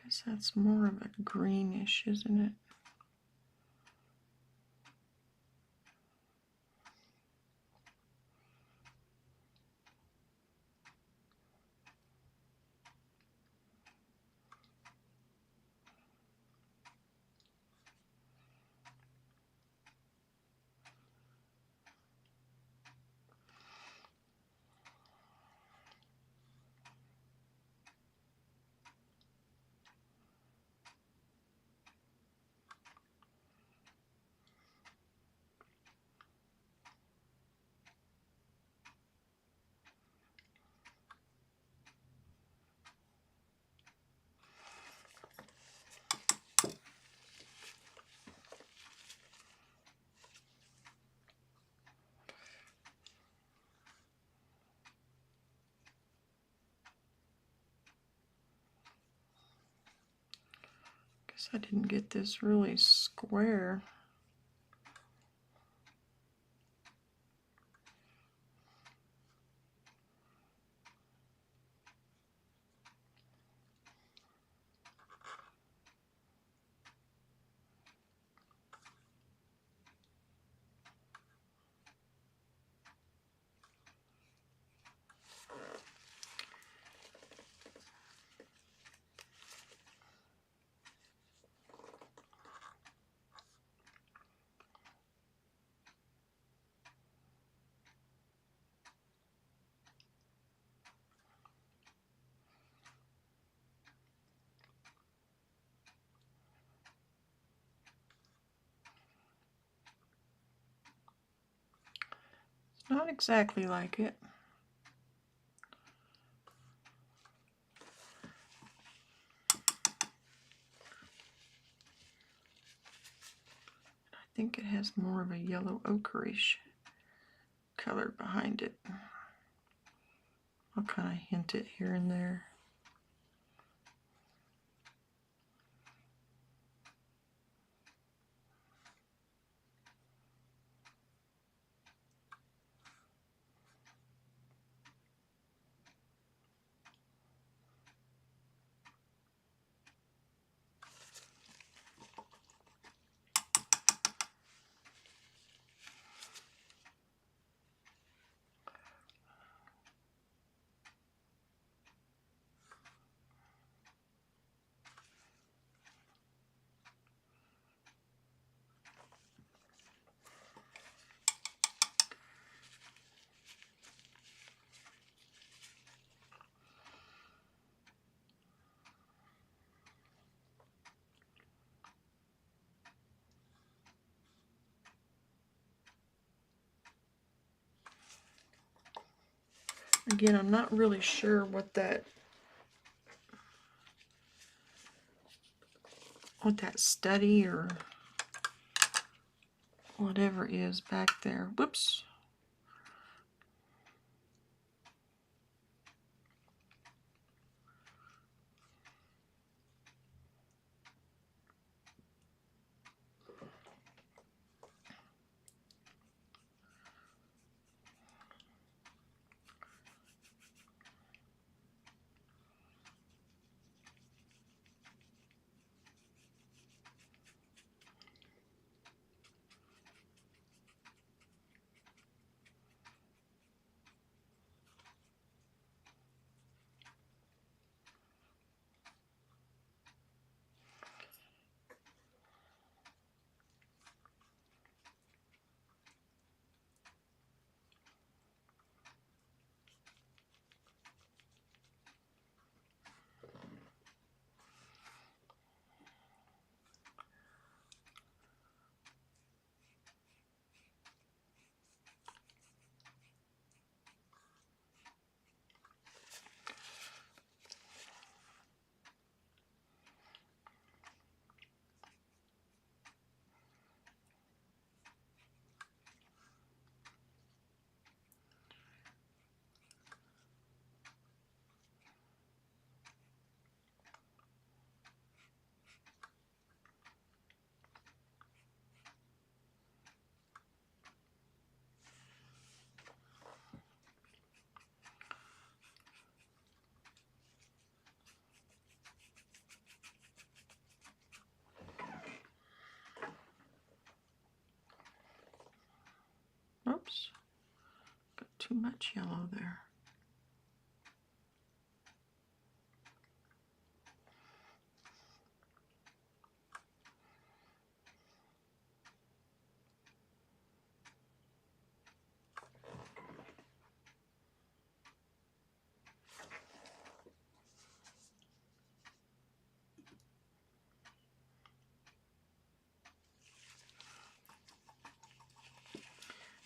[SPEAKER 1] Guess that's more of a greenish, isn't it? Guess I didn't get this really square. Not exactly like it. I think it has more of a yellow ochreish color behind it. I'll kind of hint it here and there. Again, I'm not really sure what that study or whatever is back there. Whoops. Oops. Got too much yellow there.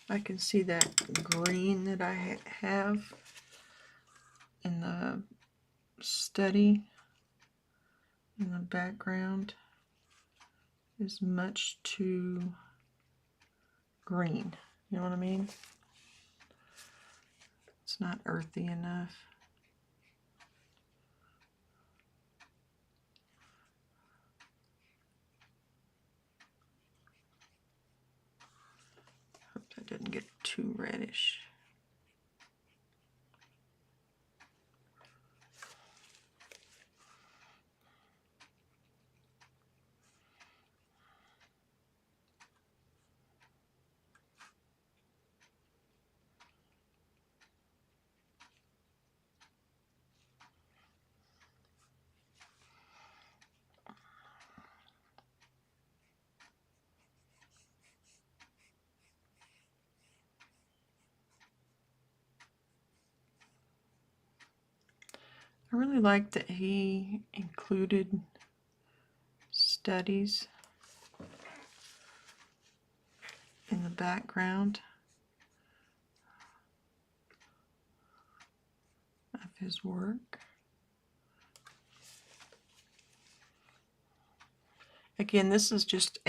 [SPEAKER 1] I can see that green that I have in the study in the background is much too green. You know what I mean? It's not earthy enough. Hope that didn't get too reddish. I really like that he included studies in the background of his work. Again, this is just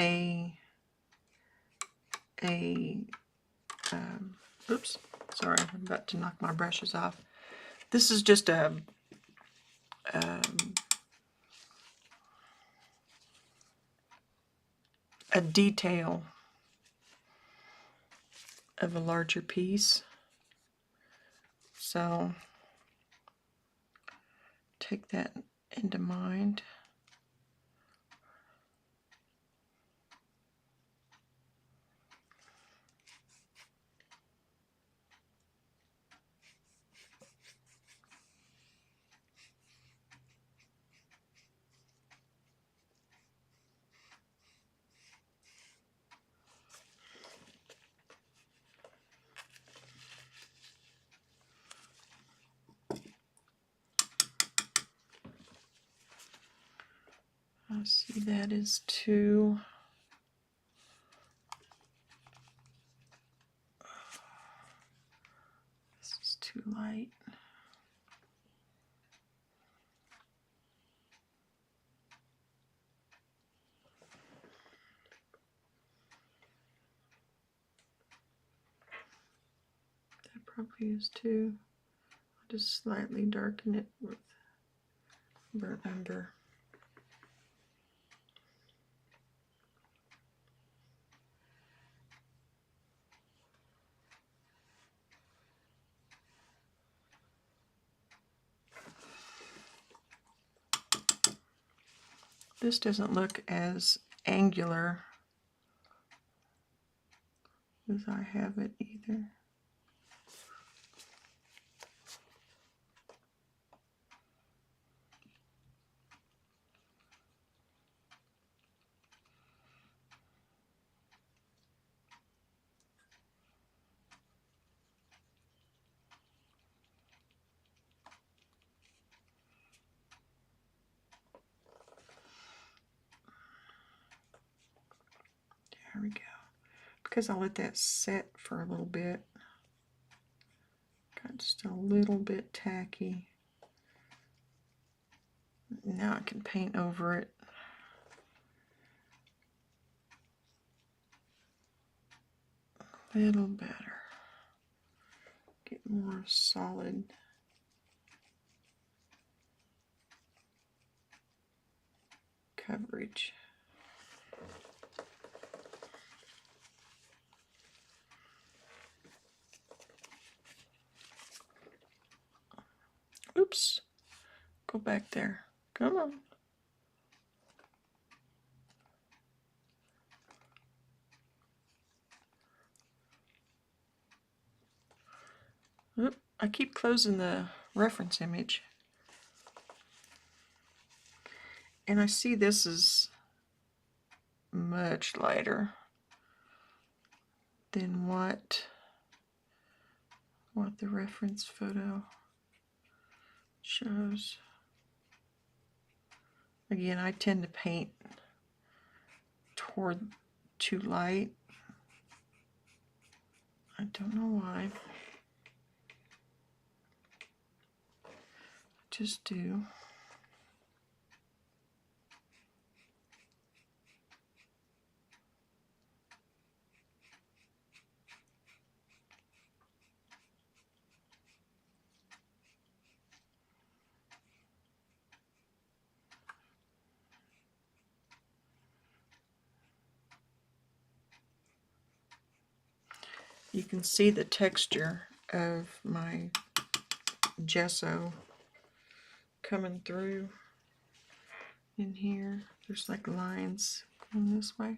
[SPEAKER 1] oops, sorry, I'm about to knock my brushes off. This is just a detail of a larger piece. So take that into mind. I see that is too too light. That probably is too. I'll just slightly darken it with burnt umber. This doesn't look as angular as I have it either. There we go. Because I'll let that set for a little bit. Got just a little bit tacky. Now I can paint over it. A little better. Get more solid coverage. Oops. Go back there. Come on. Oop, I keep closing the reference image. And I see this is much lighter than what the reference photo shows. Again, I tend to paint toward too light. I don't know why. I just do. You can see the texture of my gesso coming through in here. There's like lines going this way.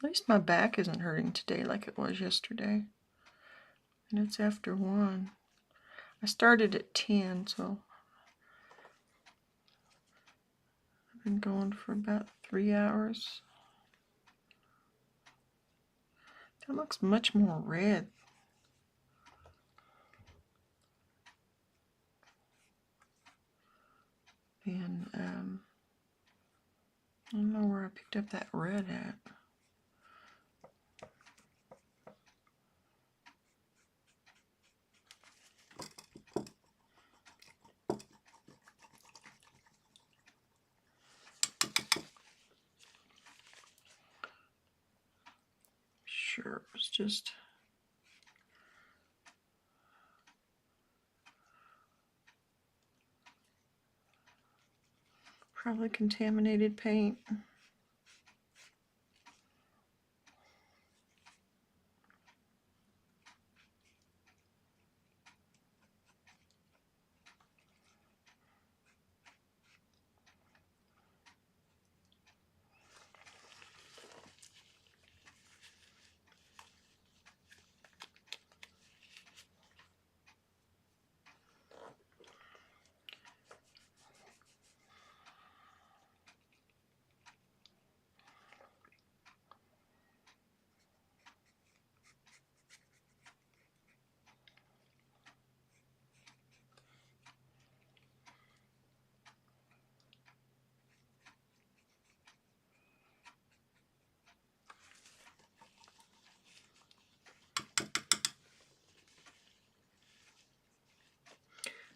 [SPEAKER 1] At least my back isn't hurting today like it was yesterday. And it's after 1. I started at 10, so I've been going for about 3 hours. That looks much more red. And I don't know where I picked up that red at. Sure, it was just probably contaminated paint.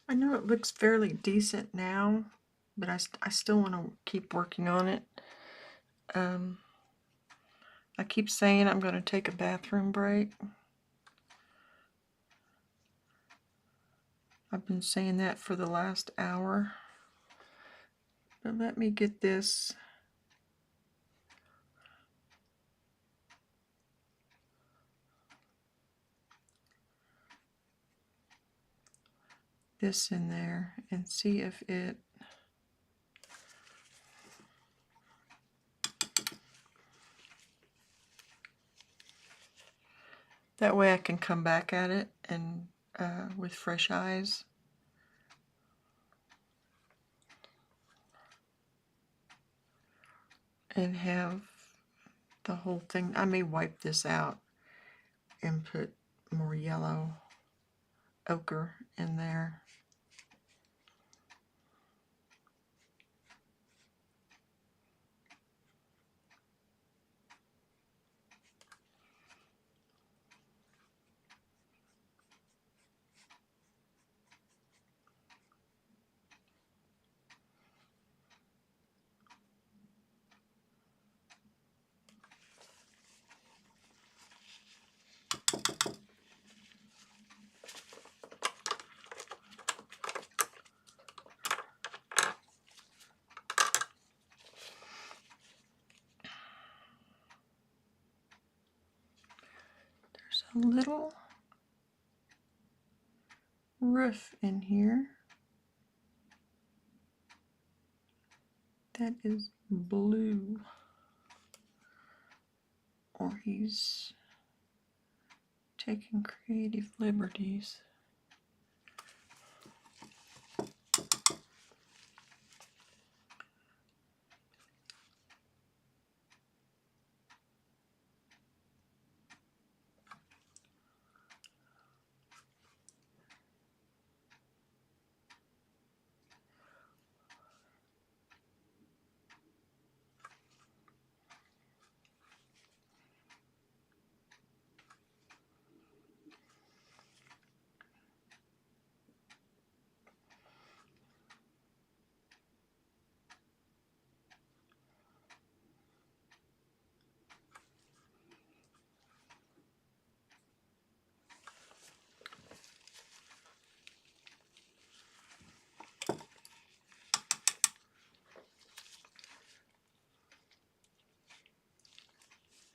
[SPEAKER 1] I know it looks fairly decent now, but I still want to keep working on it. I keep saying I'm going to take a bathroom break. I've been saying that for the last hour. But let me get this in there and see if it that way I can come back at it and with fresh eyes. And have the whole thing. I may wipe this out and put more yellow ochre in there. There's a little roof in here that is blue, or he's taking creative liberties.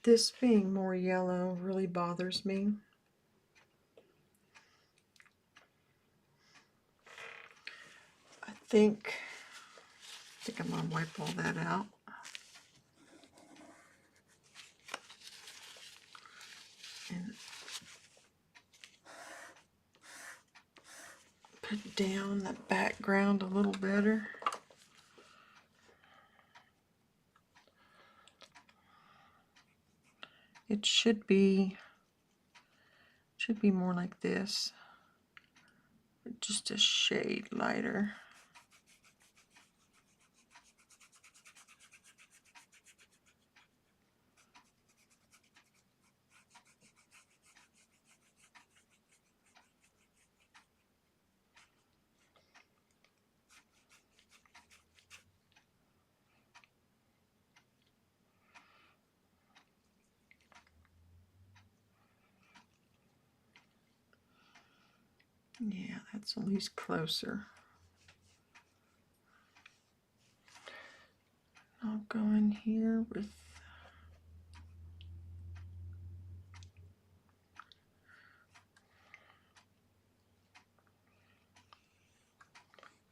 [SPEAKER 1] This being more yellow really bothers me. I think I'm going to wipe all that out. And put down the background a little better. It should be more like this, but just a shade lighter. Yeah, that's at least closer. I'll go in here with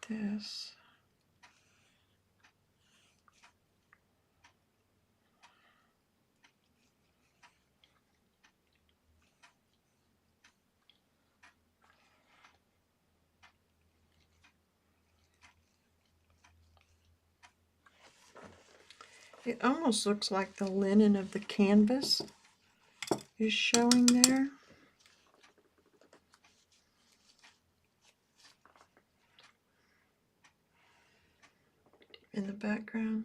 [SPEAKER 1] this. It almost looks like the linen of the canvas is showing there. In the background.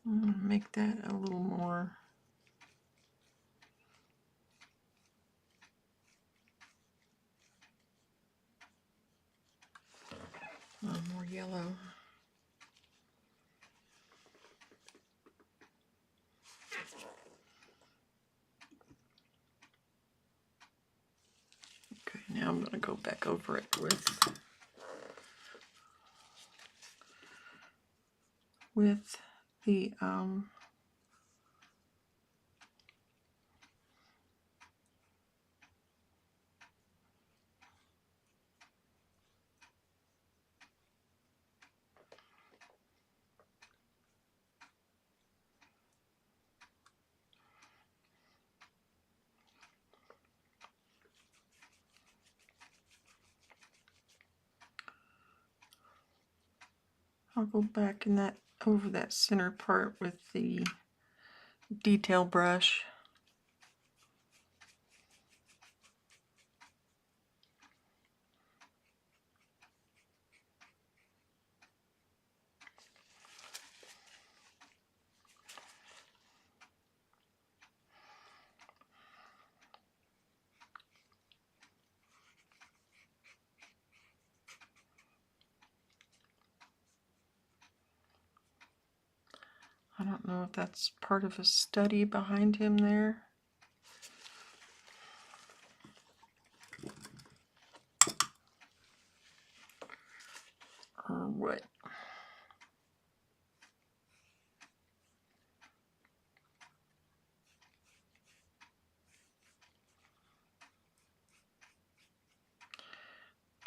[SPEAKER 1] I'm going to make that a little more yellow. Okay, now I'm going to go back over it with the I'll go back in that over that center part with the detail brush. I don't know if that's part of a study behind him there. Or what?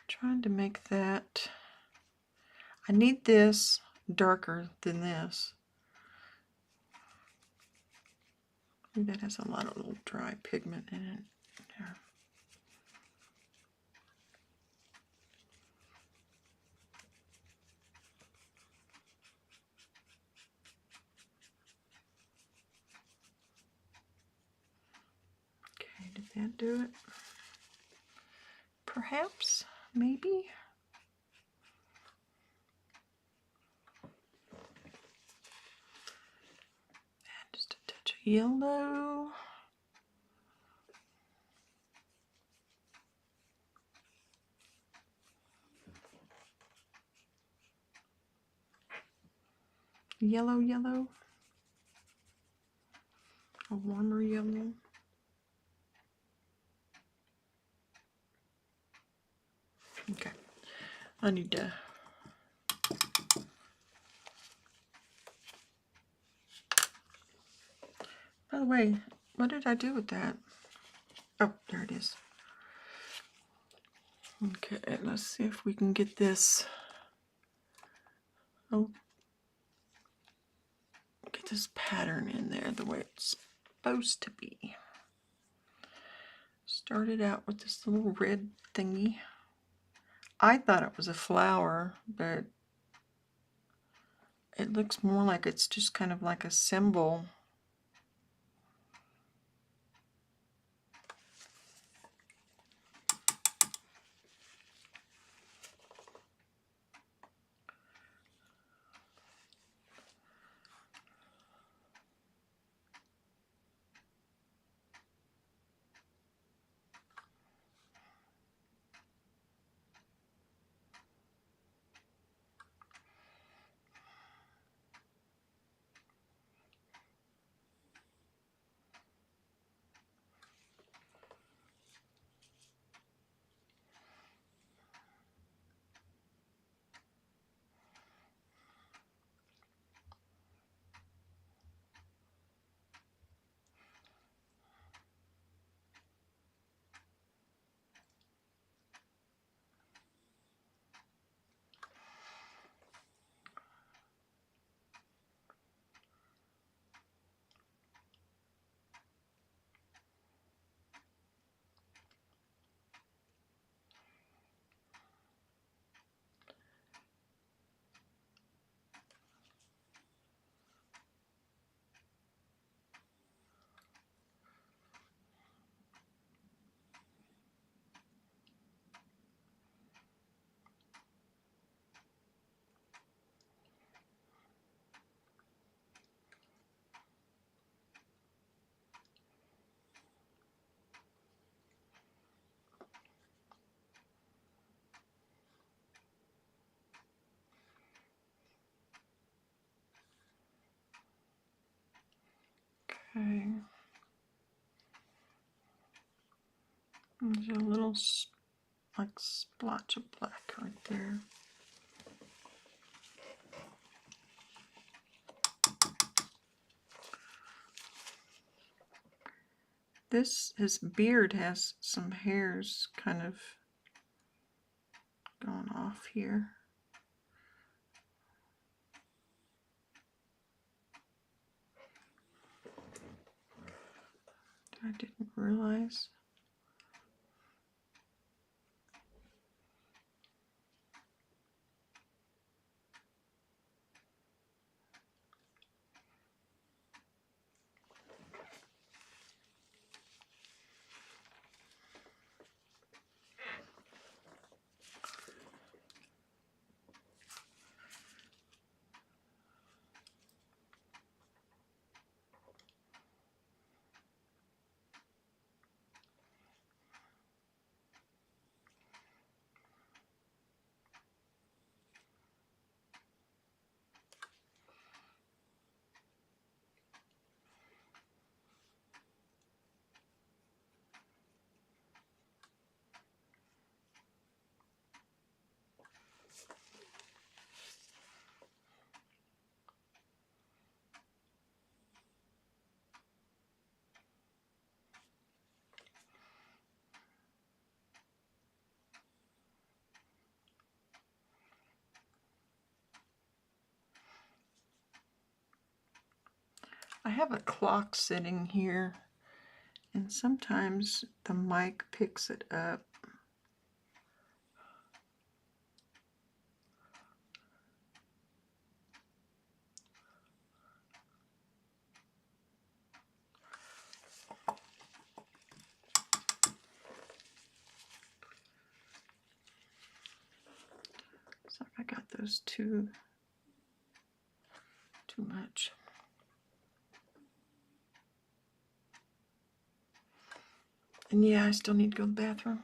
[SPEAKER 1] Trying to make that, I need this darker than this. That has a lot of little dry pigment in it. There. Okay, did that do it? Perhaps, maybe. And just a touch of yellow. Yellow, yellow. A warmer yellow. Okay, I need to. By the way, what did I do with that? Oh, there it is. Okay, let's see if we can get this. Oh, get this pattern in there the way it's supposed to be. Started out with this little red thingy. I thought it was a flower, but it looks more like it's just kind of like a symbol. Okay. There's a little like splotch of black right there. His beard has some hairs kind of going off here. I didn't realize. I have a clock sitting here, and sometimes the mic picks it up. So I got those too much. And yeah, I still need to go to the bathroom.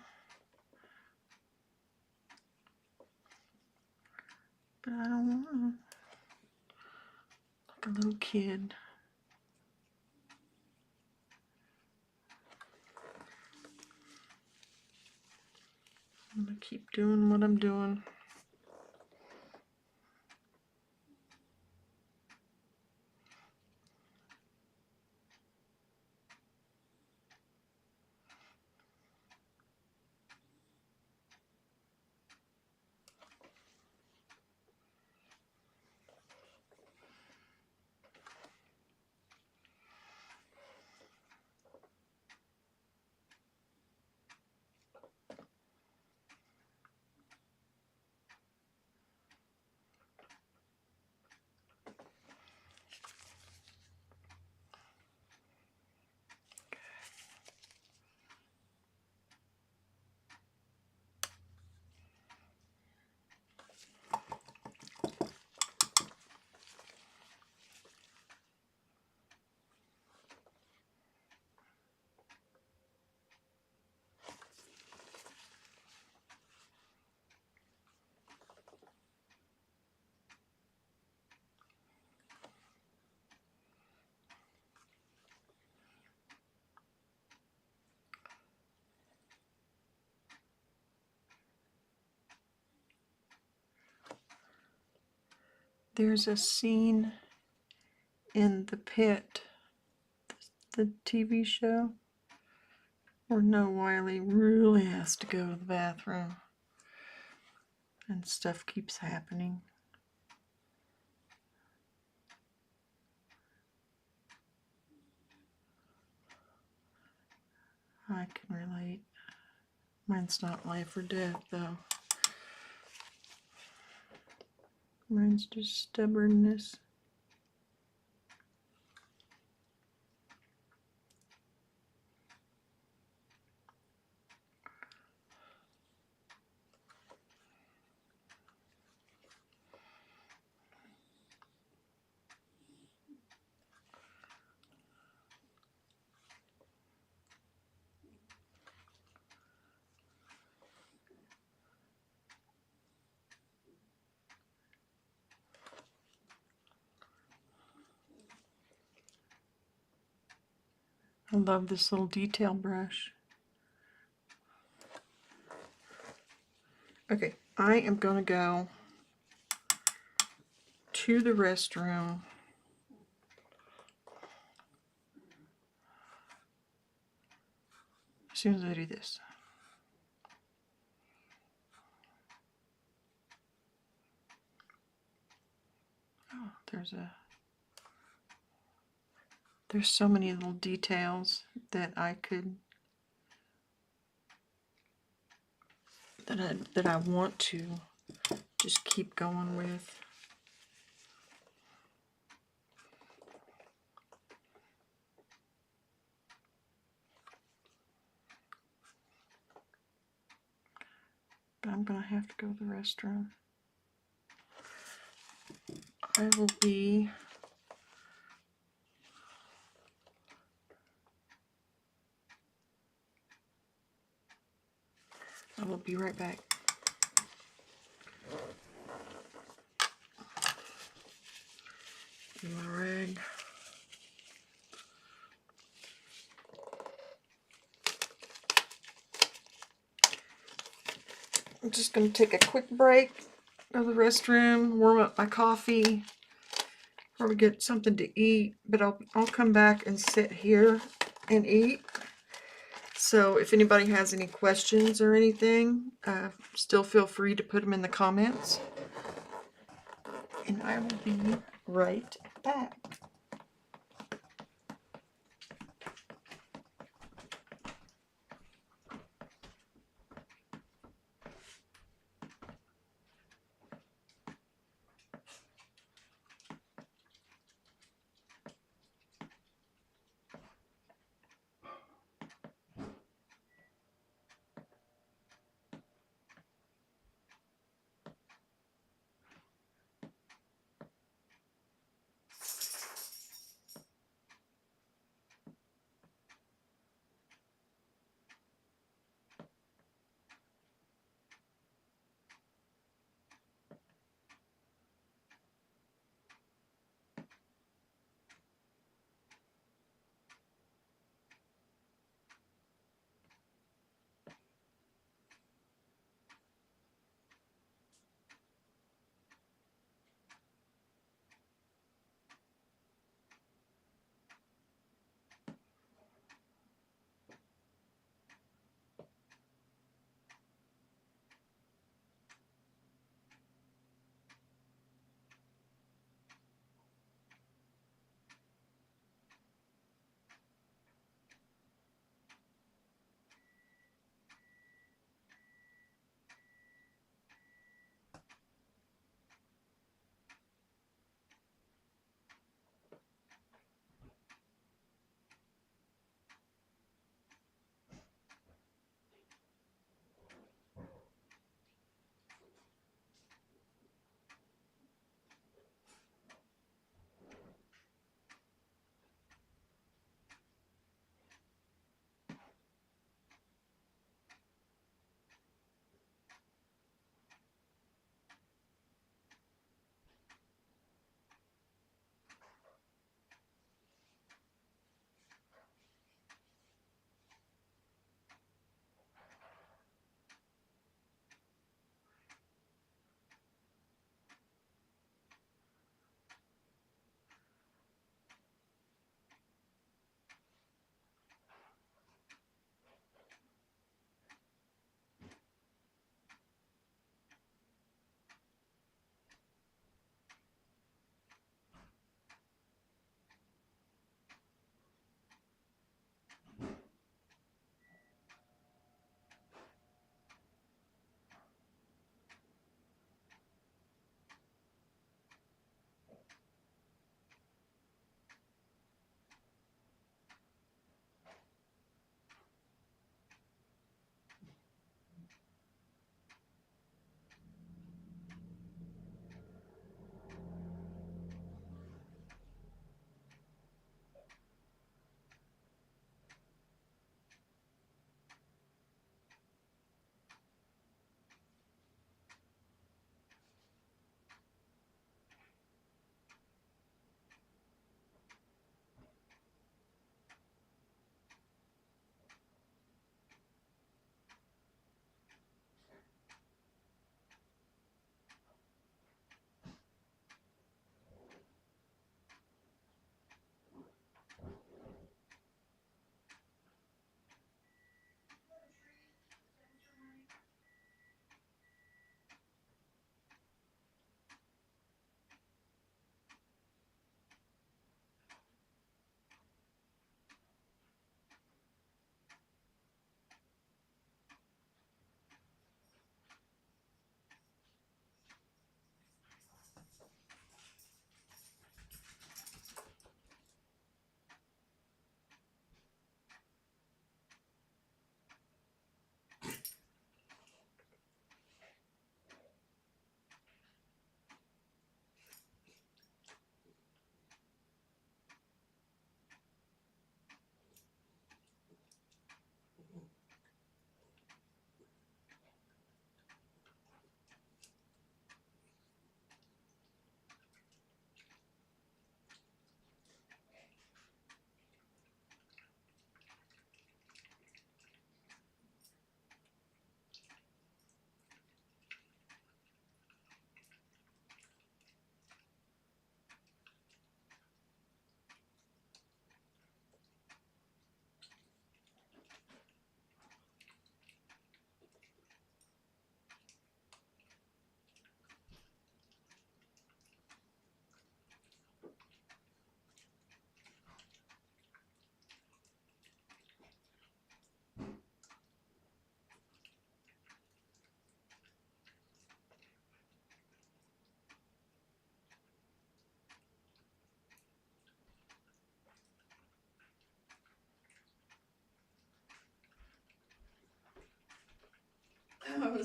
[SPEAKER 1] But I don't want to. Like a little kid. I'm going to keep doing what I'm doing. There's a scene in The Pit, the TV show, where No Wiley really has to go to the bathroom. And stuff keeps happening. I can relate. Mine's not life or death, though. Mine's just stubbornness. I love this little detail brush. Okay, I am going to go to the restroom. As soon as I do this. Oh, there's so many little details that I could that I want to just keep going with. But I'm gonna have to go to the restroom. I will be right back. My rag. I'm just going to take a quick break, go to the restroom, warm up my coffee, probably get something to eat, but I'll come back and sit here and eat. So if anybody has any questions or anything, still feel free to put them in the comments. And I will be right back.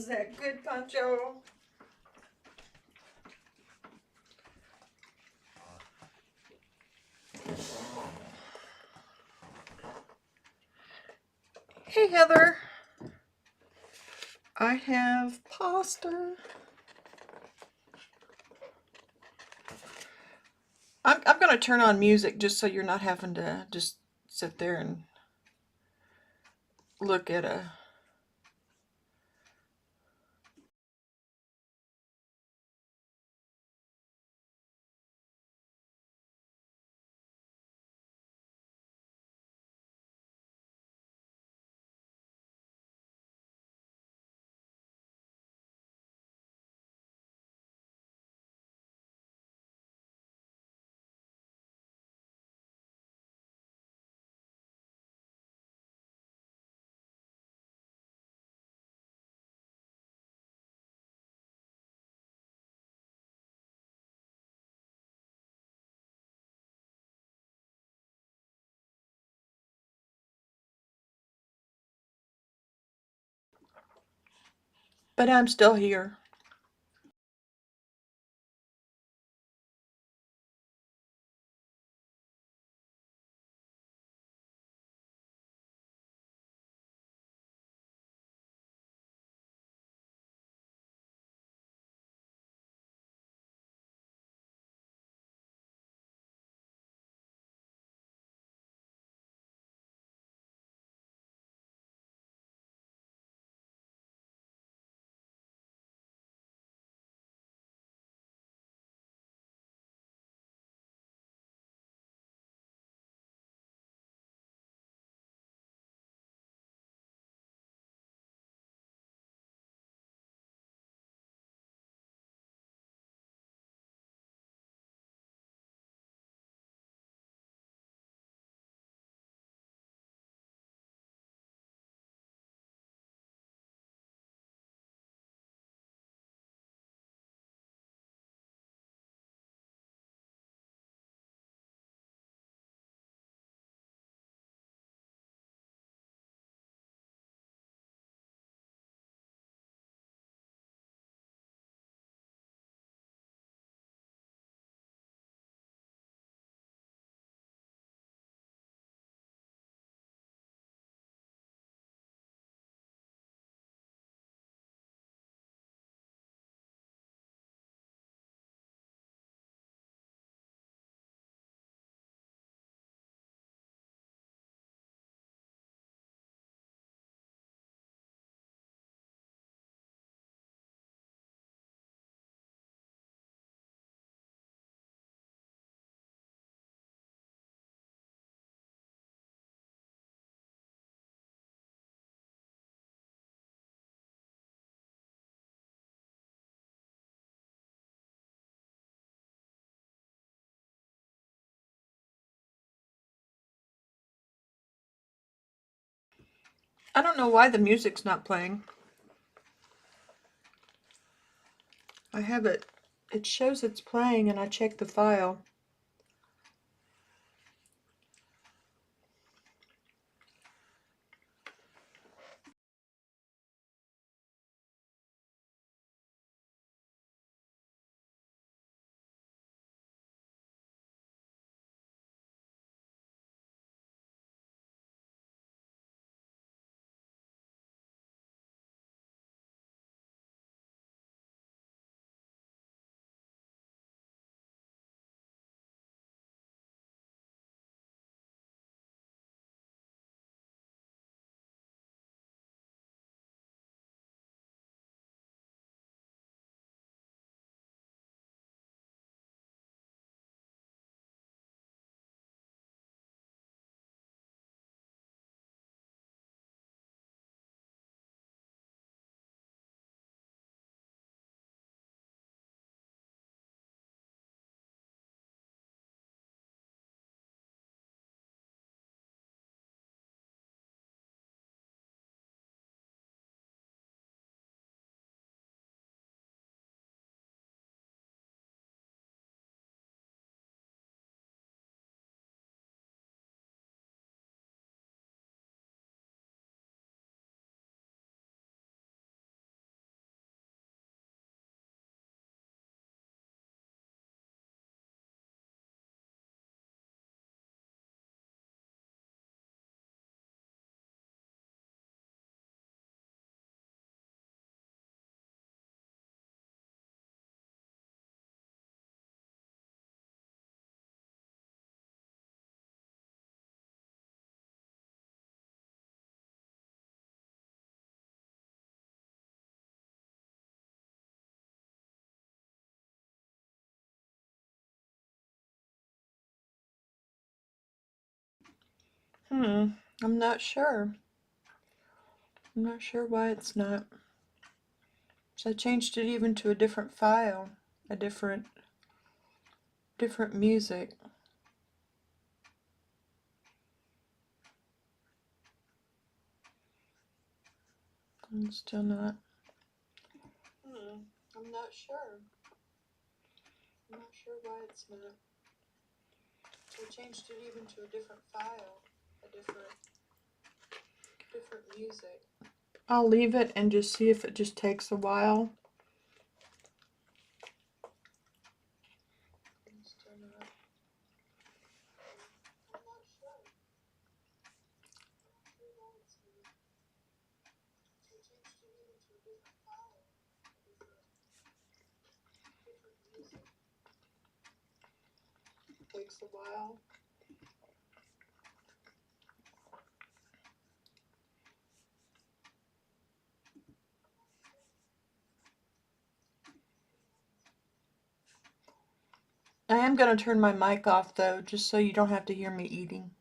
[SPEAKER 1] Was that good, Pancho? Hey, Heather. I have pasta. I'm going to turn on music just so you're not having to just sit there and look at a... But I'm still here. I don't know why the music's not playing. I have it. It shows it's playing and I checked the file. I'm not sure. I'm not sure why it's not. So I changed it even to a different file, a different music. I'm still not. I'm not sure. I'm not sure why it's not. So I changed it even to a different file, a different music. I'll leave it and just see if it just takes a while. I'm still not. I'm not sure. So I changed it even to a different file, a different music. It takes a while. I am going to turn my mic off though, just so you don't have to hear me eating.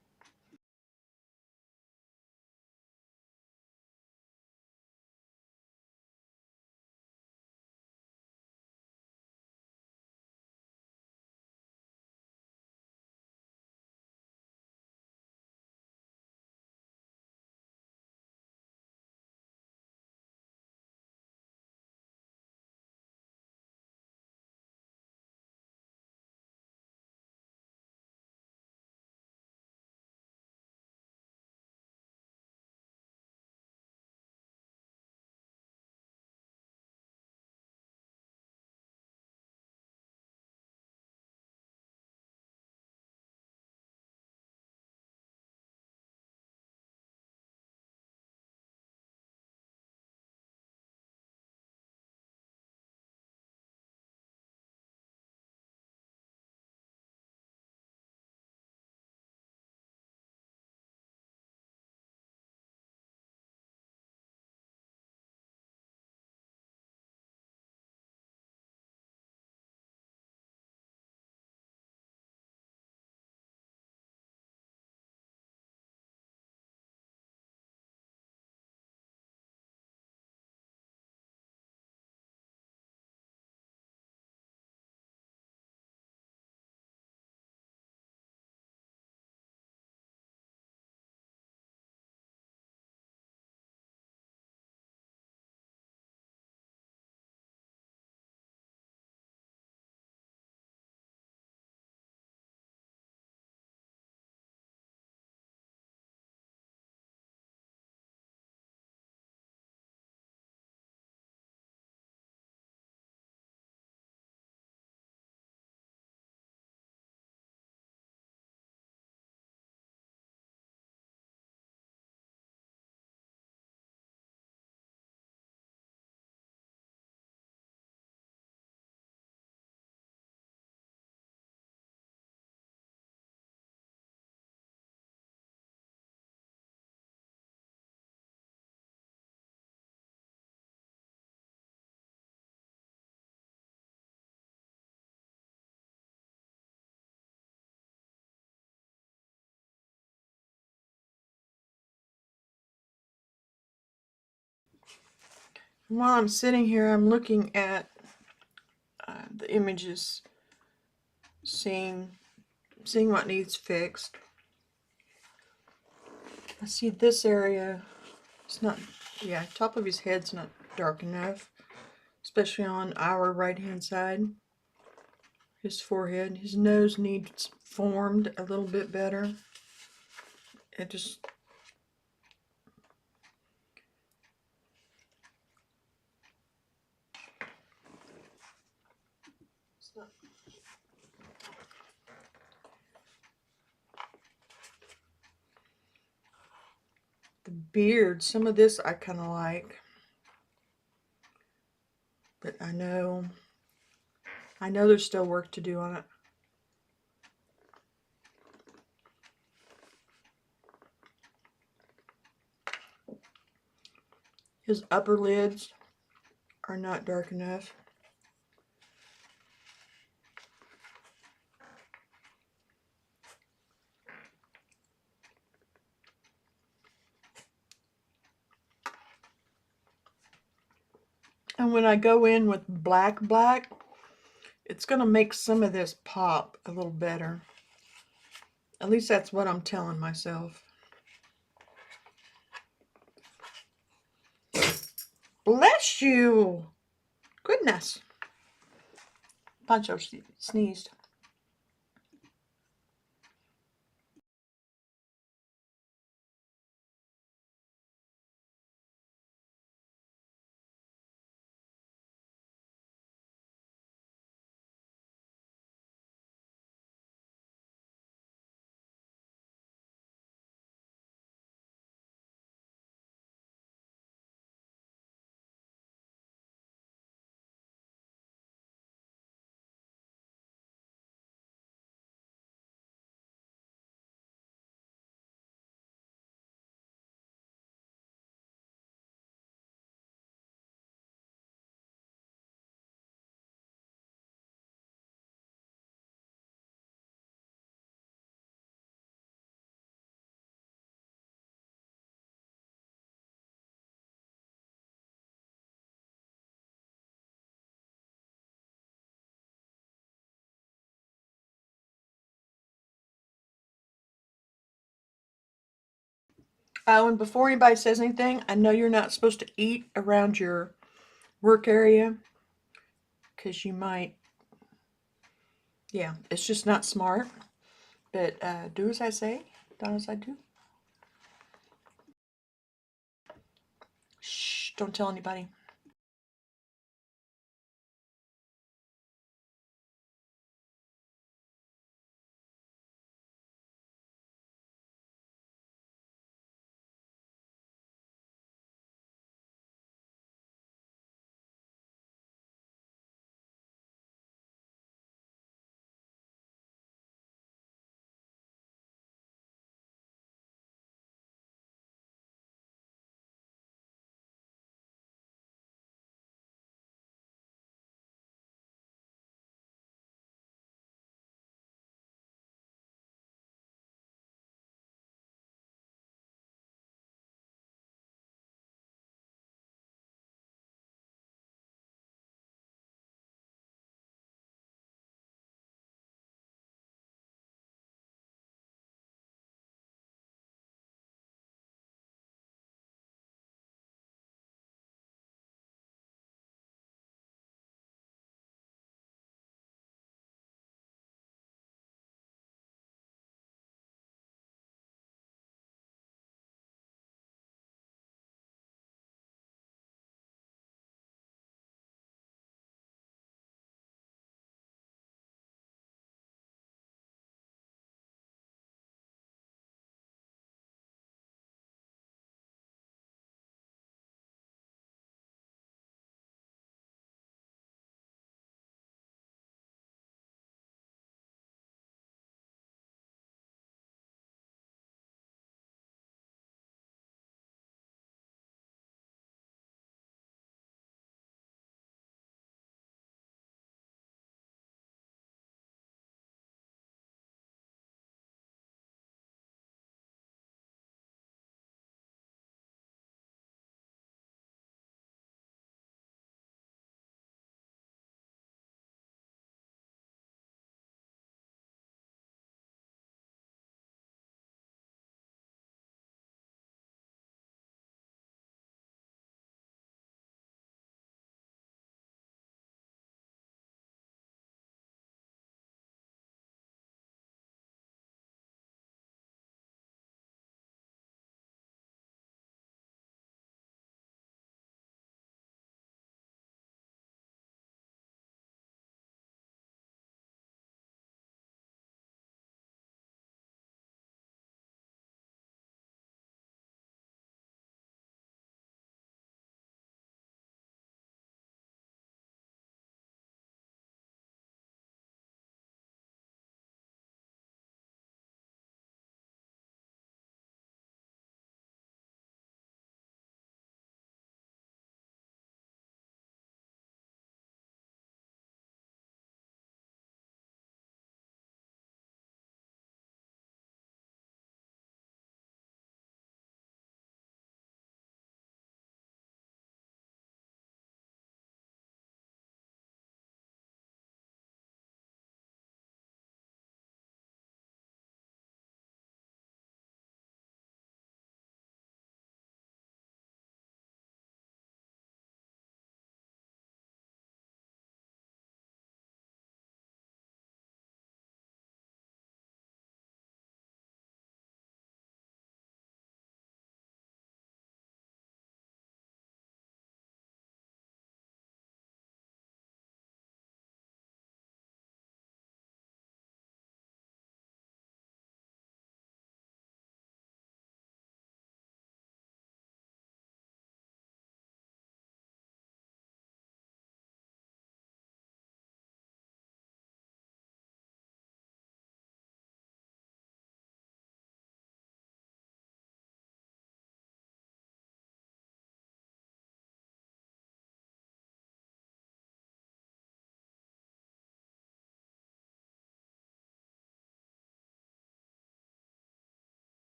[SPEAKER 1] While I'm sitting here, I'm looking at the images, seeing what needs fixed. I see this area, it's not, yeah, top of his head's not dark enough, especially on our right hand side. His forehead, his nose needs formed a little bit better. It just, it's not. The beard, some of this I kind of like, but I know there's still work to do on it. His upper lids are not dark enough. And when I go in with black, it's going to make some of this pop a little better. At least that's what I'm telling myself. Bless you. Goodness. Pancho sneezed. Oh, and before anybody says anything, I know you're not supposed to eat around your work area because you might, yeah, it's just not smart. But do as I say, not as I do. Shh, don't tell anybody.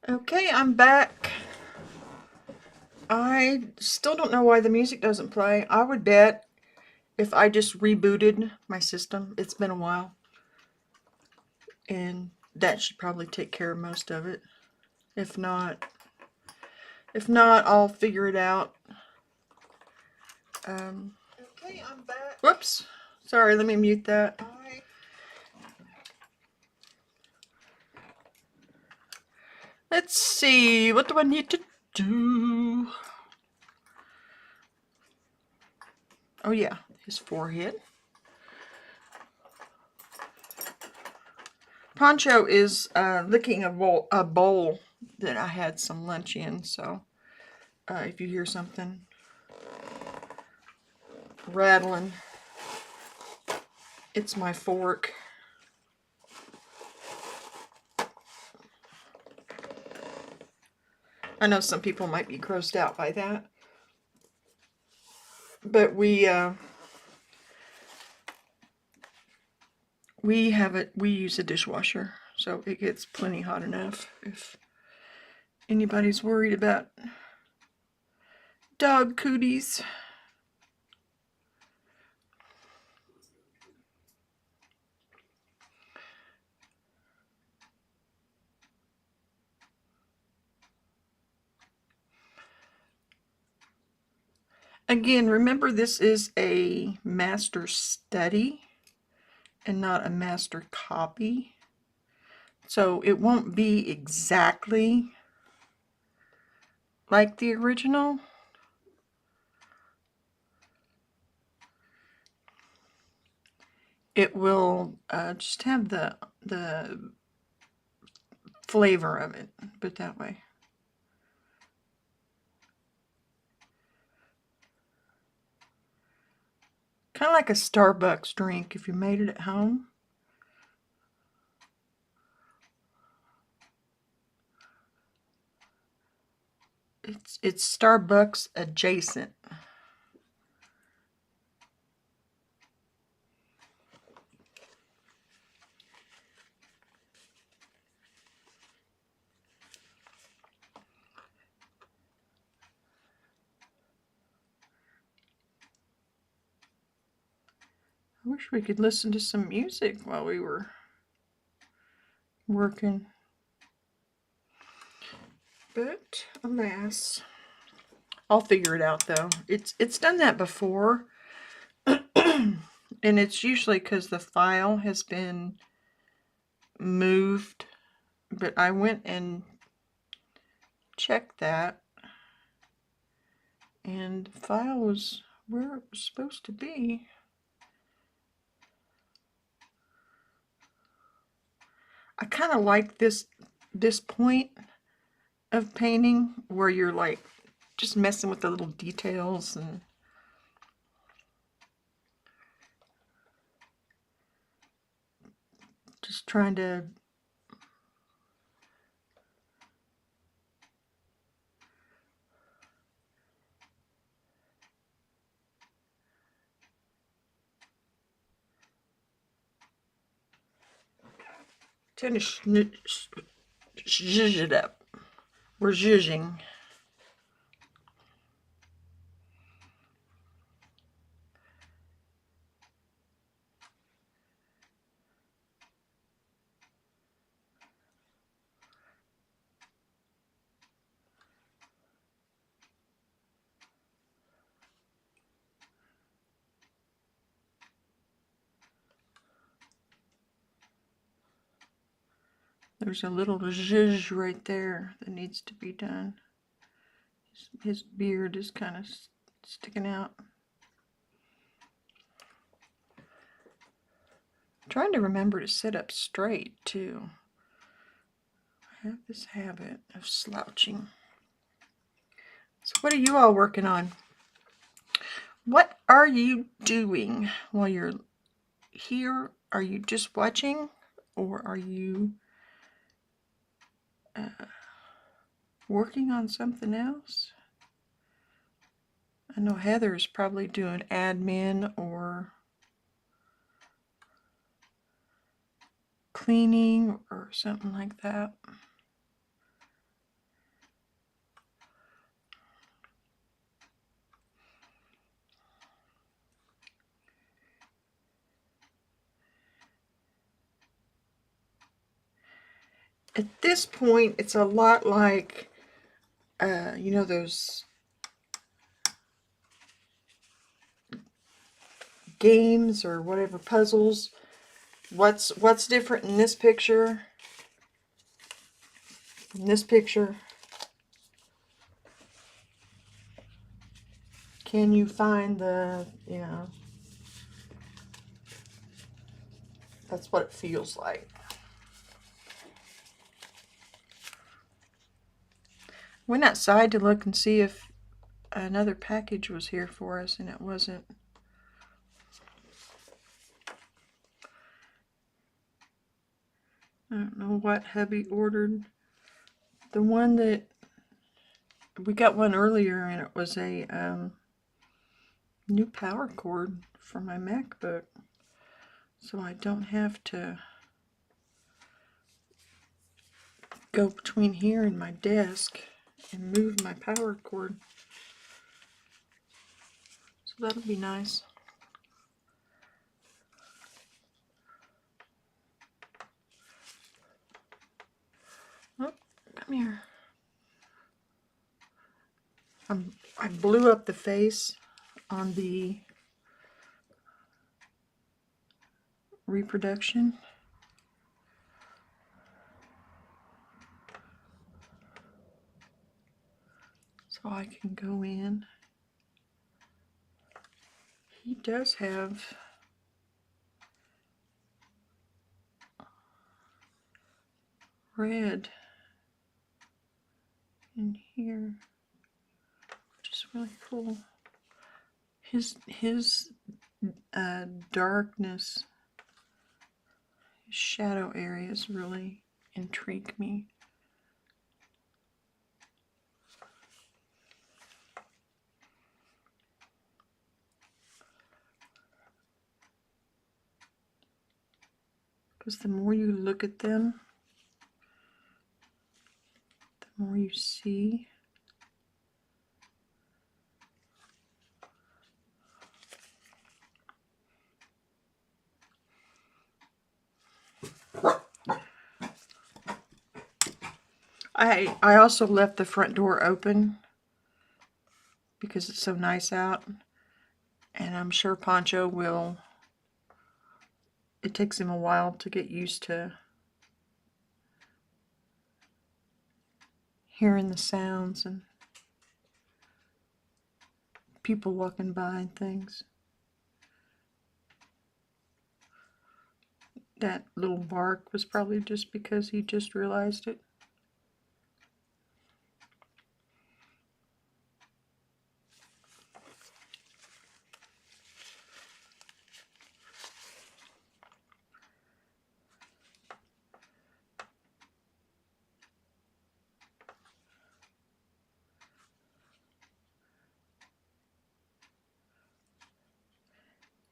[SPEAKER 1] Okay, I'm back. I still don't know why the music doesn't play. I would bet if I just rebooted my system, it's been a while, and that should probably take care of most of it. If not, I'll figure it out. Okay, I'm back. Whoops. Sorry, let me mute that. Let's see, what do I need to do? Oh yeah, his forehead. Poncho is licking a bowl that I had some lunch in, so if you hear something rattling, it's my fork. I know some people might be grossed out by that, but we use a dishwasher, so it gets plenty hot enough if anybody's worried about dog cooties. Again, remember this is a master study and not a master copy. So it won't be exactly like the original. It will just have the flavor of it, put it that way. Kind of like a Starbucks drink if you made it at home. It's Starbucks adjacent. I wish we could listen to some music while we were working. But alas, I'll figure it out though. It's done that before. And it's usually because the file has been moved. But I went and checked that, and the file was where it was supposed to be. I kind of like this point of painting where you're like just messing with the little details and just trying to zhuzh it up. We're zhuzhing. There's a little zhuzh right there that needs to be done. His beard is kind of sticking out. I'm trying to remember to sit up straight too. I have this habit of slouching. So what are you all working on? What are you doing while you're here? Are you just watching, or are you working on something else? I know Heather's probably doing admin or cleaning or something like that. At this point, it's a lot like, you know, those games or whatever, puzzles. What's different in this picture? In this picture, can you find the, you know, that's what it feels like. Went outside to look and see if another package was here for us, and it wasn't. I don't know what hubby ordered. The one that we got one earlier, and it was a new power cord for my MacBook, so I don't have to go between here and my desk and move my power cord. So that'll be nice. Oh, come here. I blew up the face on the reproduction. So I can go in. He does have red in here, which is really cool. His darkness, his shadow areas really intrigue me. Because the more you look at them, the more you see. I also left the front door open because it's so nice out, and I'm sure Pancho will. It takes him a while to get used to hearing the sounds and people walking by and things. That little bark was probably just because he just realized it.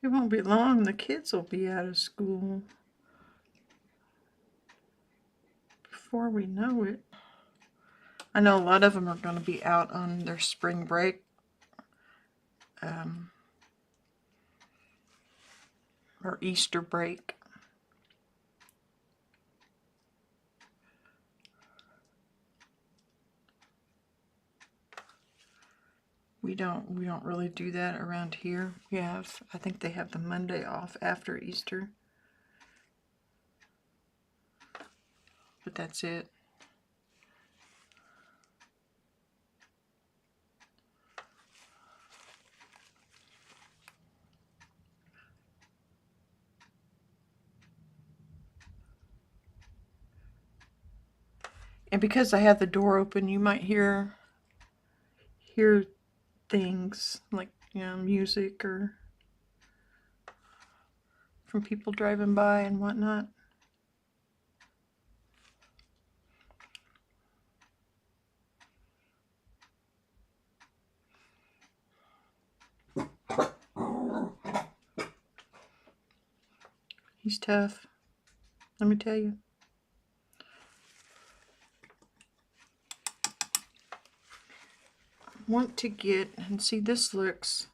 [SPEAKER 1] It won't be long, the kids will be out of school before we know it. I know a lot of them are going to be out on their spring break. Or Easter break. We don't really do that around here. I think they have the Monday off after Easter. But that's it. And because I have the door open, you might hear things like, you know, music or from people driving by and whatnot. He's tough, let me tell you. I want to get, and see, this looks,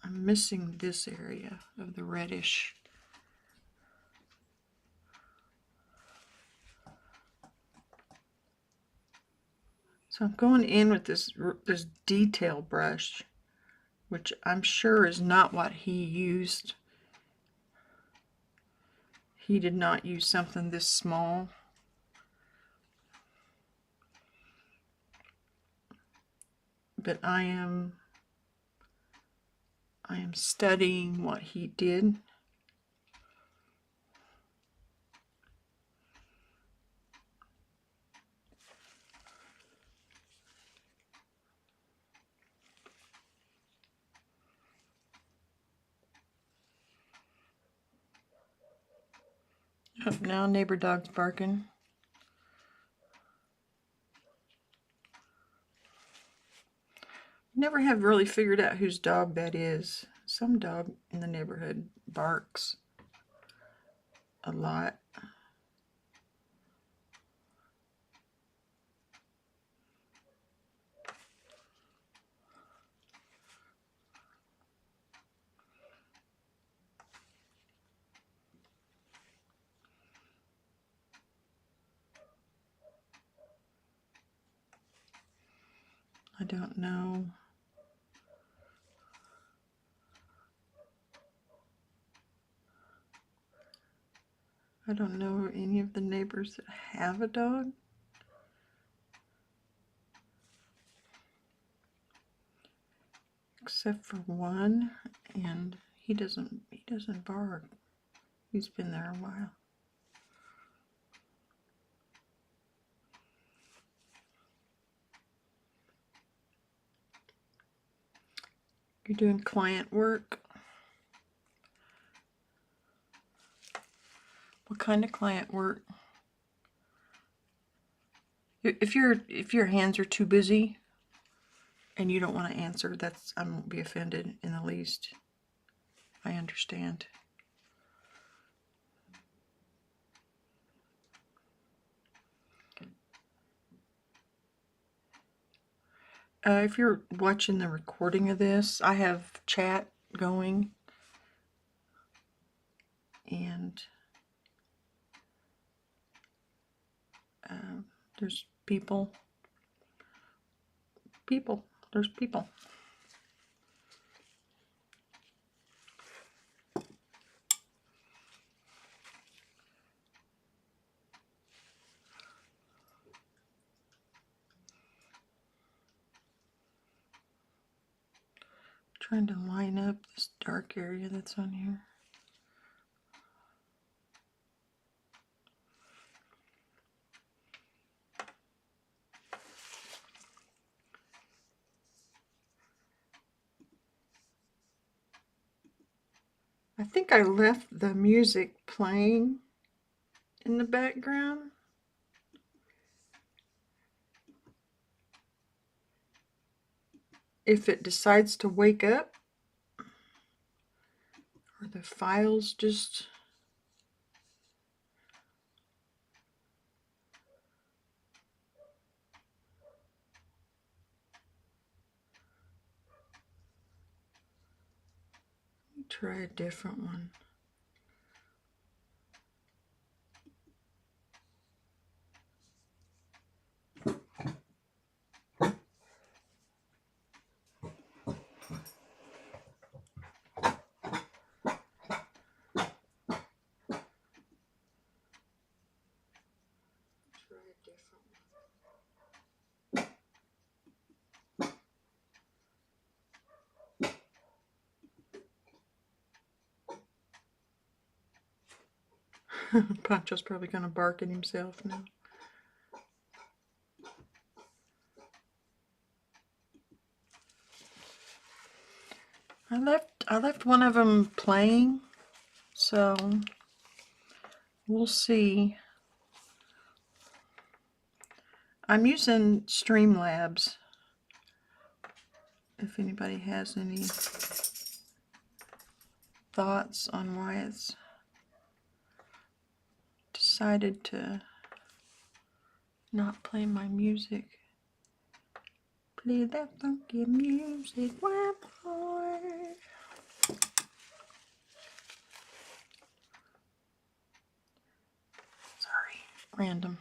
[SPEAKER 1] I'm missing this area of the reddish. So I'm going in with this detail brush, which I'm sure is not what he used. He did not use something this small. But I am studying what he did. Oh, now neighbor dog's barking. Never have really figured out whose dog that is. Some dog in the neighborhood barks a lot. I don't know. I don't know any of the neighbors that have a dog. Except for one, and he doesn't bark. He's been there a while. You're doing client work. What kind of client work? If your hands are too busy and you don't want to answer, I won't be offended in the least. I understand. If you're watching the recording of this, I have chat going, and there's people. There's people. Trying to line up this dark area that's on here. I think I left the music playing in the background. If it decides to wake up, or the files just try a different one. Pancho's probably going to bark at himself now. I left one of them playing, so we'll see. I'm using Streamlabs. If anybody has any thoughts on why it's decided to not play my music. Play that funky music, my boy. Sorry, random.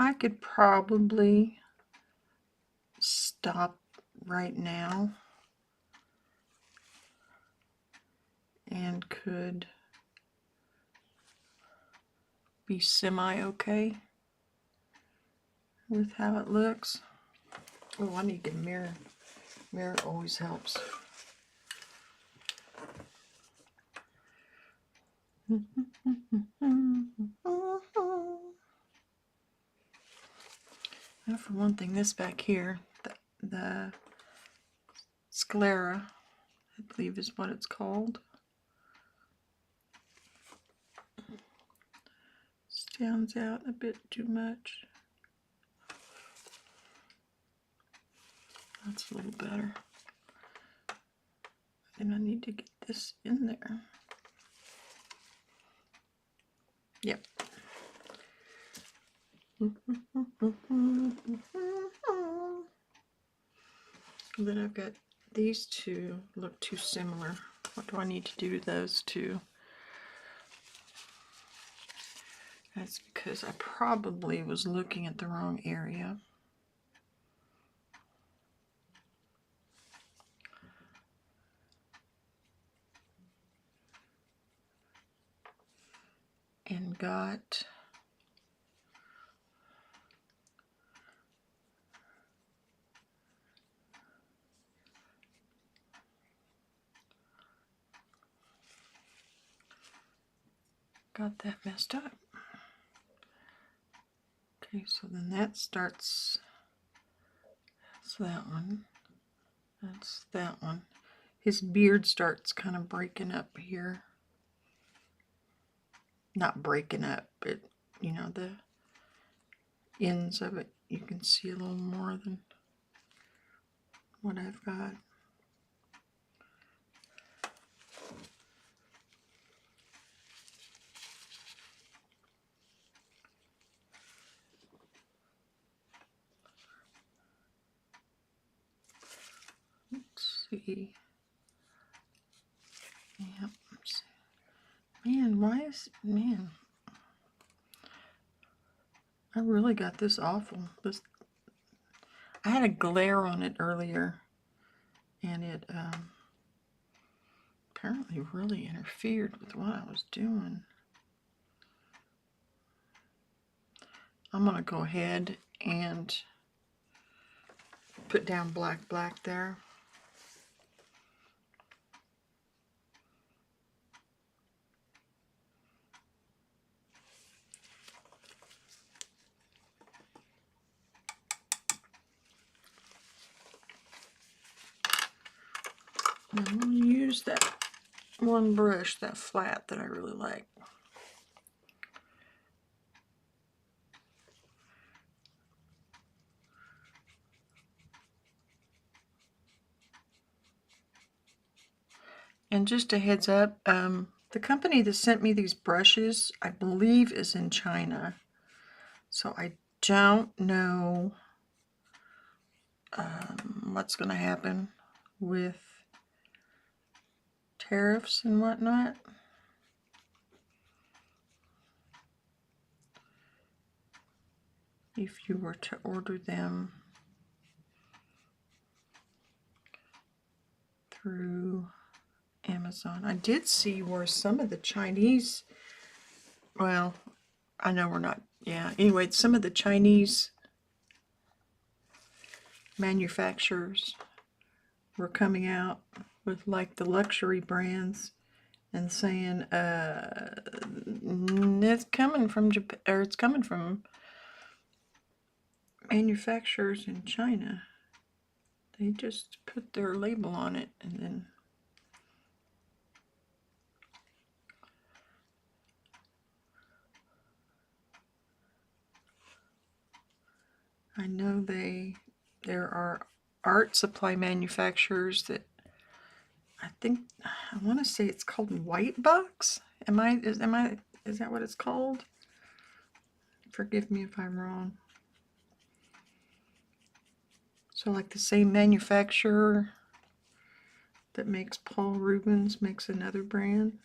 [SPEAKER 1] I could probably stop right now and could be semi-okay with how it looks. Oh, I need to get a mirror. Mirror always helps. Now for one thing, this back here, the sclera, I believe is what it's called, stands out a bit too much. That's a little better. And I need to get this in there. Yep. Then I've got these two look too similar. What do I need to do to those two? That's because I probably was looking at the wrong area. And got that messed up. Okay, so then that starts, that's that one, that's that one. His beard starts kind of breaking up here. Not breaking up, but you know, the ends of it, you can see a little more than what I've got. Let's see. Yep. Man, why is, man, I really got this awful. This, I had a glare on it earlier, and it apparently really interfered with what I was doing. I'm gonna go ahead and put down black there. I'm going to use that one brush, that flat that I really like. And just a heads up, the company that sent me these brushes, I believe, is in China. So I don't know what's going to happen with tariffs and whatnot. If you were to order them through Amazon. I did see where some of the Chinese, well, I know we're not, yeah, anyway, some of the Chinese manufacturers were coming out with like the luxury brands and saying it's coming from Japan, or it's coming from manufacturers in China. They just put their label on it and then I know there are art supply manufacturers that I want to say it's called White Box. Is that what it's called? Forgive me if I'm wrong. So like the same manufacturer that makes Paul Rubens makes another brand.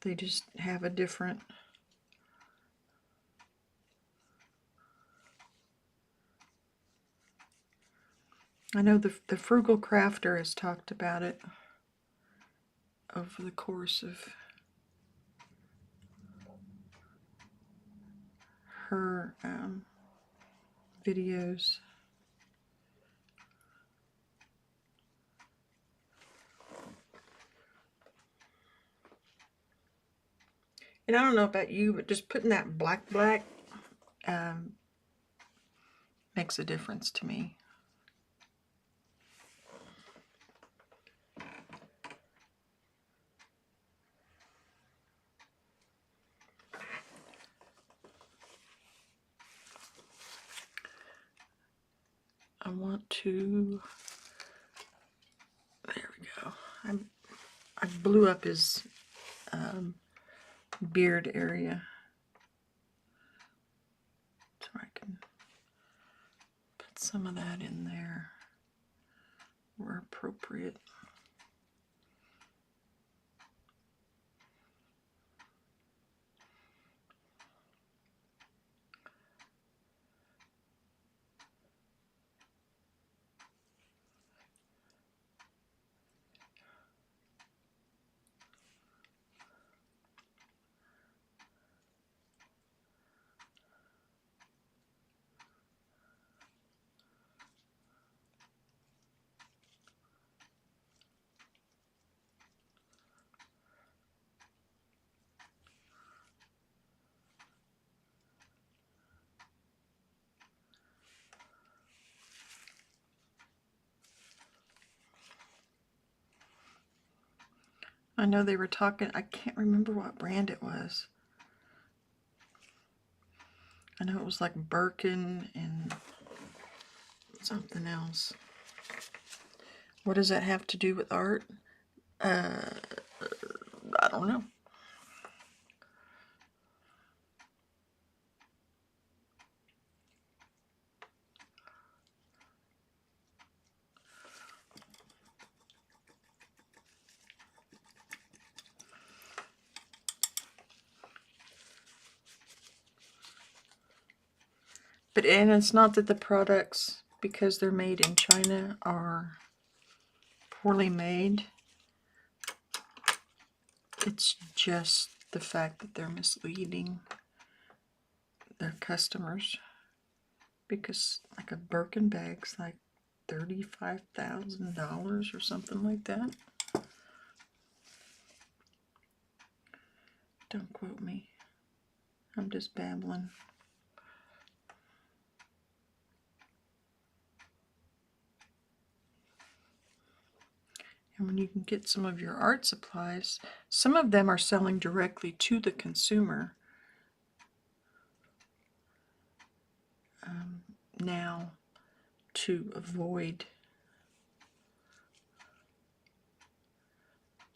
[SPEAKER 1] They just have a different. I know the Frugal Crafter has talked about it over the course of her videos. And I don't know about you, but just putting that black makes a difference to me. I want to, there we go. I blew up his beard area, so I can put some of that in there where appropriate. I know they were talking, I can't remember what brand it was. I know it was like Birkin and something else. What does that have to do with art? I don't know. And it's not that the products, because they're made in China, are poorly made. It's just the fact that they're misleading their customers. Because like a Birkin bag's like $35,000 or something like that. Don't quote me. I'm just babbling. And when you can get some of your art supplies, some of them are selling directly to the consumer now to avoid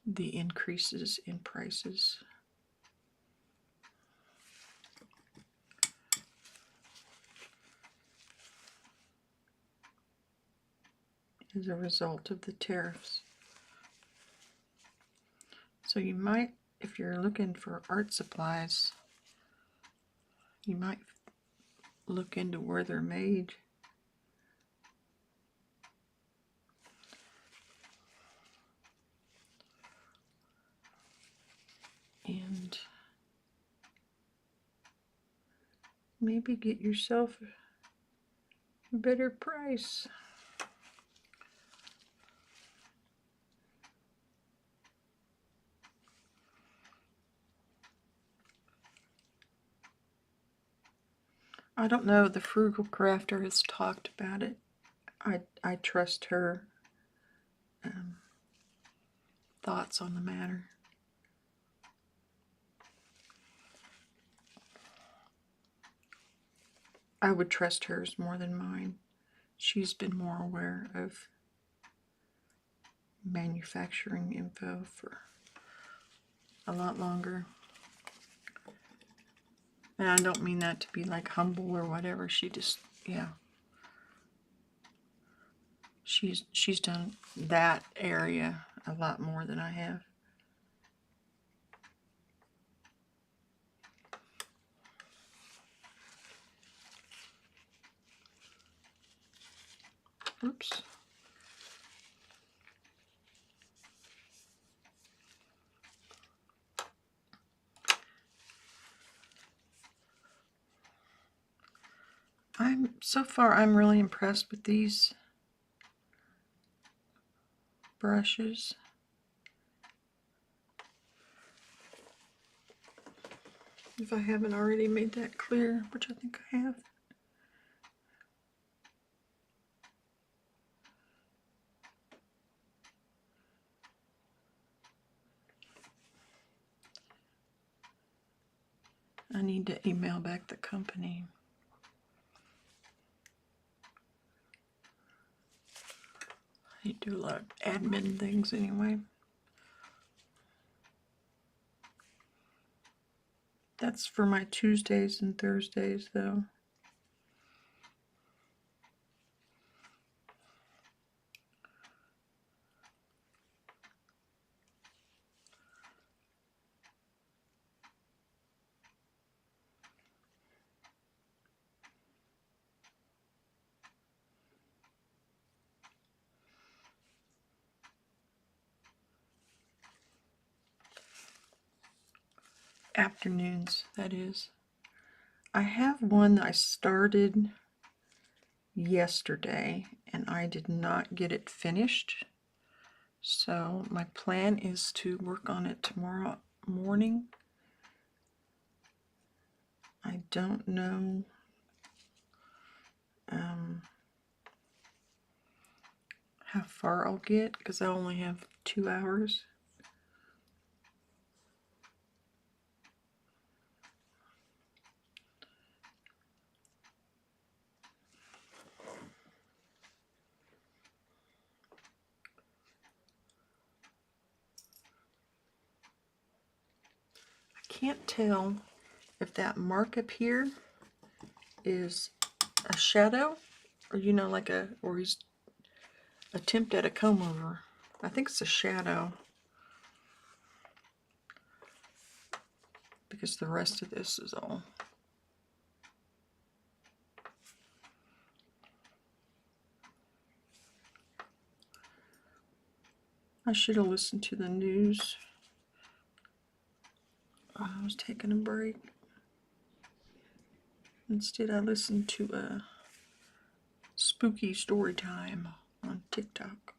[SPEAKER 1] the increases in prices. As a result of the tariffs. So you might, if you're looking for art supplies, you might look into where they're made. And maybe get yourself a better price. I don't know, the Frugal Crafter has talked about it. I trust her thoughts on the matter. I would trust hers more than mine. She's been more aware of manufacturing info for a lot longer. And I don't mean that to be like humble or whatever. She just, yeah. She's done that area a lot more than I have. Oops. So far I'm really impressed with these brushes. If I haven't already made that clear, which I think I have. I need to email back the company. I do a lot of admin things anyway. That's for my Tuesdays and Thursdays though. Afternoons, that is. I have one that I started yesterday and I did not get it finished. So my plan is to work on it tomorrow morning. I don't know how far I'll get because I only have 2 hours. I can't tell if that mark up here is a shadow or, you know, like or he's attempt at a comb over. I think it's a shadow because the rest of this is all. I should have listened to the news. I was taking a break. Instead, I listened to a spooky story time on TikTok.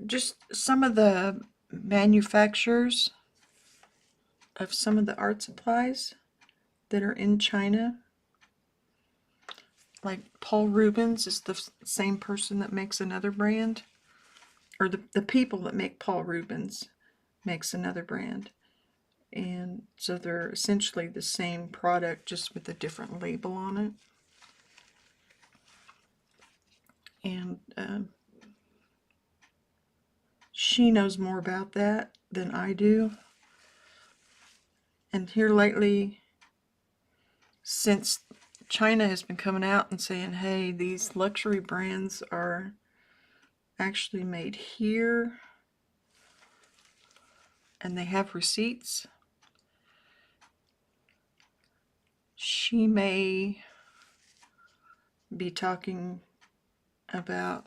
[SPEAKER 1] Just some of the manufacturers of some of the art supplies that are in China. Like Paul Rubens is the same person that makes another brand. Or the people that make Paul Rubens makes another brand. And so they're essentially the same product, just with a different label on it. And she knows more about that than I do. And here lately, since China has been coming out and saying, hey, these luxury brands are actually made here and they have receipts, she may be talking about,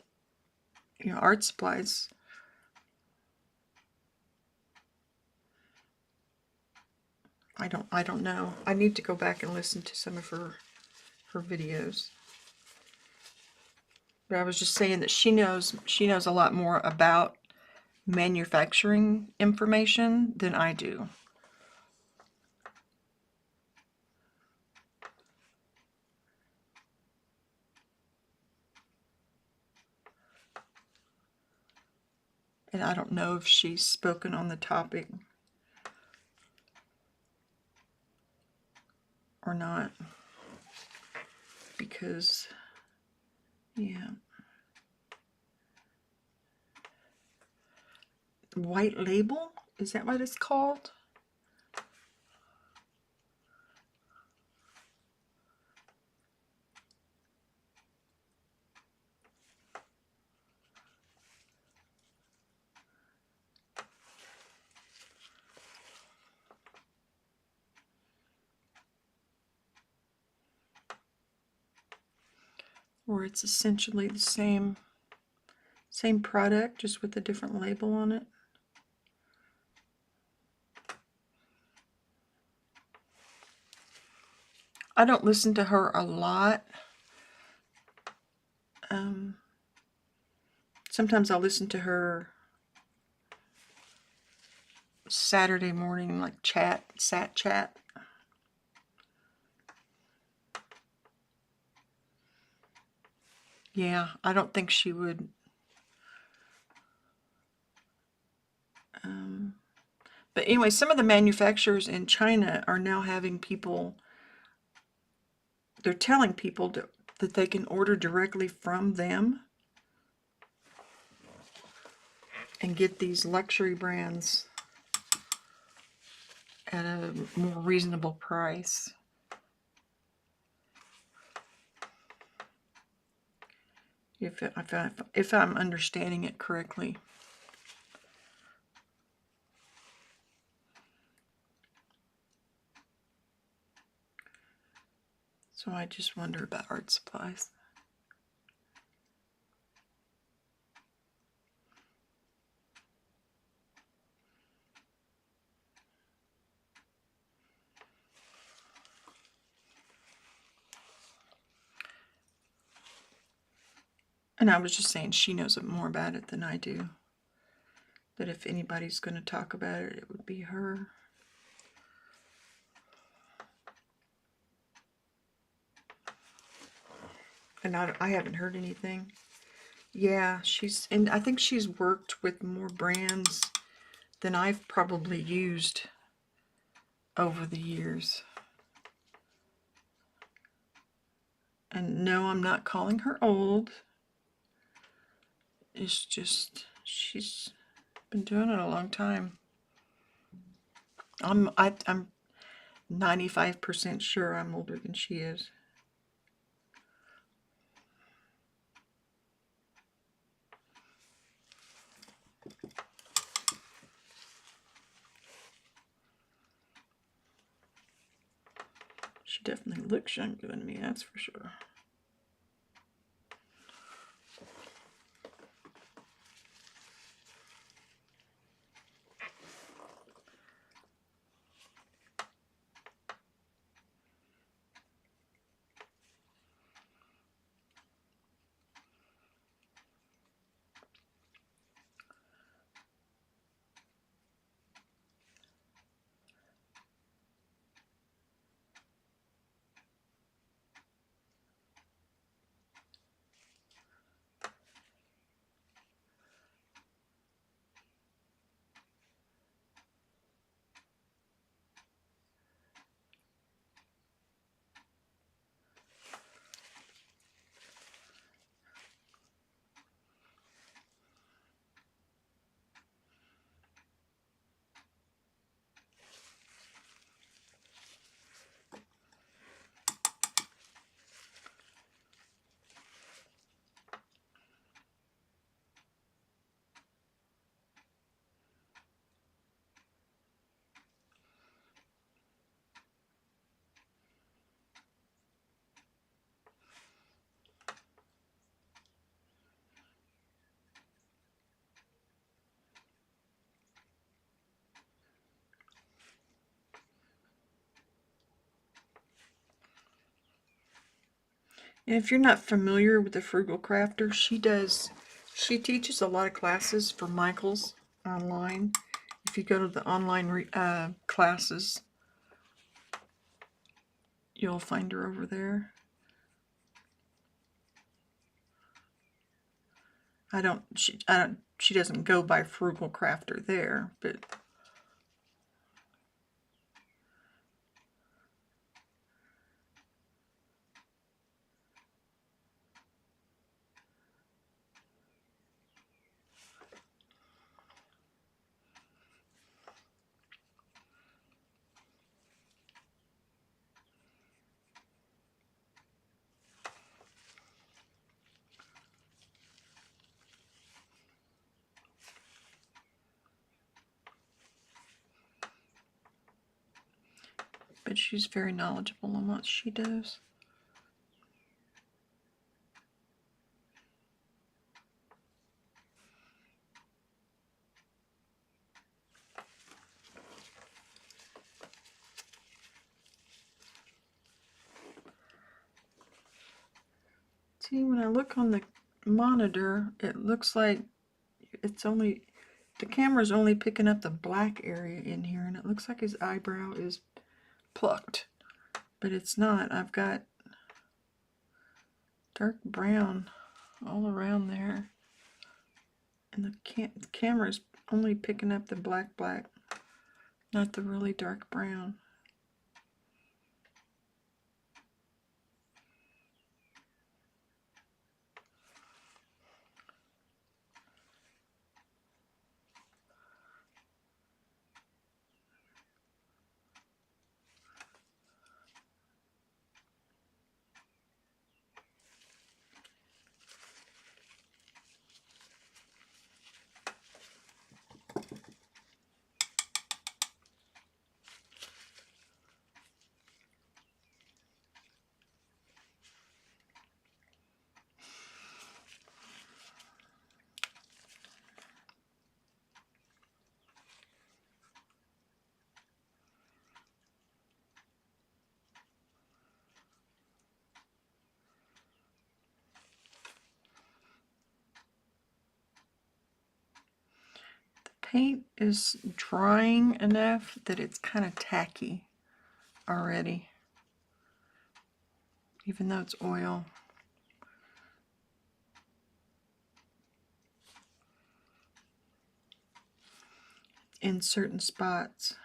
[SPEAKER 1] you know, art supplies. I don't know. I need to go back and listen to some of her videos. But I was just saying that she knows a lot more about manufacturing information than I do. And I don't know if she's spoken on the topic or not. Because, yeah. White label? Is that what it's called? Where it's essentially the same product, just with a different label on it. I don't listen to her a lot. Sometimes I'll listen to her Saturday morning, like sat chat. Yeah, I don't think she would. But anyway, some of the manufacturers in China are now having people, they're telling people that they can order directly from them and get these luxury brands at a more reasonable price. If I'm understanding it correctly. So I just wonder about art supplies. And I was just saying she knows more about it than I do. That if anybody's going to talk about it, it would be her. And I haven't heard anything. Yeah, and I think she's worked with more brands than I've probably used over the years. And no, I'm not calling her old. It's just, she's been doing it a long time. I'm 95% sure I'm older than she is. She definitely looks younger than me, that's for sure. And if you're not familiar with the Frugal Crafter, she teaches a lot of classes for Michaels online. If you go to the online classes, you'll find her over there. I don't she doesn't go by frugal crafter there, but she's very knowledgeable on what she does. See, when I look on the monitor, it looks like it's only, the camera's only picking up the black area in here, and it looks like his eyebrow is plucked, but it's not. I've got dark brown all around there, and the camera's only picking up the black, not the really dark brown. Paint is drying enough that it's kind of tacky already, even though it's oil. In certain spots.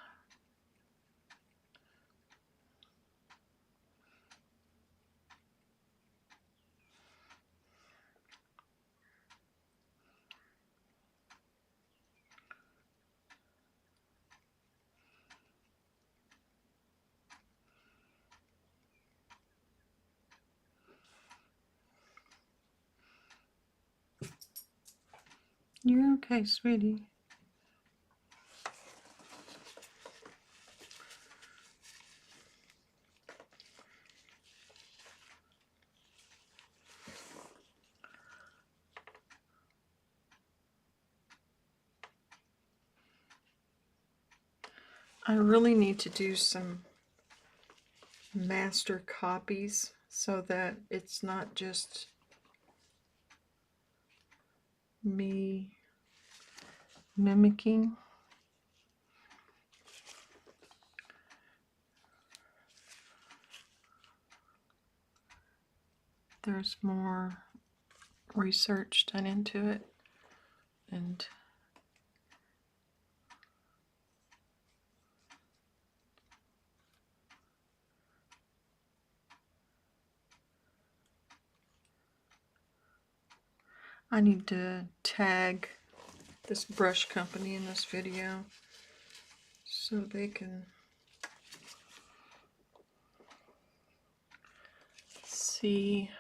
[SPEAKER 1] You're okay, sweetie. I really need to do some master copies so that it's not just me mimicking. There's more research done into it, and I need to tag this brush company in this video so they can see.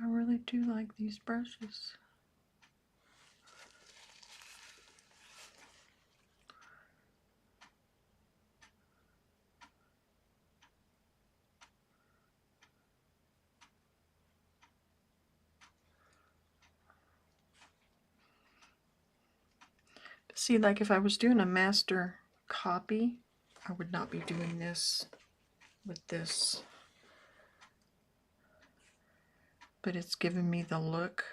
[SPEAKER 1] I really do like these brushes. See, like if I was doing a master copy, I would not be doing this with this. But it's giving me the look.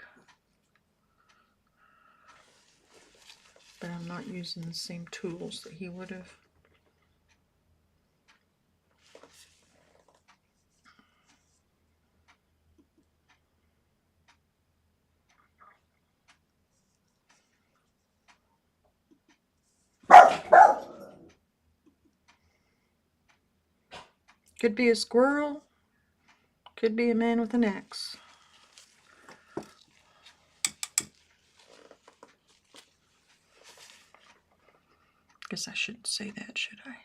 [SPEAKER 1] But I'm not using the same tools that he would have. Could be a squirrel. Could be a man with an axe. Guess I shouldn't say that, should I?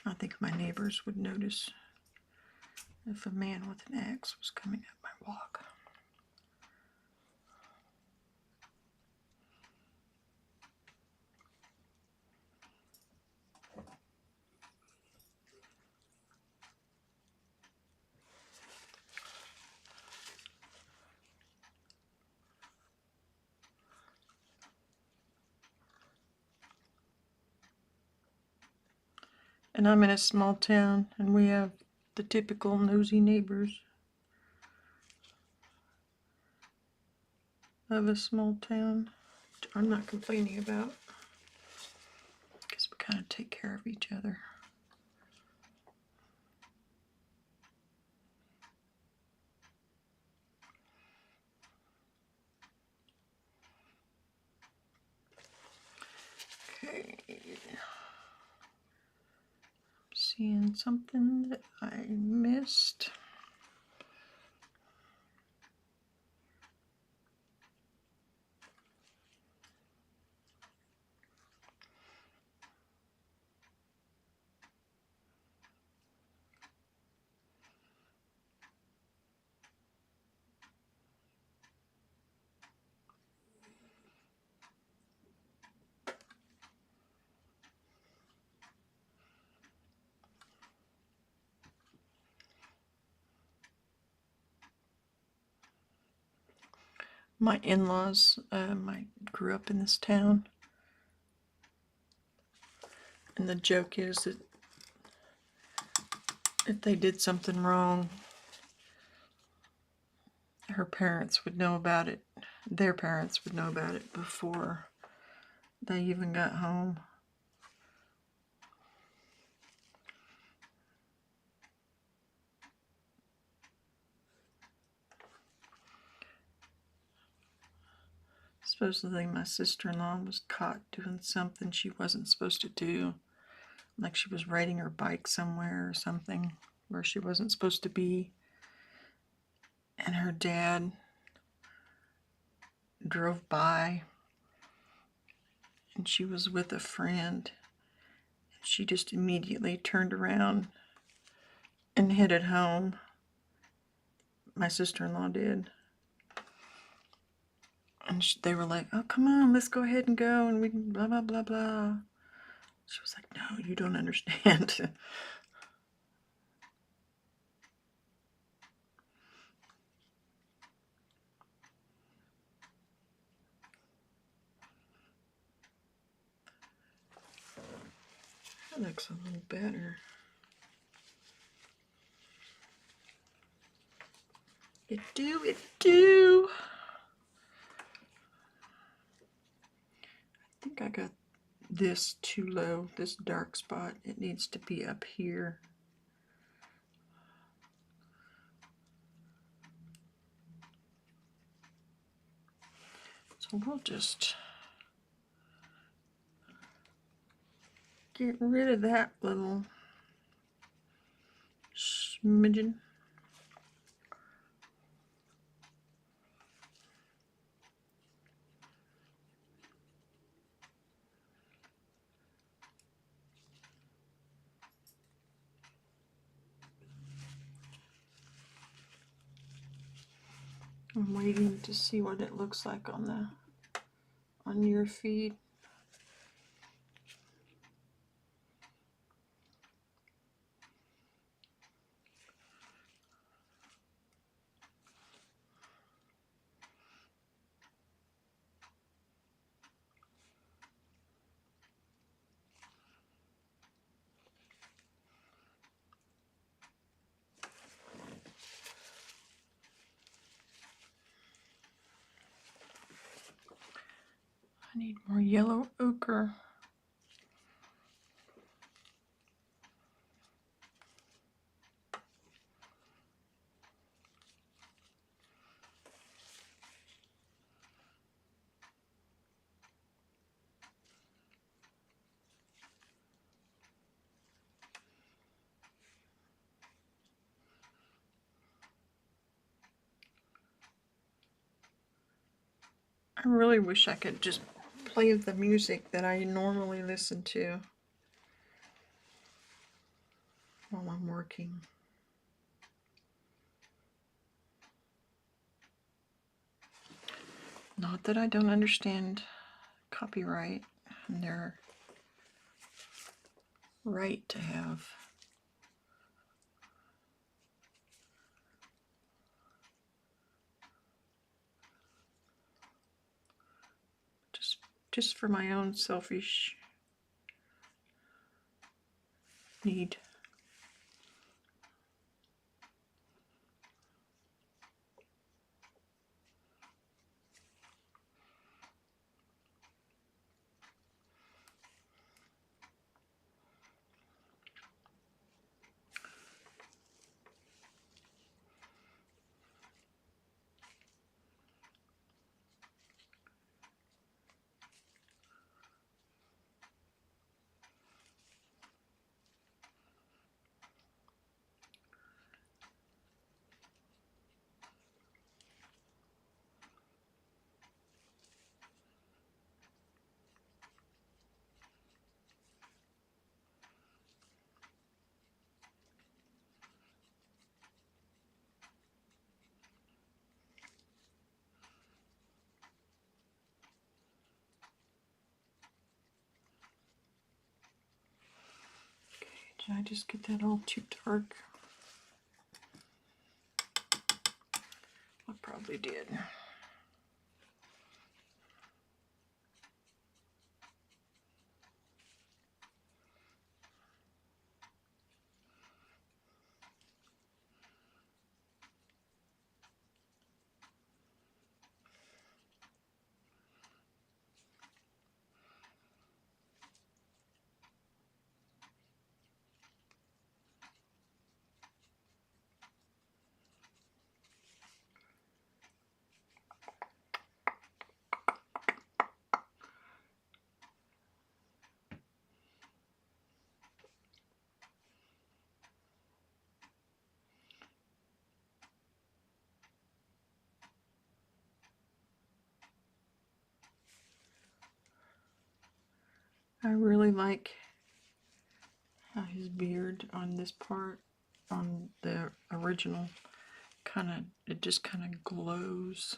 [SPEAKER 1] I think my neighbors would notice if a man with an axe was coming up my walk. And I'm in a small town, and we have the typical nosy neighbors of a small town, which I'm not complaining about, because we kind of take care of each other. Okay. Seeing something that I missed. My in-laws, I grew up in this town, and the joke is that if they did something wrong, her parents would know about it. Their parents would know about it before they even got home. Supposedly my sister-in-law was caught doing something she wasn't supposed to do. Like she was riding her bike somewhere or something where she wasn't supposed to be. And her dad drove by, and she was with a friend. She just immediately turned around and headed home. My sister-in-law did. And they were like, oh, come on, let's go ahead and go, and we can blah, blah, blah, blah. She was like, no, you don't understand. That looks a little better. It do. I think I got this too low, this dark spot. It needs to be up here. So we'll just get rid of that little smidgen. I'm waiting to see what it looks like on your feed. I need more yellow ochre. I really wish I could just play the music that I normally listen to while I'm working. Not that I don't understand copyright and their right to have just for my own selfish need. Did I just get that all too dark? I probably did. I really like how his beard on this part, on the original, it just kind of glows.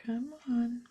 [SPEAKER 1] Come on.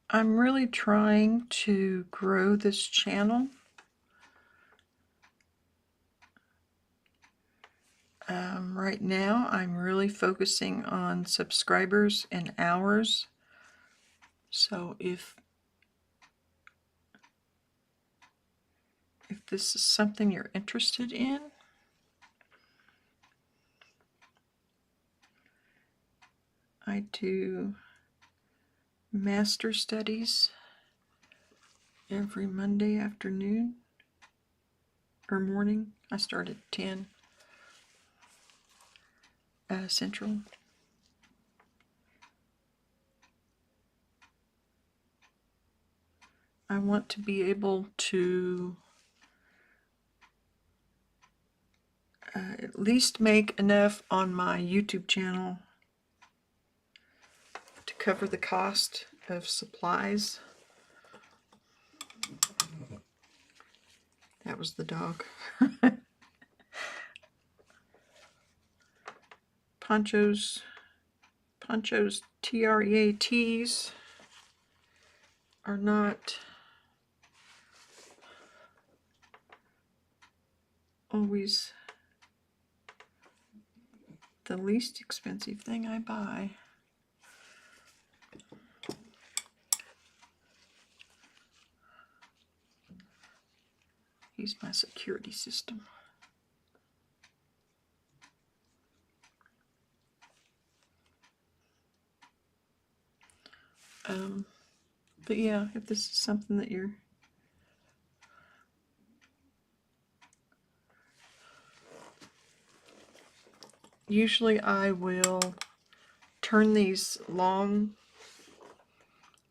[SPEAKER 1] I'm really trying to grow this channel. Right now, I'm really focusing on subscribers and hours. So if this is something you're interested in, I do master studies every Monday afternoon or morning. I start at 10 Central. I want to be able to at least make enough on my YouTube channel to cover the cost of supplies. That was the dog. Ponchos TREATs are not always the least expensive thing I buy. He's my security system. But yeah, if this is something that you're usually I will turn these long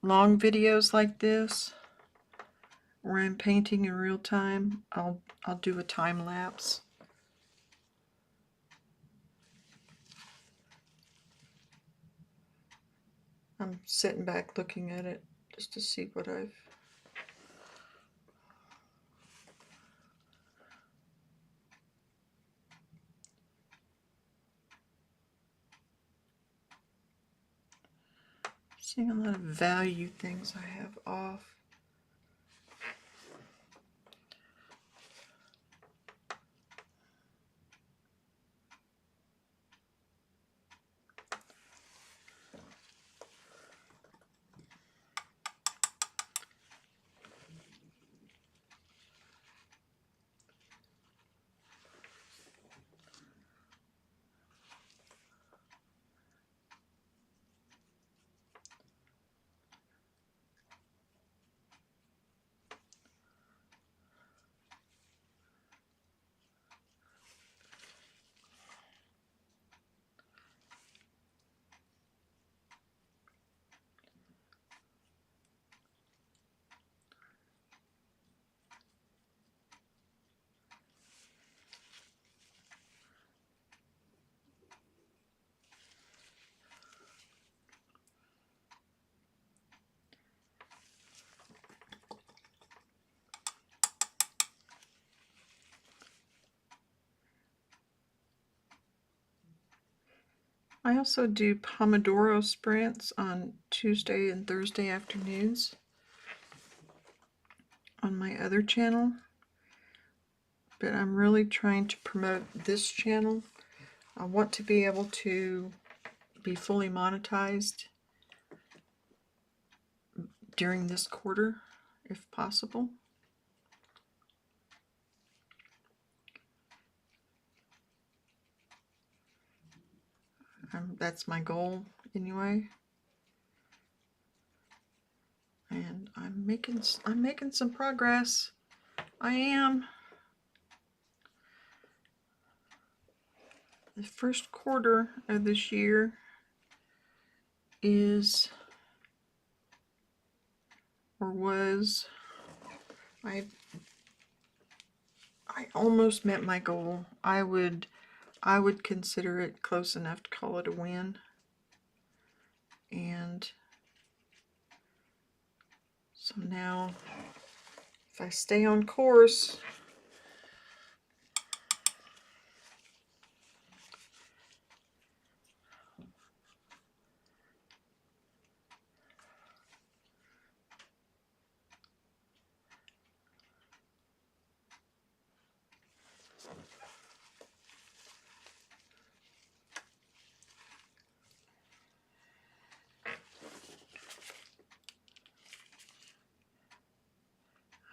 [SPEAKER 1] videos like this where I'm painting in real time. I'll do a time lapse. I'm sitting back looking at it just to see what I've seeing a lot of value things I have off. I also do Pomodoro sprints on Tuesday and Thursday afternoons on my other channel, but I'm really trying to promote this channel. I want to be able to be fully monetized during this quarter, if possible. That's my goal anyway, and I'm making some progress. I am. The first quarter of this year is or was I almost met my goal. I would consider it close enough to call it a win. And so now, if I stay on course,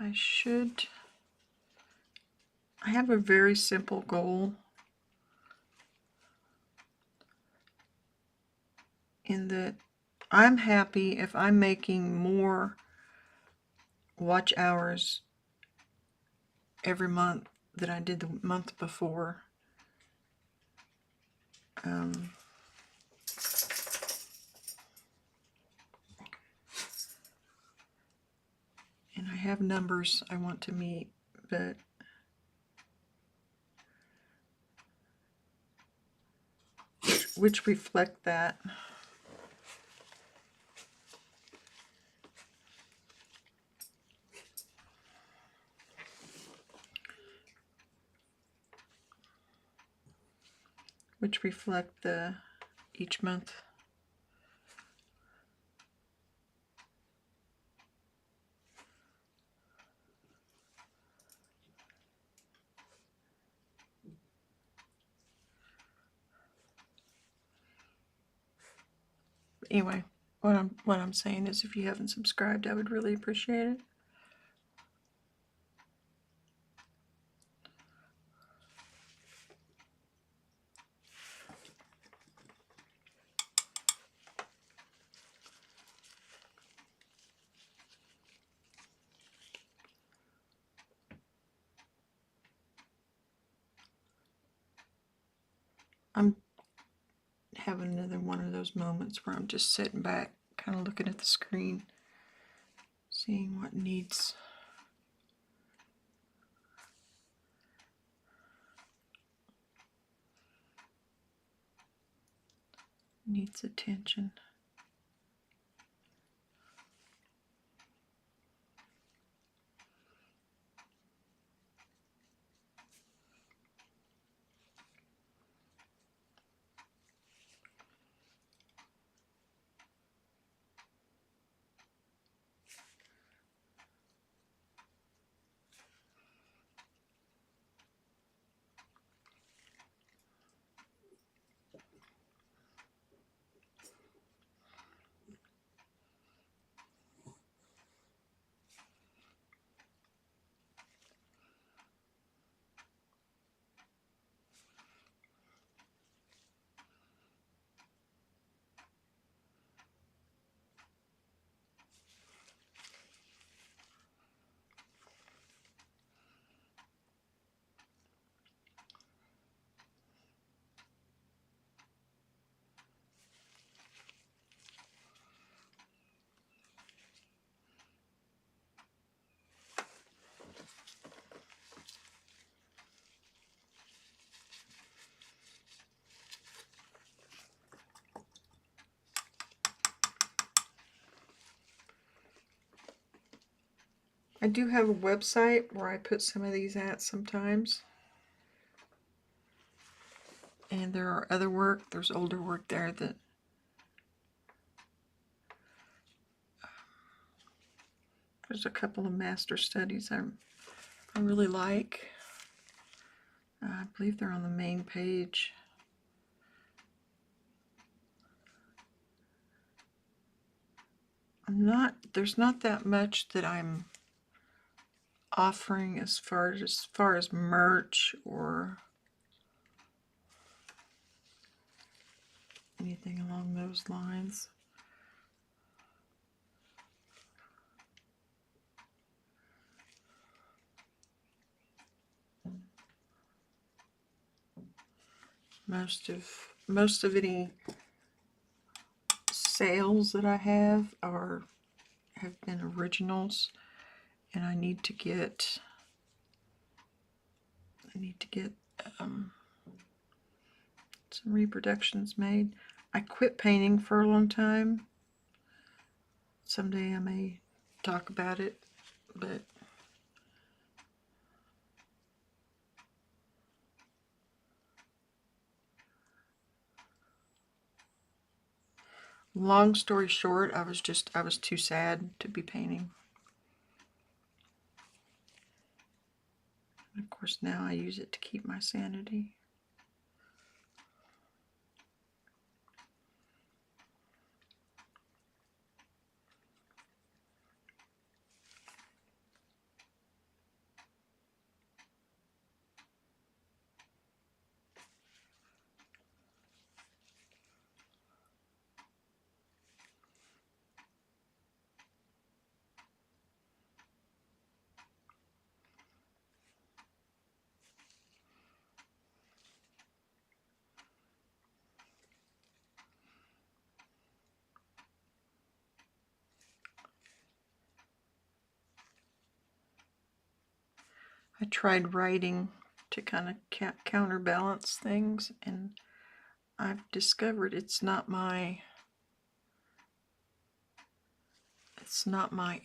[SPEAKER 1] I have a very simple goal in that I'm happy if I'm making more watch hours every month than I did the month before. And I have numbers I want to meet, but which reflect that. Which reflect the each month. Anyway, what I'm saying is, if you haven't subscribed, I would really appreciate it. I'm having another one of those moments where I'm just sitting back, kind of looking at the screen, seeing what needs attention. I do have a website where I put some of these at sometimes. And there are other work, there's older work there that there's a couple of master studies I really like. I believe they're on the main page. There's not that much that I'm offering as far as merch or anything along those lines. Most of any sales that I have have been originals, and I need to get some reproductions made. I quit painting for a long time. Someday I may talk about it, but long story short, I was too sad to be painting. And of course now I use it to keep my sanity. I tried writing to kind of counterbalance things, and I've discovered it's not my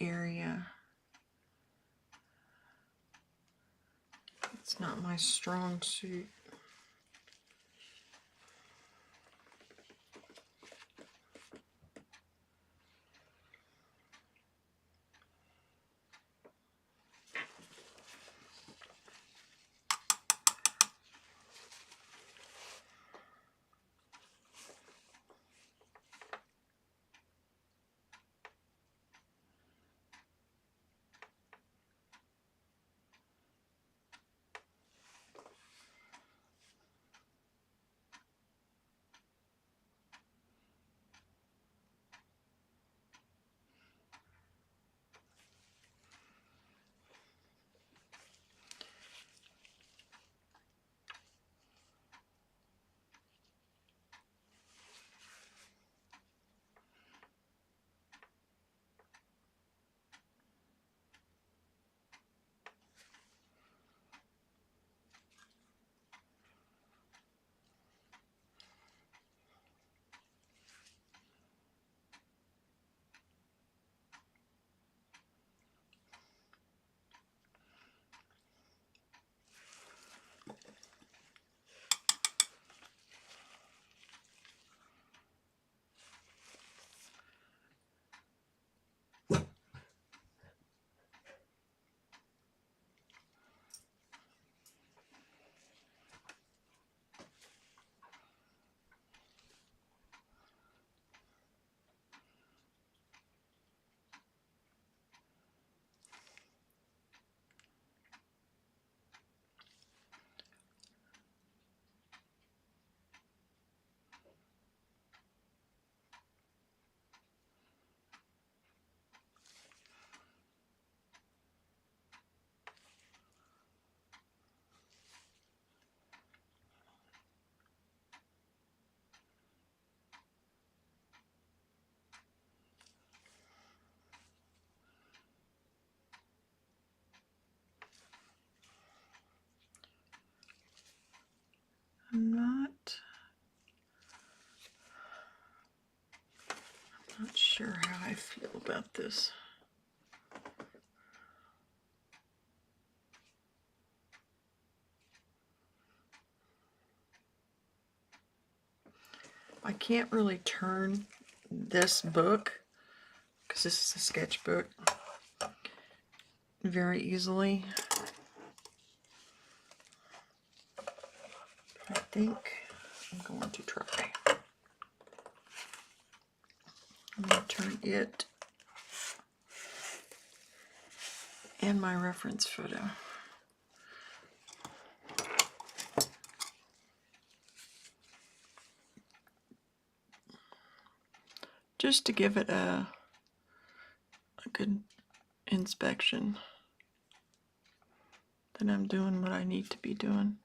[SPEAKER 1] area. It's not my strong suit. I'm not sure how I feel about this. I can't really turn this book, because this is a sketchbook, very easily. I think I'm going to try. I'm going to turn it and my reference photo. Just to give it a good inspection that I'm doing what I need to be doing.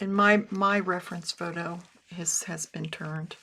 [SPEAKER 1] And my reference photo has been turned.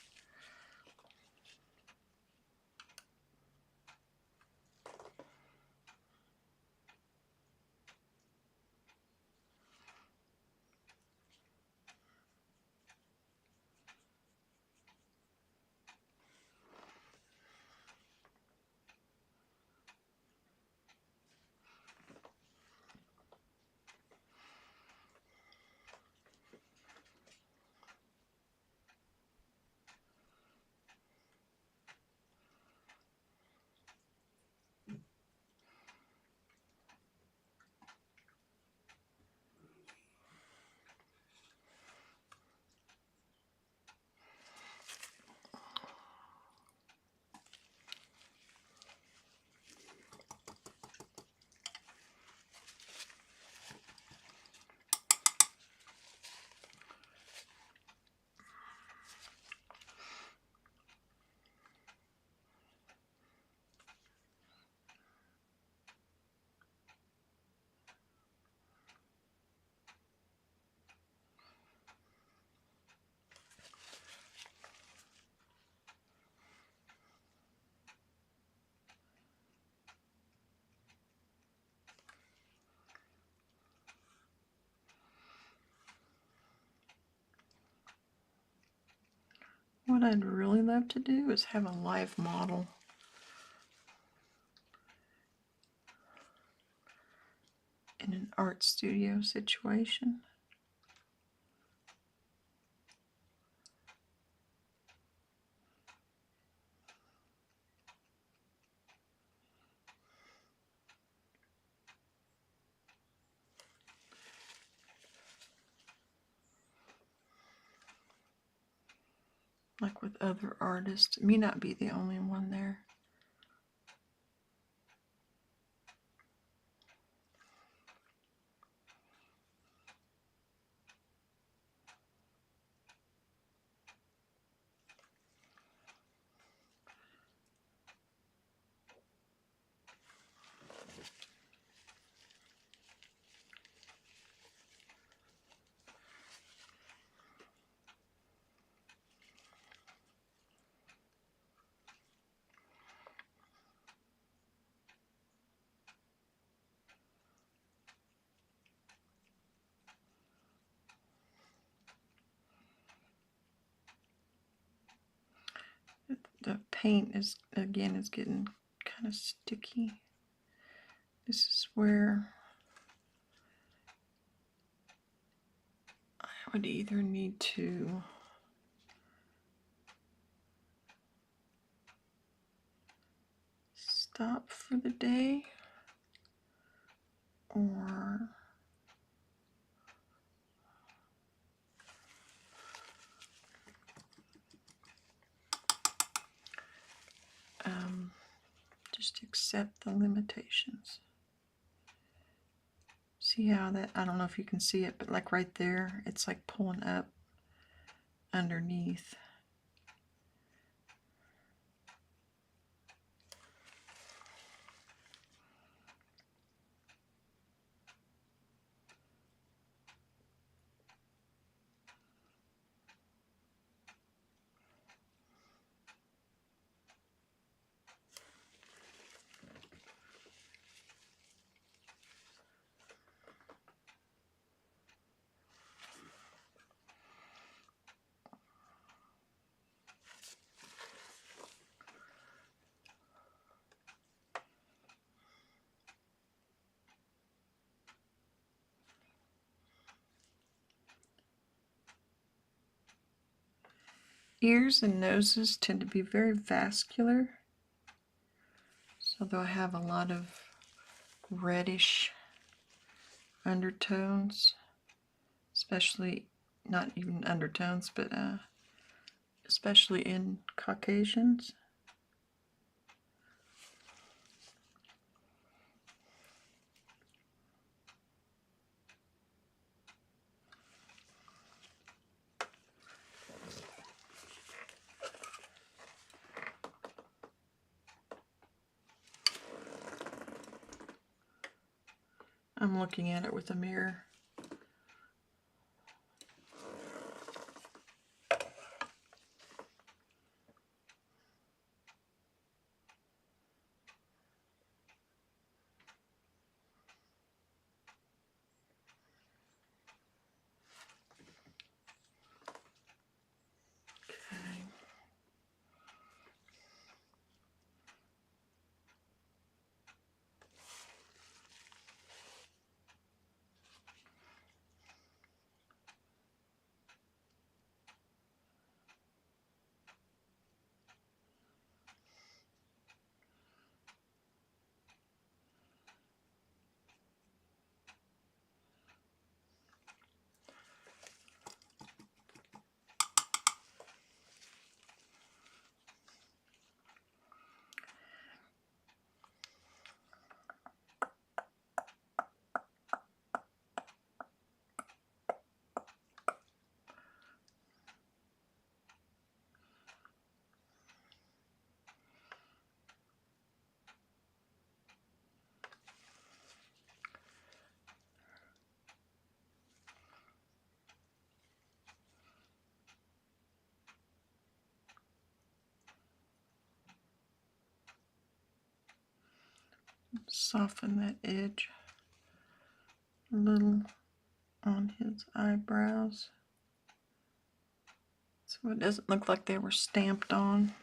[SPEAKER 1] What I'd really love to do is have a live model. In an art studio situation. Like with other artists. Me not be the only one there. The paint is, again, is getting kind of sticky. This is where I would either need to stop for the day or just accept the limitations. See how that, I don't know if you can see it, but like right there, it's like pulling up underneath. Ears and noses tend to be very vascular, so they'll have a lot of reddish undertones, especially, not even undertones, but especially in Caucasians. I'm looking at it with a mirror. Okay. Soften that edge a little on his eyebrows. So it doesn't look like they were stamped on.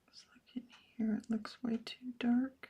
[SPEAKER 1] It's like in here it looks way too dark.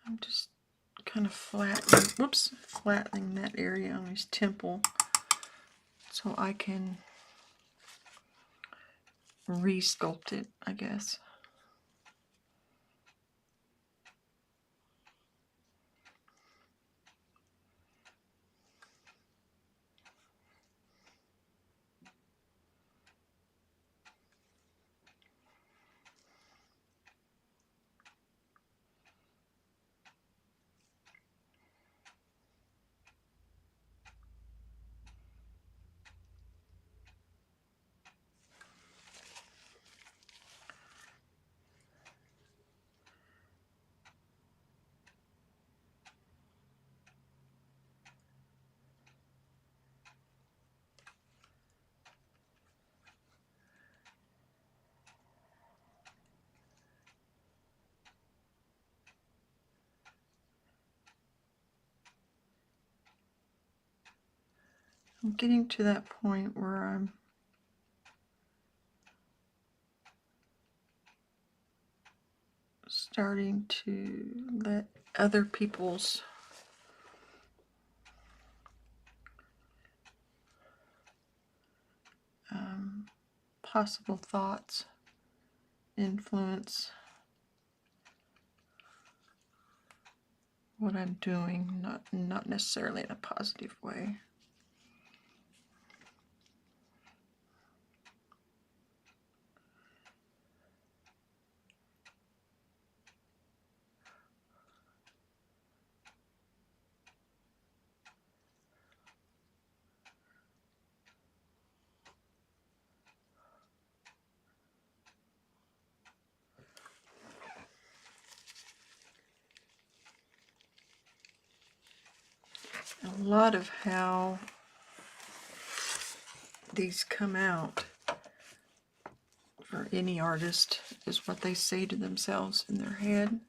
[SPEAKER 1] I'm just kind of flattening that area on his temple so I can re-sculpt it, I guess. I'm getting to that point where I'm starting to let other people's possible thoughts influence what I'm doing, not necessarily in a positive way. A lot of how these come out for any artist is what they say to themselves in their head.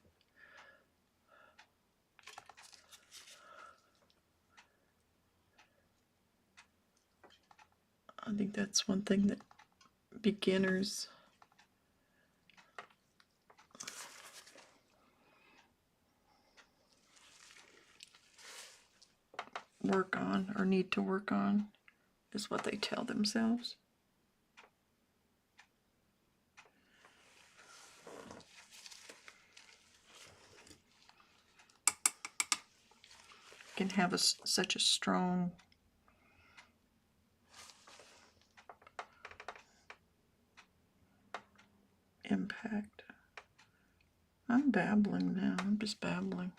[SPEAKER 1] I think that's one thing that beginners work on or need to work on, is what they tell themselves. Can have such a strong impact. I'm babbling now. I'm just babbling.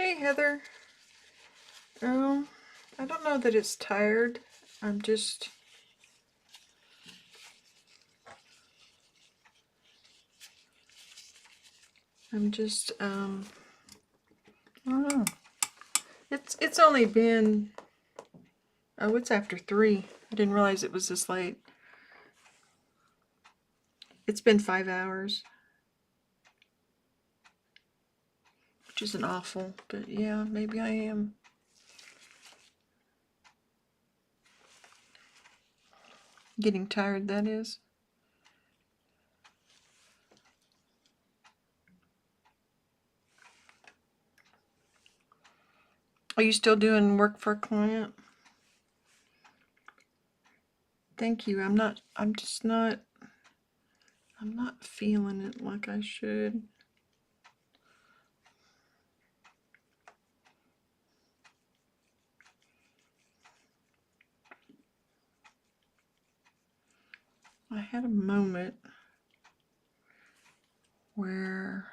[SPEAKER 1] Hey, Heather. I don't know that it's tired. I'm just I don't know. It's only been, oh, it's after 3. I didn't realize it was this late. It's been 5 hours, which isn't awful, but yeah, maybe I am. Getting tired, that is. Are you still doing work for a client? Thank you. I'm not feeling it like I should. I had a moment where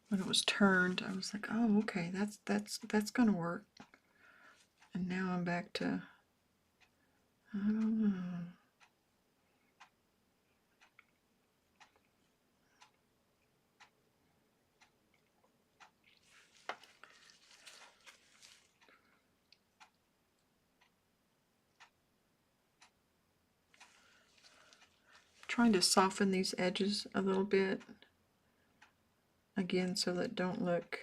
[SPEAKER 1] when it was turned, I was like, oh, okay, that's gonna work. And now I'm back to, I don't know. Trying to soften these edges a little bit again so that don't look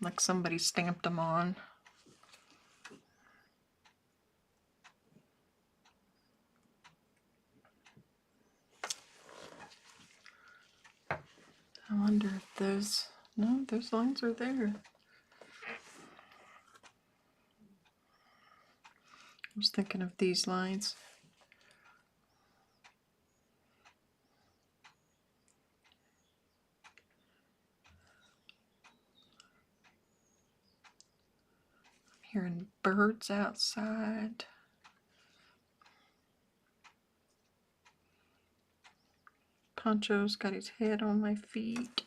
[SPEAKER 1] like somebody stamped them on. I wonder if those, no, those lines are there. I was thinking of these lines. I'm hearing birds outside. Poncho's got his head on my feet.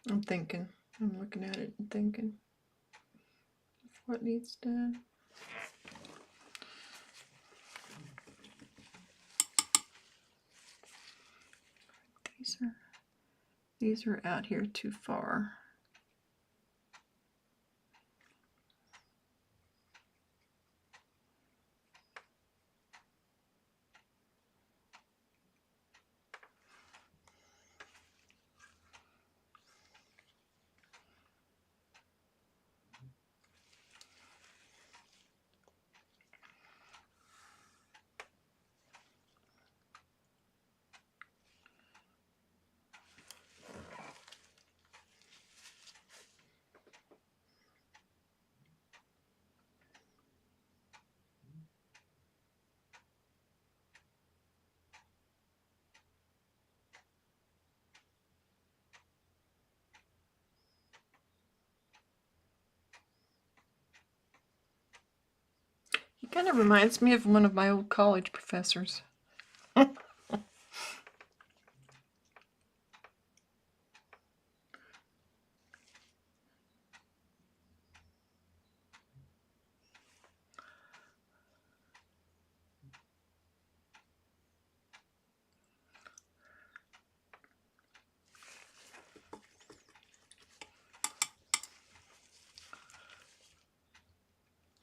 [SPEAKER 1] I'm thinking. I'm looking at it and thinking of what needs done. These are out here too far. He kind of reminds me of one of my old college professors.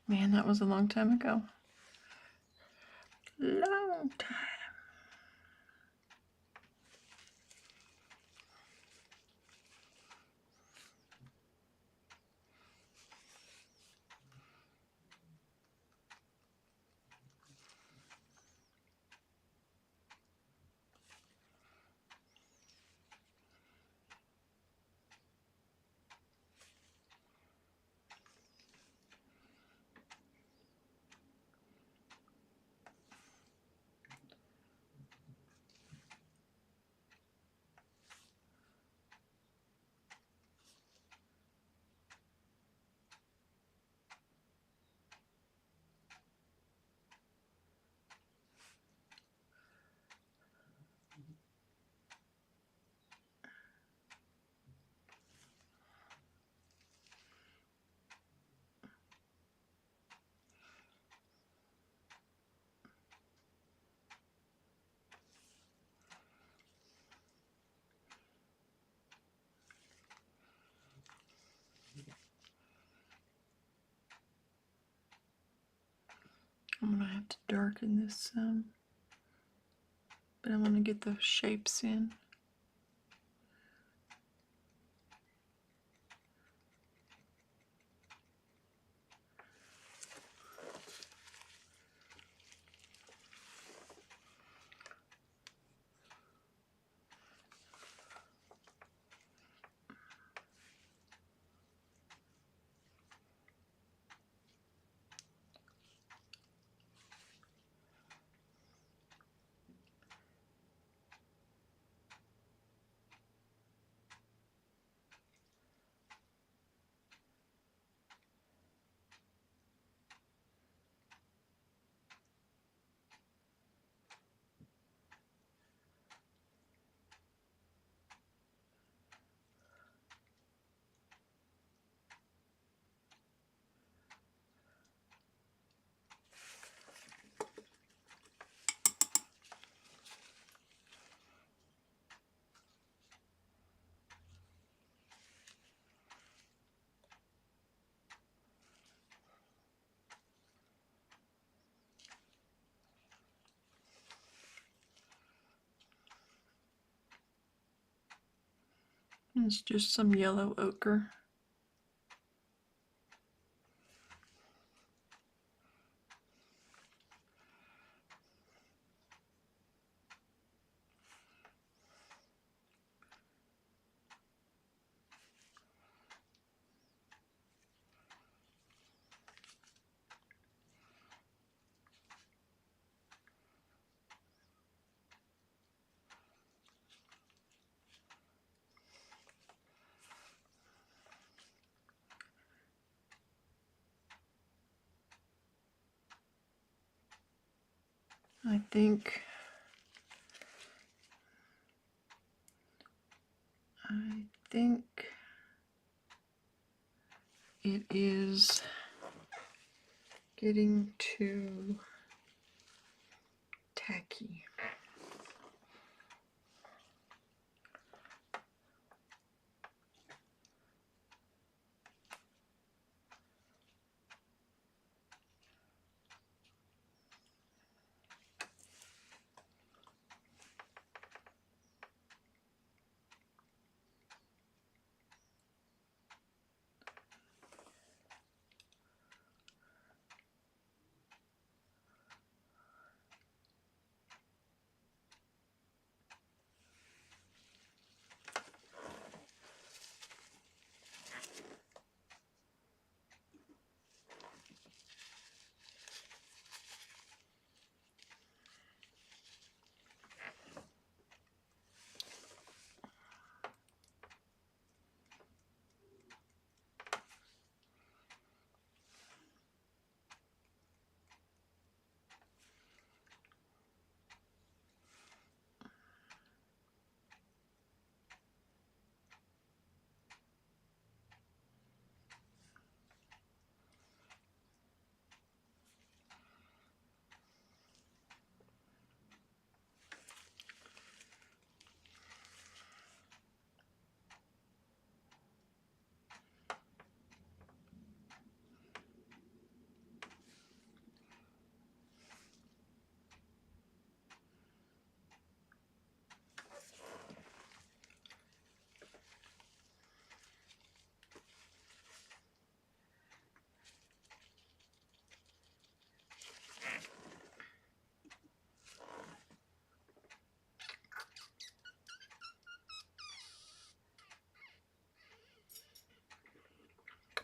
[SPEAKER 1] Man, that was a long time ago. Long time. darken this some, but I want to get the shapes in. It's just some yellow ochre. I think it is getting too tacky.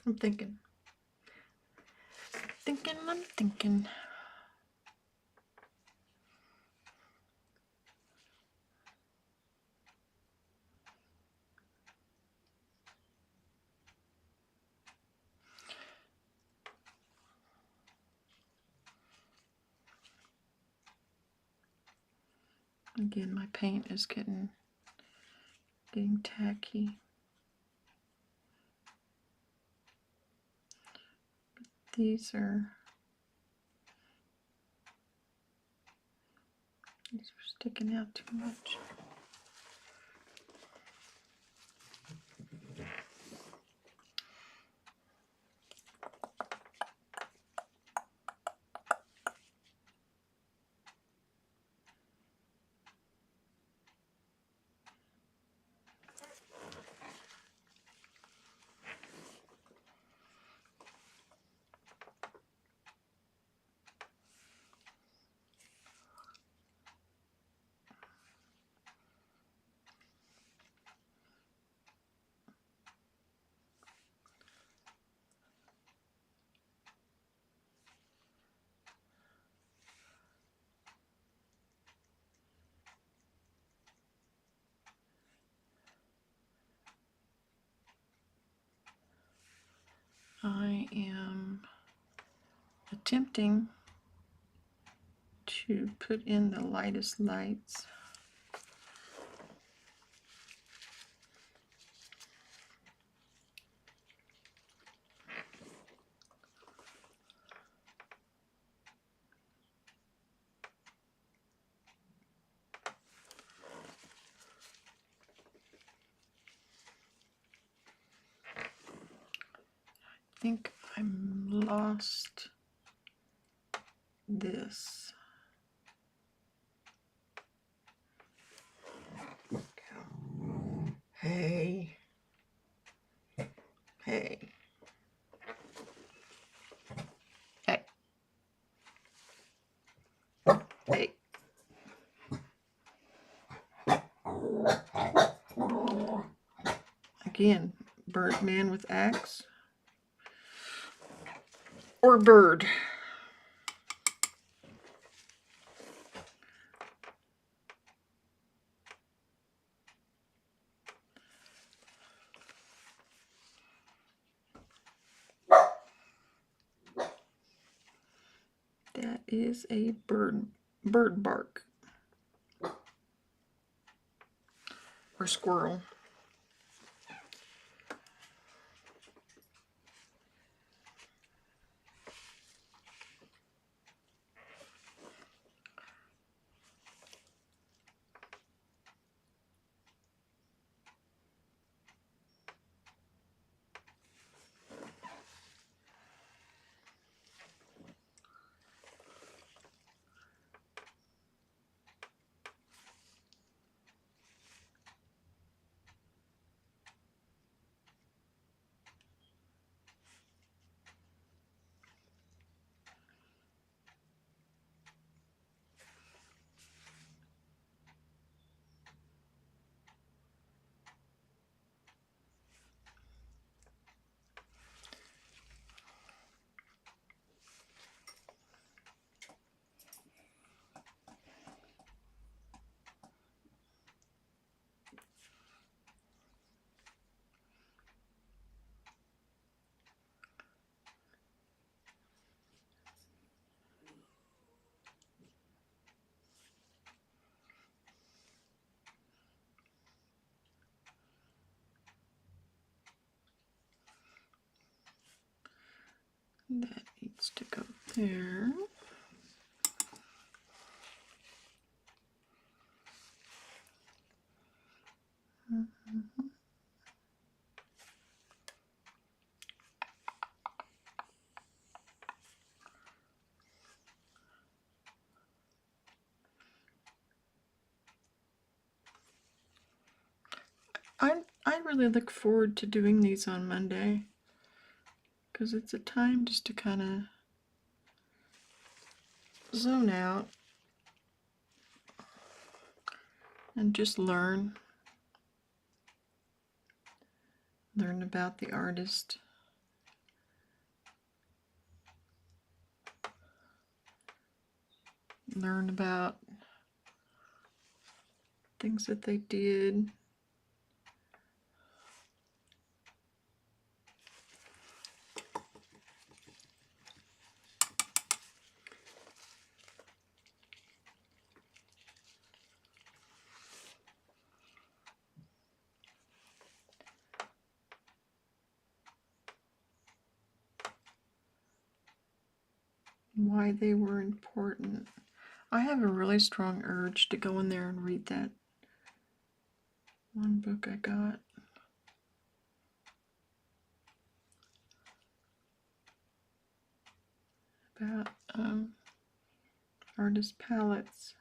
[SPEAKER 1] I'm thinking. I'm thinking. Again, my paint is getting tacky. These are sticking out too much. attempting to put in the lightest lights. I think I'm lost this. Hey. Hey. Hey. Hey. Again, Birdman with axe. Or bird. That is a bird bark. Or squirrel. That needs to go there. I really look forward to doing these on Monday, because it's a time just to kind of zone out and just learn about the artist, learn about things that they did. Why they were important. I have a really strong urge to go in there and read that one book I got. About artist palettes.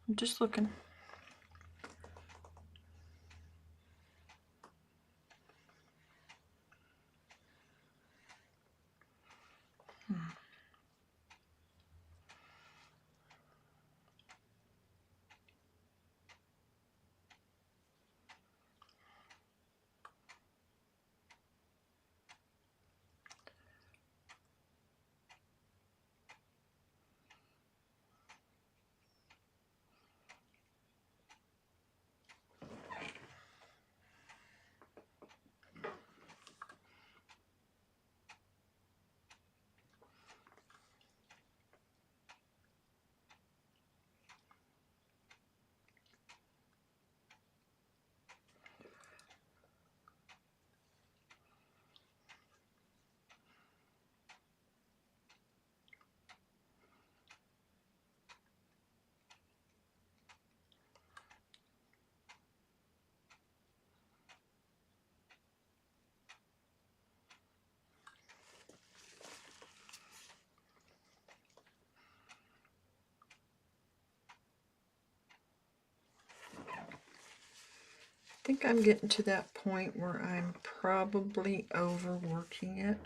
[SPEAKER 1] I'm just looking. think I'm getting to that point where I'm probably overworking it.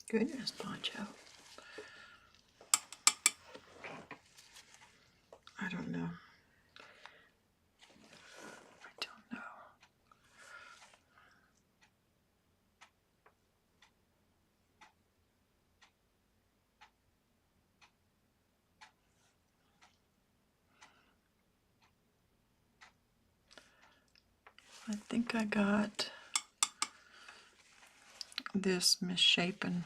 [SPEAKER 1] Goodness, Poncho. I don't know. I don't know. I think I got this misshapen.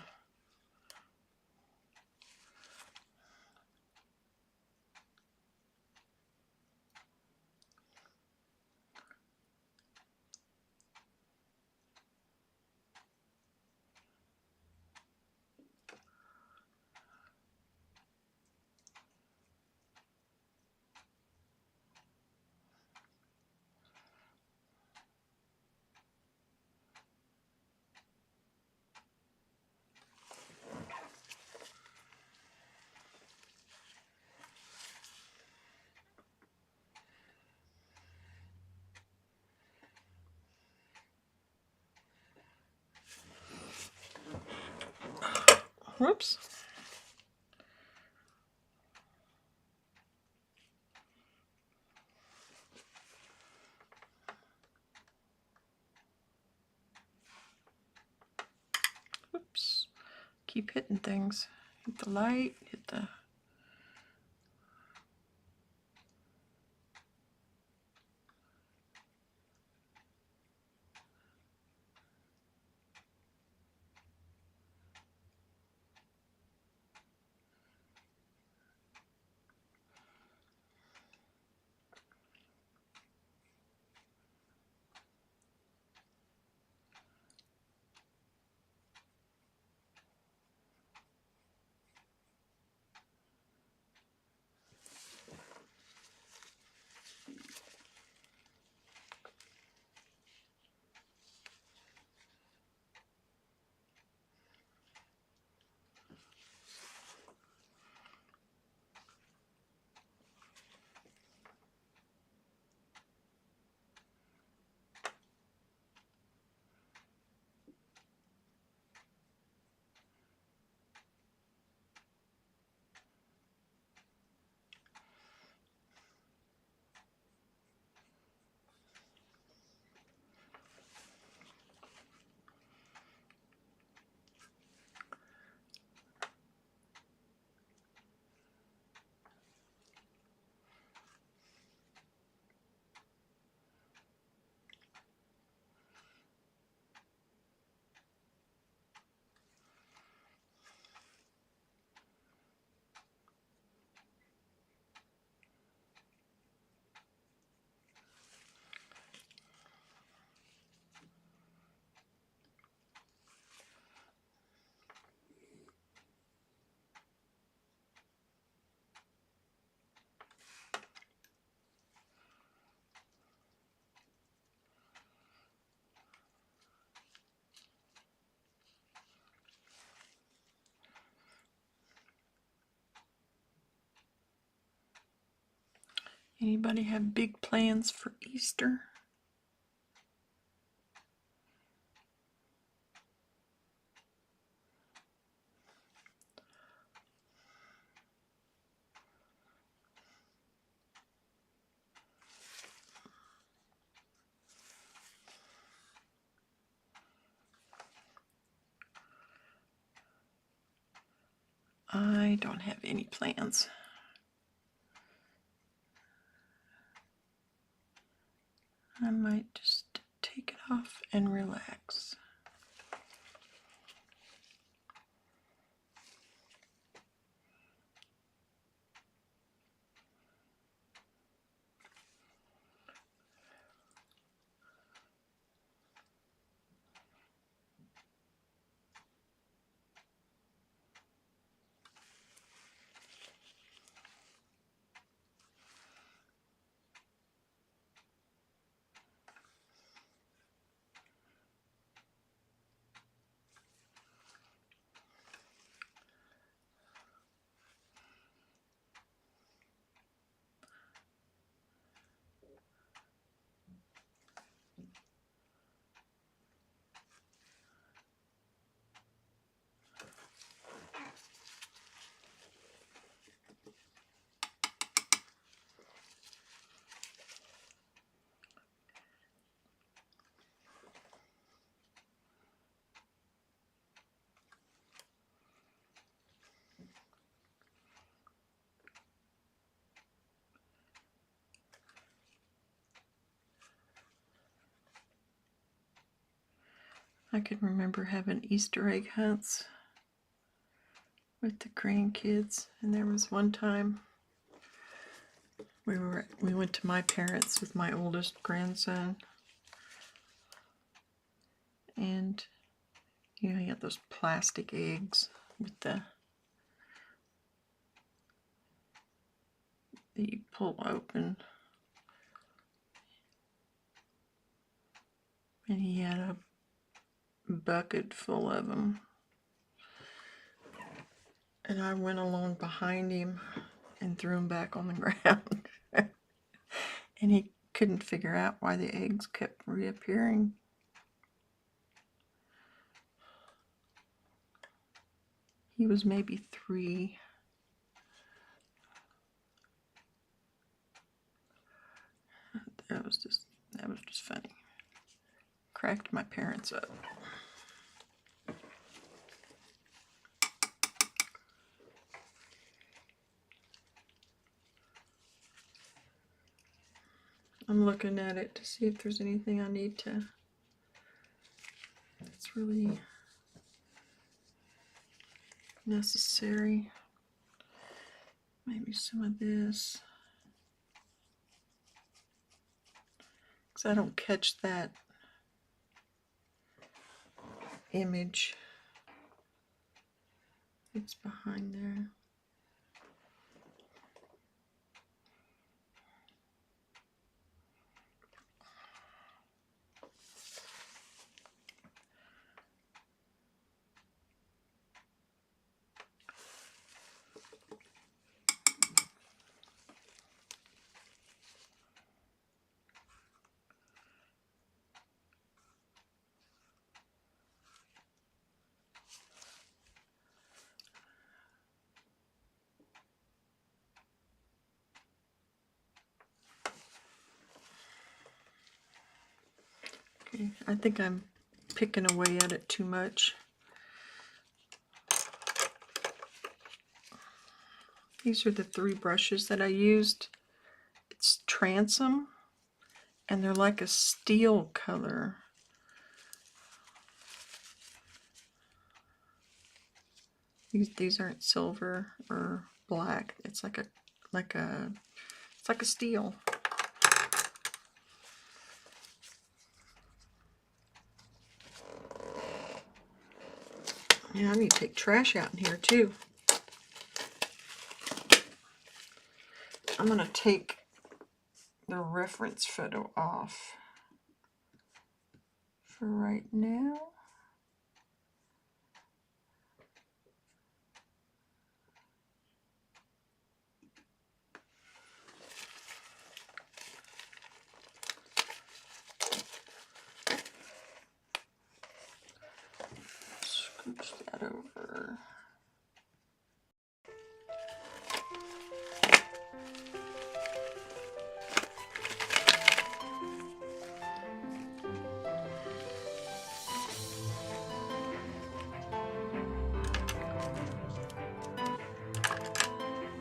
[SPEAKER 1] Whoops. Whoops. Keep hitting things. Hit the light, hit the... Anybody have big plans for Easter? I don't have any plans. I might just take it off and relax. I can remember having Easter egg hunts with the grandkids, and there was one time we went to my parents with my oldest grandson, and you had those plastic eggs with that you pull open, and he had a bucket full of them, and I went along behind him and threw them back on the ground. And he couldn't figure out why the eggs kept reappearing. He was maybe 3. That was just funny. Cracked my parents up. I'm looking at it to see if there's anything I need to. It's really necessary. Maybe some of this. Because I don't catch that image. It's behind there. Okay, I think I'm picking away at it too much. These are the 3 brushes that I used. It's transom, and they're like a steel color. These aren't silver or black. It's like a steel. Yeah, I need to take trash out in here too. I'm going to take the reference photo off for right now. Scooch that over.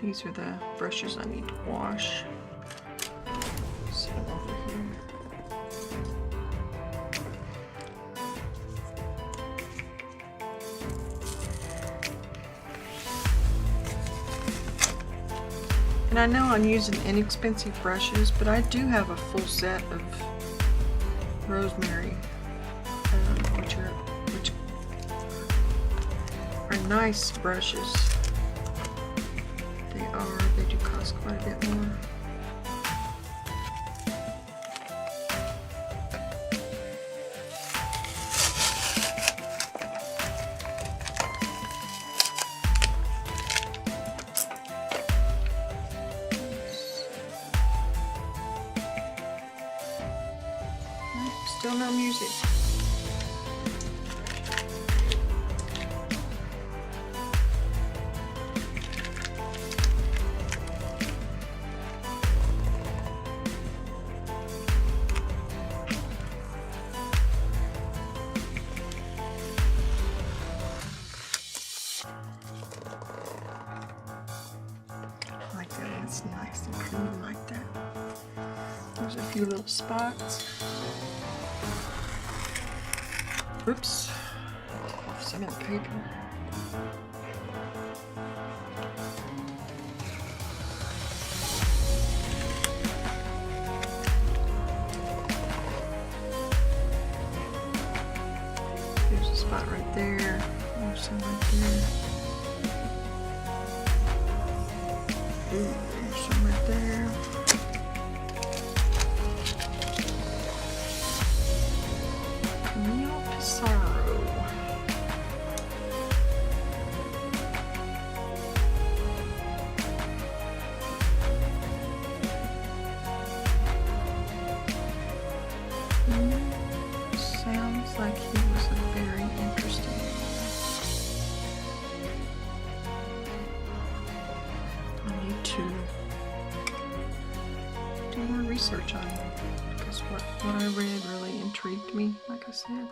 [SPEAKER 1] These are the brushes I need to wash. Set them over here. And I know I'm using inexpensive brushes, but I do have a full set of rosemary, which are nice brushes. They do cost quite a bit more. Still no music. I like that. It's nice and clean like that. There's a few little spots. Oops, off some of the paper. There's a spot right there. There's some right there. Ooh, there's some right there. Camille Pissarro. Sounds like he was a very interesting man. I need to do more research on him, because what I read really intrigued me, like I said.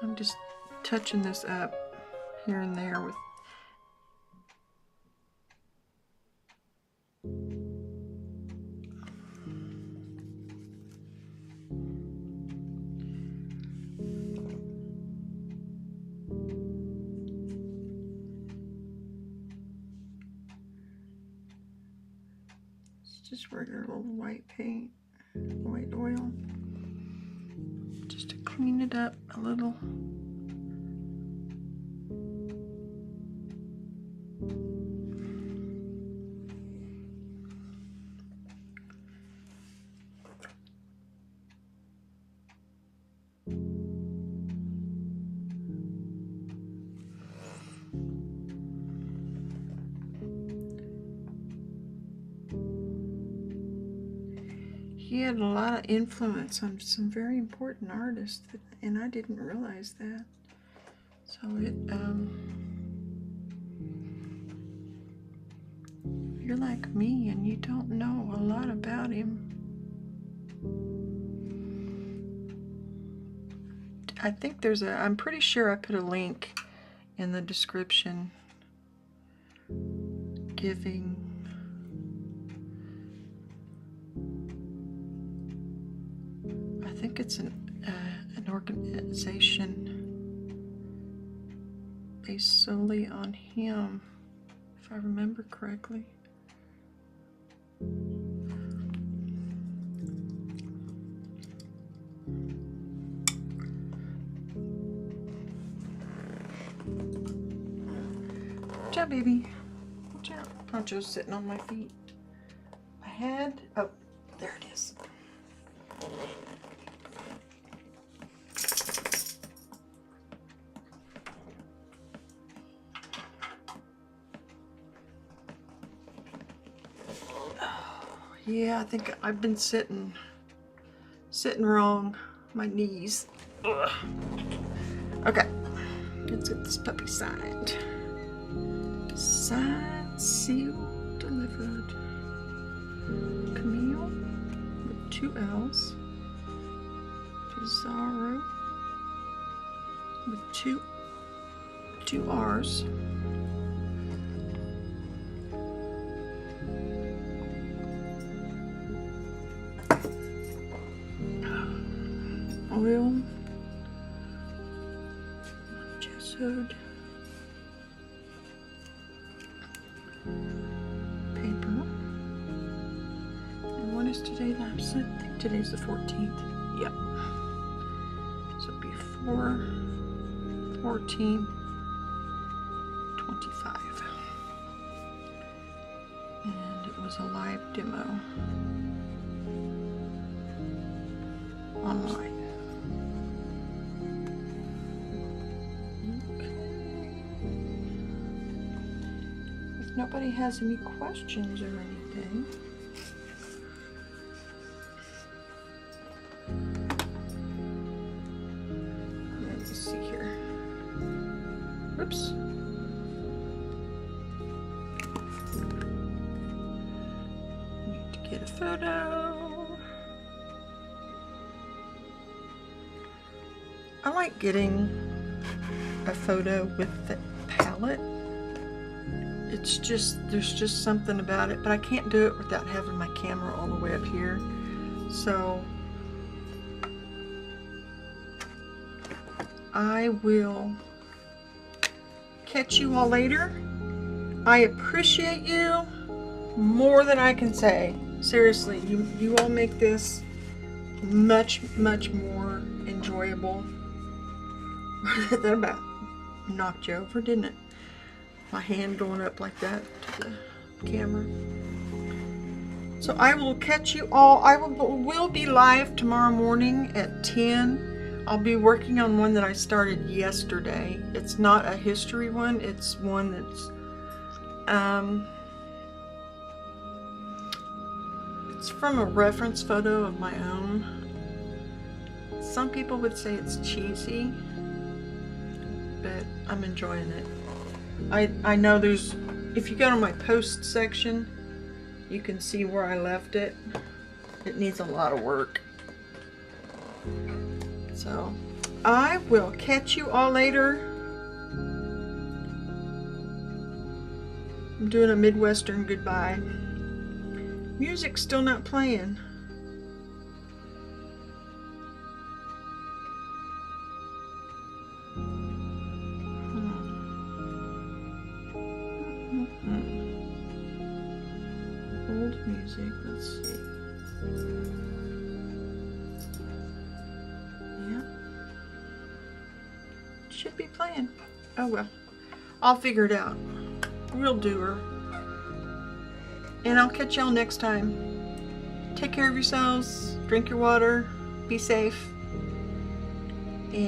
[SPEAKER 1] I'm just touching this up here and there with just regular little white paint, white oil, just to clean it up a little. He had a lot of influence on some very important artists, and I didn't realize that. So you're like me and you don't know a lot about him. I think I'm pretty sure I put a link in the description giving I think it's an organization based solely on him, if I remember correctly. Watch out, baby. Watch out. Poncho's sitting on my feet. Oh, there it is. Yeah, I think I've been sitting wrong. My knees. Ugh. Okay, let's get this puppy signed. Signed, sealed, delivered. Camille with 2 L's. Pissarro with 2 2 R's. Oil, gessoed paper. And what is today? I think today's the 14th. Yep. So before 14, 25. And it was a live demo online. If nobody has any questions or anything, let me see here. Whoops. Need to get a photo. I like getting a photo with the palette. It's just, there's just something about it, but I can't do it without having my camera all the way up here. So I will catch you all later. I appreciate you more than I can say. Seriously, you all make this much more enjoyable. That about knocked you over, didn't it? My hand going up like that to the camera. So I will catch you all. I will be live tomorrow morning at 10. I'll be working on one that I started yesterday. It's not a history one. It's one that's it's from a reference photo of my own. Some people would say it's cheesy, but I'm enjoying it. I know there's, if you go to my post section, you can see where I left it. It needs a lot of work. So I will catch you all later. I'm doing a Midwestern goodbye. Music's still not playing. Old music, let's see. Yeah. Should be playing. Oh well. I'll figure it out. Real doer. And I'll catch y'all next time. Take care of yourselves. Drink your water. Be safe.